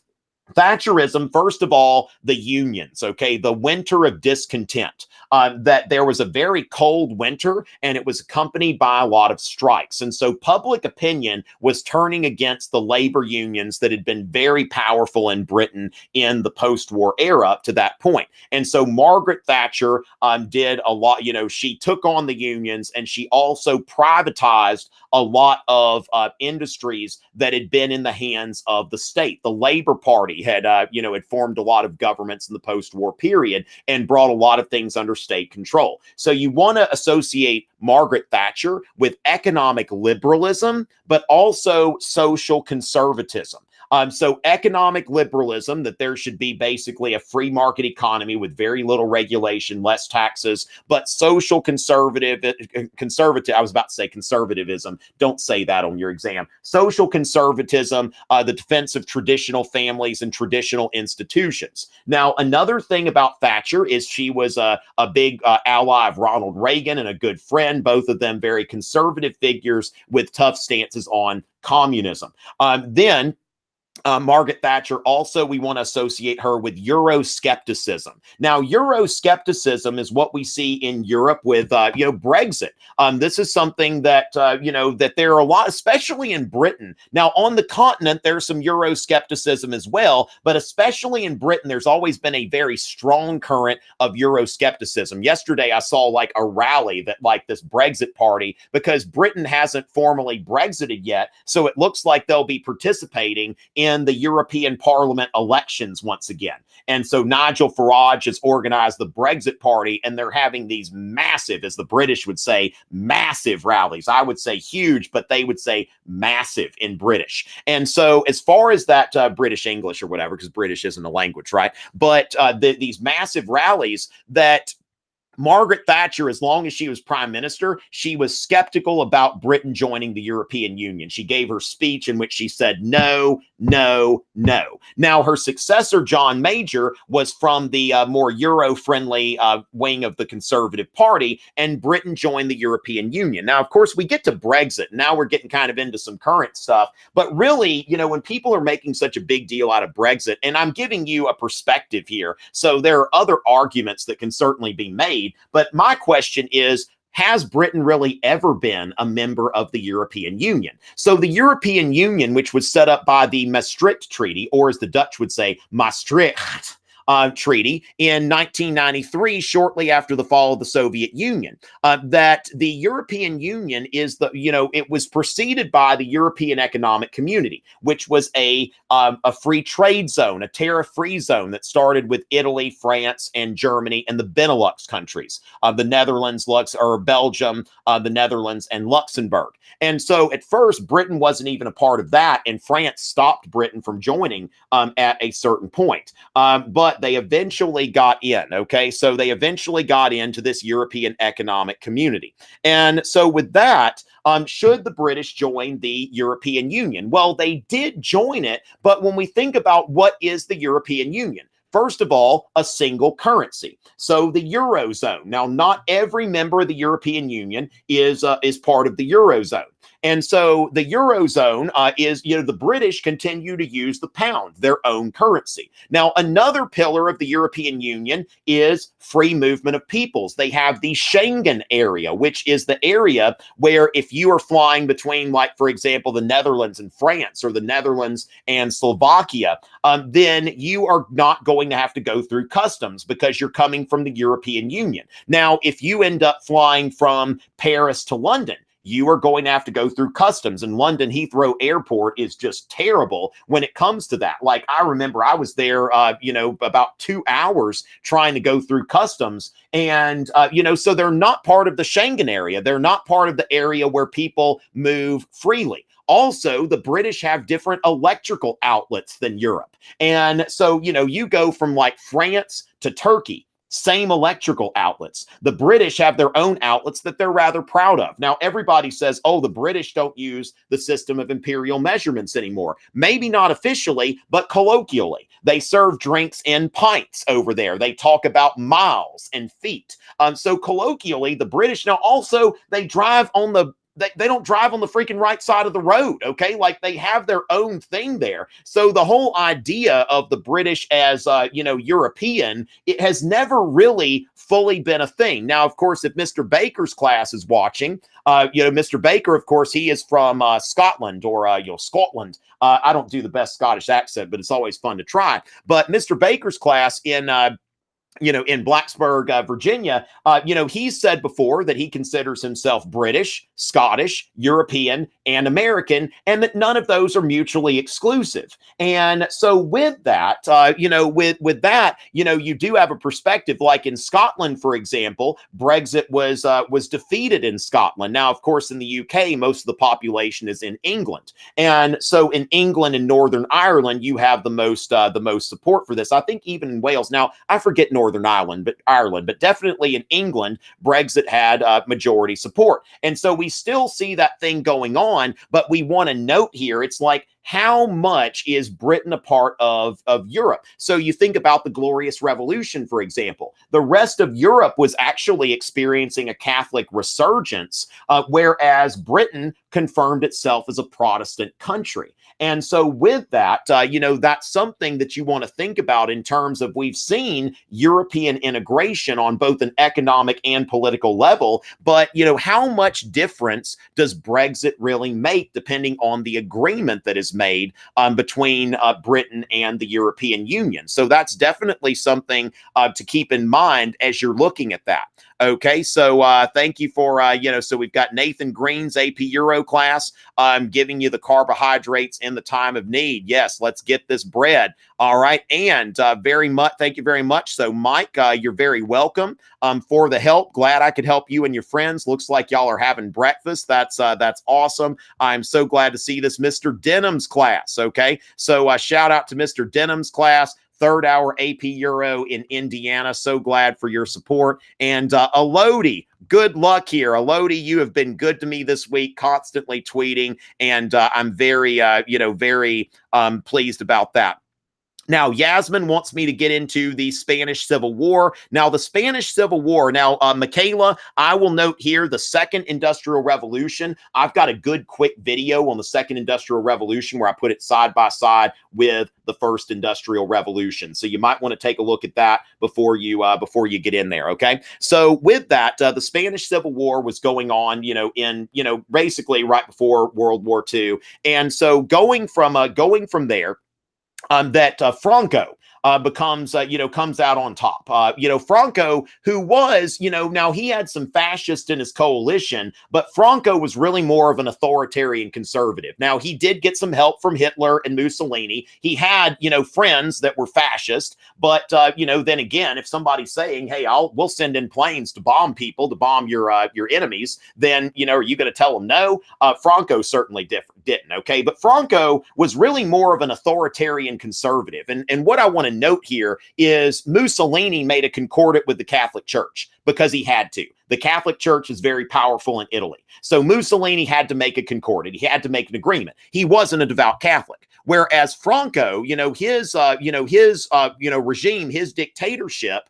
Thatcherism, first of all, the unions, okay, the winter of discontent, that there was a very cold winter and it was accompanied by a lot of strikes. And so public opinion was turning against the labor unions that had been very powerful in Britain in the post-war era up to that point. And so Margaret Thatcher did a lot, she took on the unions, and she also privatized a lot of industries that had been in the hands of the state. The Labor Party had formed a lot of governments in the post-war period and brought a lot of things under state control. So you want to associate Margaret Thatcher with economic liberalism, but also social conservatism. So economic liberalism, that there should be basically a free market economy with very little regulation, less taxes, but social conservative, I was about to say conservatism. Don't say that on your exam. Social conservatism, the defense of traditional families and traditional institutions. Now, another thing about Thatcher is she was a big ally of Ronald Reagan and a good friend, both of them very conservative figures with tough stances on communism. Then Margaret Thatcher, also, we want to associate her with Euroscepticism. Now, Euroscepticism is what we see in Europe with, Brexit. This is something that, that there are a lot, especially in Britain. Now, on the continent, there's some Euroscepticism as well, but especially in Britain, there's always been a very strong current of Euroscepticism. Yesterday, I saw like a rally that like this Brexit party, because Britain hasn't formally Brexited yet, so it looks like they'll be participating in the European Parliament elections once again. And so Nigel Farage has organized the Brexit Party, and they're having these massive, as the British would say, massive rallies. I would say huge, but they would say massive in British. And so as far as that British English or whatever, because British isn't a language, right? But these massive rallies that Margaret Thatcher, as long as she was prime minister, she was skeptical about Britain joining the European Union. She gave her speech in which she said, no, no, no. Now, her successor, John Major, was from the more Euro-friendly wing of the Conservative Party, and Britain joined the European Union. Now, of course, we get to Brexit. Now we're getting kind of into some current stuff. But really, when people are making such a big deal out of Brexit, and I'm giving you a perspective here, so there are other arguments that can certainly be made. But my question is, has Britain really ever been a member of the European Union? So the European Union, which was set up by the Maastricht Treaty, or as the Dutch would say, Maastricht Treaty in 1993, shortly after the fall of the Soviet Union, that the European Union is it was preceded by the European Economic Community, which was a free trade zone, a tariff-free zone that started with Italy, France, and Germany, and the Benelux countries, the Netherlands, Belgium, the Netherlands, and Luxembourg. And so at first, Britain wasn't even a part of that, and France stopped Britain from joining at a certain point. But they eventually got in, okay? So they eventually got into this European Economic Community. And so with that, should the British join the European Union? Well, they did join it, but when we think about what is the European Union, first of all, a single currency. So the Eurozone. Now, not every member of the European Union is part of the Eurozone. And so the Eurozone is, the British continue to use the pound, their own currency. Now, another pillar of the European Union is free movement of peoples. They have the Schengen area, which is the area where if you are flying between, like, for example, the Netherlands and France or the Netherlands and Slovakia, then you are not going to have to go through customs because you're coming from the European Union. Now, if you end up flying from Paris to London, you are going to have to go through customs. And London Heathrow Airport is just terrible when it comes to that. Like, I remember I was there, about 2 hours trying to go through customs. And, so they're not part of the Schengen area. They're not part of the area where people move freely. Also, the British have different electrical outlets than Europe. And so, you go from like France to Turkey, same electrical outlets. The British have their own outlets that they're rather proud of. Now, everybody says, oh, the British don't use the system of imperial measurements anymore. Maybe not officially, but colloquially. They serve drinks in pints over there. They talk about miles and feet. So colloquially, the British, now also, they drive on the they don't drive on the freaking right side of the road, okay? Like, they have their own thing there. So the whole idea of the British as, European, it has never really fully been a thing. Now, of course, if Mr. Baker's class is watching, Mr. Baker, of course, he is from Scotland or, Scotland. I don't do the best Scottish accent, but it's always fun to try. But Mr. Baker's class in Blacksburg, Virginia, he's said before that he considers himself British, Scottish, European, and American, and that none of those are mutually exclusive. And so with that, you do have a perspective. Like in Scotland, for example, Brexit was defeated in Scotland. Now, of course, in the UK, most of the population is in England, and so in England and Northern Ireland, you have the most support for this. I think even in Wales. Now, I forget Northern Ireland, but definitely in England, Brexit had majority support. And so we still see that thing going on, but we want to note here, it's like, how much is Britain a part of Europe? So you think about the Glorious Revolution, for example. The rest of Europe was actually experiencing a Catholic resurgence, whereas Britain confirmed itself as a Protestant country. And so with that, that's something that you want to think about in terms of, we've seen European integration on both an economic and political level, but, how much difference does Brexit really make depending on the agreement that is made between Britain and the European Union? So that's definitely something to keep in mind as you're looking at that. Okay, so thank you for, so we've got Nathan Green's AP Euro class. I'm giving you the carbohydrates in the time of need. Yes, let's get this bread. All right, and thank you very much. So Mike, you're very welcome for the help. Glad I could help you and your friends. Looks like y'all are having breakfast. That's awesome. I'm so glad to see this Mr. Denham's class. Okay, so shout out to Mr. Denham's class. Third hour AP Euro in Indiana. So glad for your support. And Elodie, good luck here. Elodie, you have been good to me this week, constantly tweeting, and I'm very pleased about that. Now, Yasmin wants me to get into the Spanish Civil War. Now, the Spanish Civil War. Now, Michaela, I will note here the Second Industrial Revolution. I've got a good quick video on the Second Industrial Revolution where I put it side by side with the First Industrial Revolution. So you might want to take a look at that before you get in there. Okay. So with that, the Spanish Civil War was going on, basically right before World War II. And so going from there, that Franco comes out on top. Franco, who was, now he had some fascists in his coalition, but Franco was really more of an authoritarian conservative. Now, he did get some help from Hitler and Mussolini. He had, friends that were fascist, but, then again, if somebody's saying, hey, we'll send in planes to bomb people, to bomb your enemies, then, are you going to tell them no? Franco certainly didn't, okay? But Franco was really more of an authoritarian conservative. And what I want to note here is Mussolini made a concordat with the Catholic Church because he had to. The Catholic Church is very powerful in Italy. So Mussolini had to make a concordat. He had to make an agreement. He wasn't a devout Catholic. Whereas Franco, his regime, his dictatorship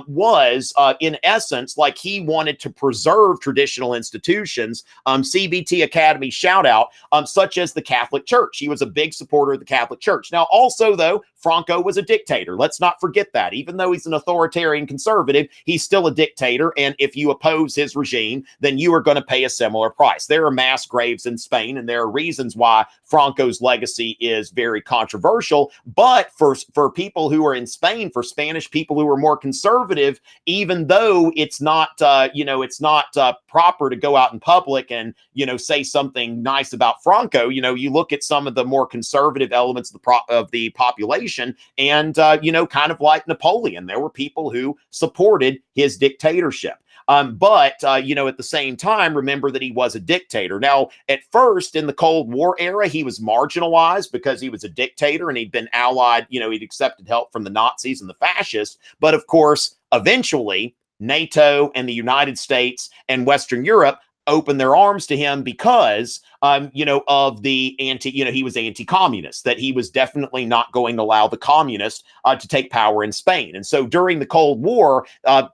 was in essence like he wanted to preserve traditional institutions. CBT Academy shout out, such as the Catholic Church. He was a big supporter of the Catholic Church. Now, also though, Franco was a dictator. Let's not forget that. Even though he's an authoritarian conservative, he's still a dictator. And if you oppose his regime, then you are going to pay a similar price. There are mass graves in Spain, and there are reasons why Franco's legacy is very controversial. But for people who are in Spain, for Spanish people who are more conservative, even though it's not, proper to go out in public and, say something nice about Franco, you look at some of the more conservative elements of the population, and, kind of like Napoleon, there were people who supported his dictatorship. But at the same time, remember that he was a dictator. Now, at first, in the Cold War era, he was marginalized because he was a dictator and he'd been allied, he'd accepted help from the Nazis and the fascists. But of course, eventually, NATO and the United States and Western Europe opened their arms to him because, of the he was anti-communist, that he was definitely not going to allow the communists to take power in Spain. And so during the Cold War,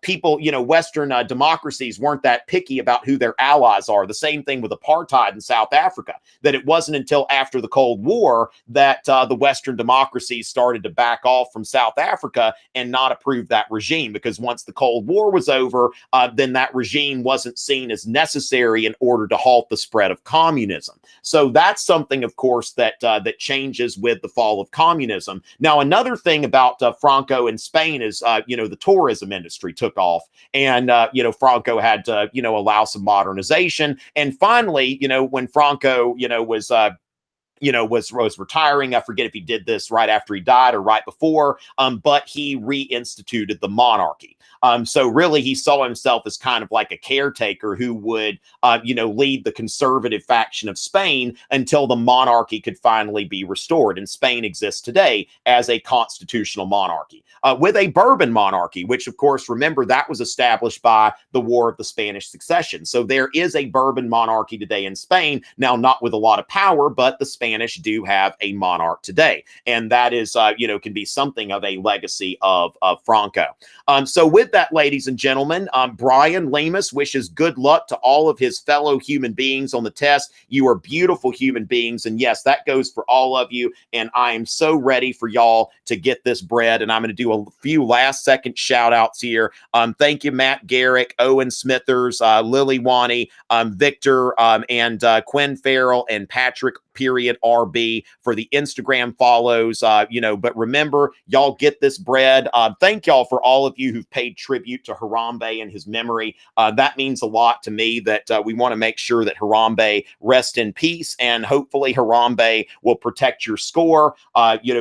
people, Western democracies weren't that picky about who their allies are. The same thing with apartheid in South Africa, that it wasn't until after the Cold War that the Western democracies started to back off from South Africa and not approve that regime, because once the Cold War was over, then that regime wasn't seen as necessary in order to halt the spread of communism. So that's something, of course, that changes with the fall of communism. Now, another thing about Franco in Spain is, the tourism industry took off, and Franco had to, allow some modernization. And finally, when Franco, was retiring. I forget if he did this right after he died or right before, but he reinstituted the monarchy. So really, he saw himself as kind of like a caretaker who would, lead the conservative faction of Spain until the monarchy could finally be restored. And Spain exists today as a constitutional monarchy, with a Bourbon monarchy, which, of course, remember, that was established by the War of the Spanish Succession. So there is a Bourbon monarchy today in Spain. Now, not with a lot of power, but the Spanish do have a monarch today. And that is, can be something of a legacy of Franco. So with that, ladies and gentlemen, Brian Lemus wishes good luck to all of his fellow human beings on the test. You are beautiful human beings. And yes, that goes for all of you. And I am so ready for y'all to get this bread. And I'm going to do a few last second shout outs here. Thank you, Matt Garrick, Owen Smithers, Lily Wani, Victor, and Quinn Farrell, and Patrick _RB for the Instagram follows, but remember, y'all get this bread. Thank y'all for all of you who've paid tribute to Harambe and his memory. That means a lot to me, that we want to make sure that Harambe rest in peace, and hopefully Harambe will protect your score,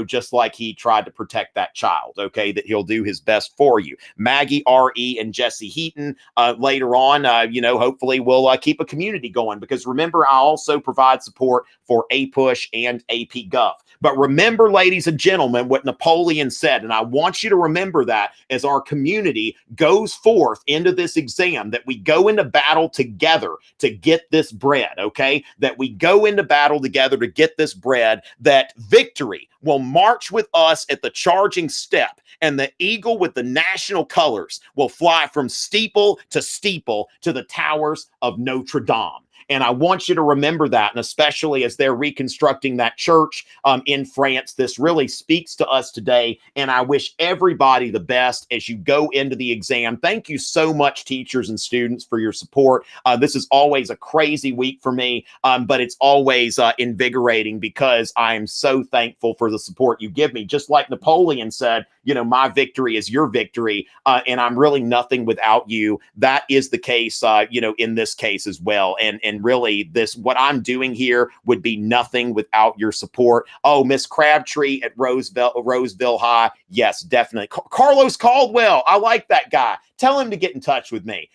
just like he tried to protect that child, okay, that he'll do his best for you. Maggie R.E. and Jesse Heaton, later on, hopefully we'll keep a community going, because remember, I also provide support for APUSH and AP Gov. But remember, ladies and gentlemen, what Napoleon said, and I want you to remember that as our community goes forth into this exam, that we go into battle together to get this bread, okay? That we go into battle together to get this bread, that victory will march with us at the charging step, and the eagle with the national colors will fly from steeple to the towers of Notre Dame. And I want you to remember that, and especially as they're reconstructing that church in France, this really speaks to us today. And I wish everybody the best as you go into the exam. Thank you so much, teachers and students, for your support. This is always a crazy week for me, but it's always invigorating, because I am so thankful for the support you give me. Just like Napoleon said, my victory is your victory, and I'm really nothing without you. That is the case, in this case as well. And really, what I'm doing here would be nothing without your support. Oh, Miss Crabtree at Roseville High. Yes, definitely. Carlos Caldwell. I like that guy. tell him to get in touch with me.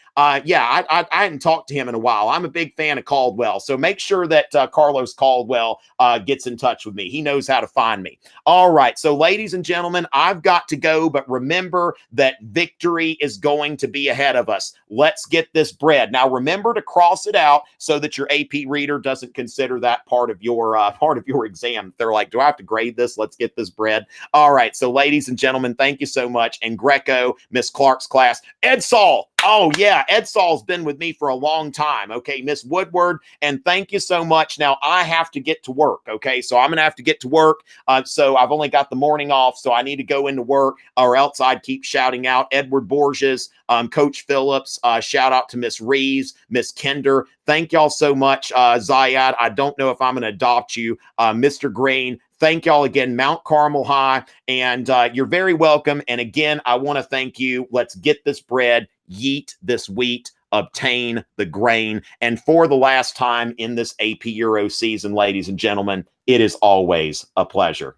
Yeah, I hadn't talked to him in a while. I'm a big fan of Caldwell, so make sure that Carlos Caldwell gets in touch with me. He knows how to find me. All right, so ladies and gentlemen, I've got to go, but remember that victory is going to be ahead of us. Let's get this bread. Now, remember to cross it out so that your AP reader doesn't consider that part of your exam. They're like, do I have to grade this? Let's get this bread. All right, so ladies and gentlemen, thank you so much. And Greco, Miss Clark's class, Ed Saul. Oh, yeah, Ed Saul's been with me for a long time. Okay, Miss Woodward, and thank you so much. Now, I have to get to work, okay? So I'm going to have to get to work. So I've only got the morning off, so I need to go into work, or else I'd keep shouting out Edward Borges, Coach Phillips, shout out to Miss Reeves, Miss Kinder. Thank y'all so much, Zayad. I don't know if I'm going to adopt you. Mr. Green, thank y'all again, Mount Carmel High, and you're very welcome. And again, I want to thank you. Let's get this bread, yeet this wheat, obtain the grain. And for the last time in this AP Euro season, ladies and gentlemen, it is always a pleasure.